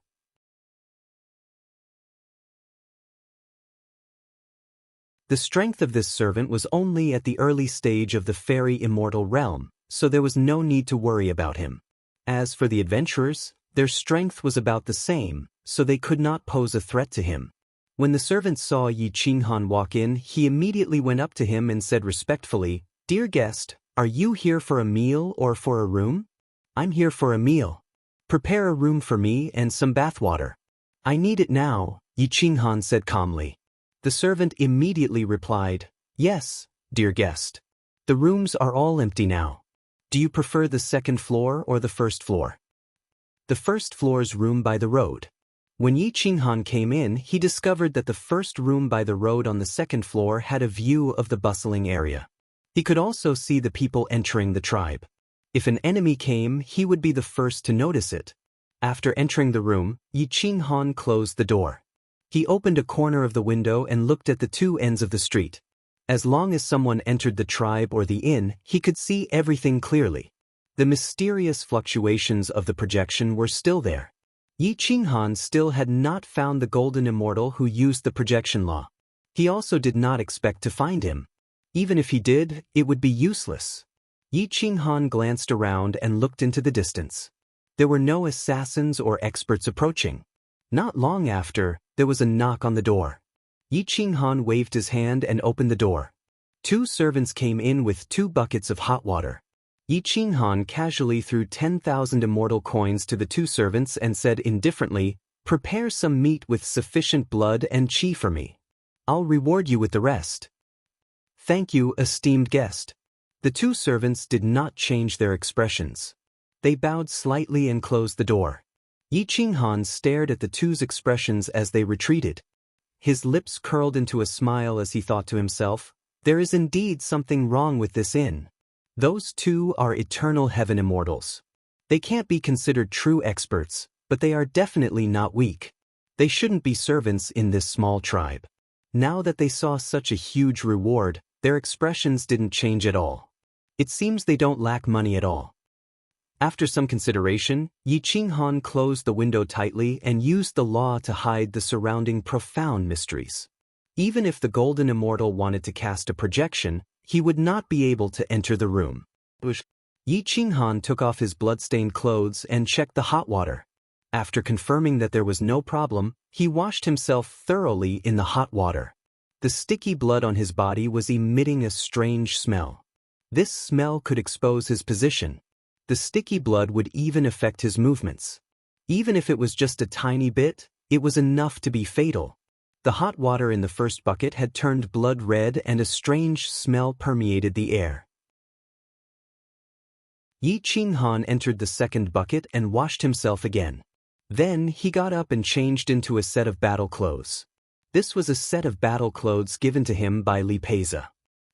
Speaker 1: The strength of this servant was only at the early stage of the fairy immortal realm, so there was no need to worry about him. As for the adventurers, their strength was about the same, so they could not pose a threat to him. When the servant saw Yi Qinghan walk in, he immediately went up to him and said respectfully, "Dear guest, are you here for a meal or for a room?" "I'm here for a meal. Prepare a room for me and some bathwater." "I need it now," Yi Qinghan said calmly. The servant immediately replied, "Yes, dear guest. The rooms are all empty now. Do you prefer the second floor or the first floor?" "The first floor's room by the road." When Yi Qinghan came in, he discovered that the first room by the road on the second floor had a view of the bustling area. He could also see the people entering the tribe. If an enemy came, he would be the first to notice it. After entering the room, Yi Qinghan closed the door. He opened a corner of the window and looked at the two ends of the street. As long as someone entered the tribe or the inn, he could see everything clearly. The mysterious fluctuations of the projection were still there. Yi Qinghan still had not found the golden immortal who used the projection law. He also did not expect to find him. Even if he did, it would be useless. Yi Qinghan glanced around and looked into the distance. There were no assassins or experts approaching. Not long after, there was a knock on the door. Yi Qinghan waved his hand and opened the door. Two servants came in with 2 buckets of hot water. Yi Qinghan casually threw 10,000 immortal coins to the 2 servants and said indifferently, "Prepare some meat with sufficient blood and qi for me. I'll reward you with the rest." "Thank you, esteemed guest." The 2 servants did not change their expressions. They bowed slightly and closed the door. Yi Qinghan stared at the 2's expressions as they retreated. His lips curled into a smile as he thought to himself, "There is indeed something wrong with this inn. Those 2 are eternal heaven immortals. They can't be considered true experts, but they are definitely not weak. They shouldn't be servants in this small tribe." Now that they saw such a huge reward, their expressions didn't change at all. It seems they don't lack money at all. After some consideration, Yi Qinghan closed the window tightly and used the law to hide the surrounding profound mysteries. Even if the golden immortal wanted to cast a projection, he would not be able to enter the room. Yi Qinghan took off his blood-stained clothes and checked the hot water. After confirming that there was no problem, he washed himself thoroughly in the hot water. The sticky blood on his body was emitting a strange smell. This smell could expose his position. The sticky blood would even affect his movements. Even if it was just a tiny bit, it was enough to be fatal. The hot water in the first bucket had turned blood red and a strange smell permeated the air. Yi Qinghan entered the second bucket and washed himself again. Then he got up and changed into a set of battle clothes. This was a set of battle clothes given to him by Li Peiza.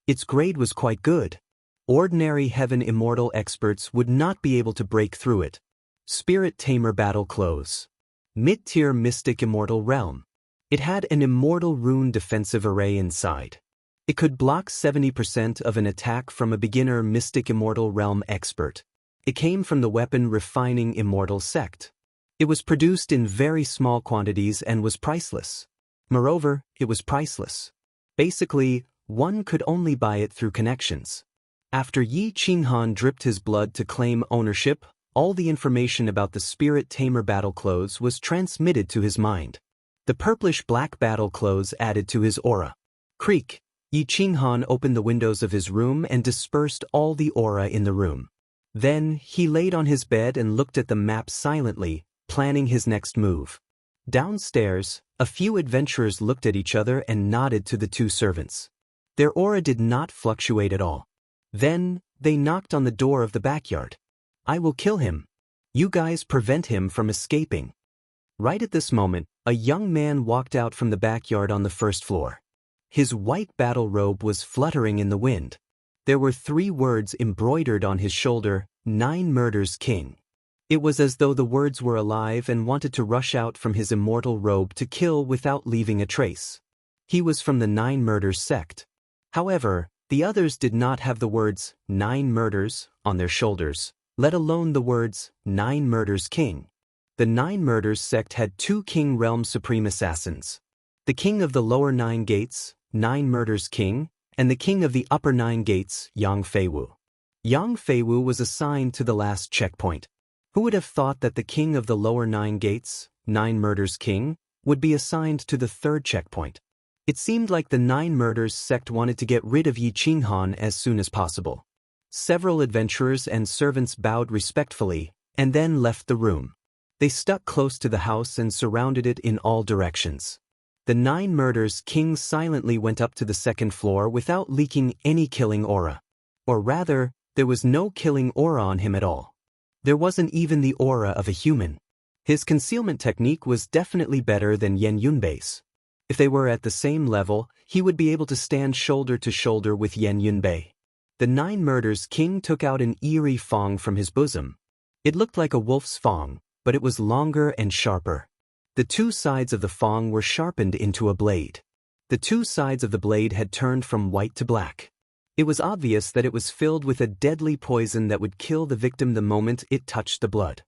Speaker 1: Its grade was quite good. Ordinary heaven immortal experts would not be able to break through it. Spirit Tamer battle clothes. Mid-tier mystic immortal realm. It had an immortal rune defensive array inside. It could block 70% of an attack from a beginner mystic immortal realm expert. It came from the weapon refining immortal sect. It was produced in very small quantities and was priceless. Moreover, it was priceless. Basically, one could only buy it through connections. After Yi Qinghan dripped his blood to claim ownership, all the information about the spirit tamer battle clothes was transmitted to his mind. The purplish-black battle clothes added to his aura. Creak. Yi Qinghan opened the windows of his room and dispersed all the aura in the room. Then, he laid on his bed and looked at the map silently, planning his next move. Downstairs, a few adventurers looked at each other and nodded to the two servants. Their aura did not fluctuate at all. Then, they knocked on the door of the backyard. I will kill him. You guys prevent him from escaping. Right at this moment, a young man walked out from the backyard on the first floor. His white battle robe was fluttering in the wind. There were 3 words embroidered on his shoulder, 9 Murders King. It was as though the words were alive and wanted to rush out from his immortal robe to kill without leaving a trace. He was from the 9 Murders sect. However, the others did not have the words 9 Murders on their shoulders, let alone the words 9 Murders King. The 9 Murders sect had 2 King Realm Supreme Assassins. The King of the Lower 9 Gates, 9 Murders King, and the King of the Upper 9 Gates, Yang Feiwu. Yang Feiwu was assigned to the last checkpoint. Who would have thought that the King of the Lower 9 Gates, 9 Murders King, would be assigned to the 3rd checkpoint? It seemed like the 9 Murders sect wanted to get rid of Yi Qinghan as soon as possible. Several adventurers and servants bowed respectfully, and then left the room. They stuck close to the house and surrounded it in all directions. The 9 Murders King silently went up to the 2nd floor without leaking any killing aura. Or rather, there was no killing aura on him at all. There wasn't even the aura of a human. His concealment technique was definitely better than Yan Yunbei's. If they were at the same level, he would be able to stand shoulder to shoulder with Yan Yunbei. The 9 Murders King took out an eerie fang from his bosom. It looked like a wolf's fang, but it was longer and sharper. The 2 sides of the fang were sharpened into a blade. The 2 sides of the blade had turned from white to black. It was obvious that it was filled with a deadly poison that would kill the victim the moment it touched the blood.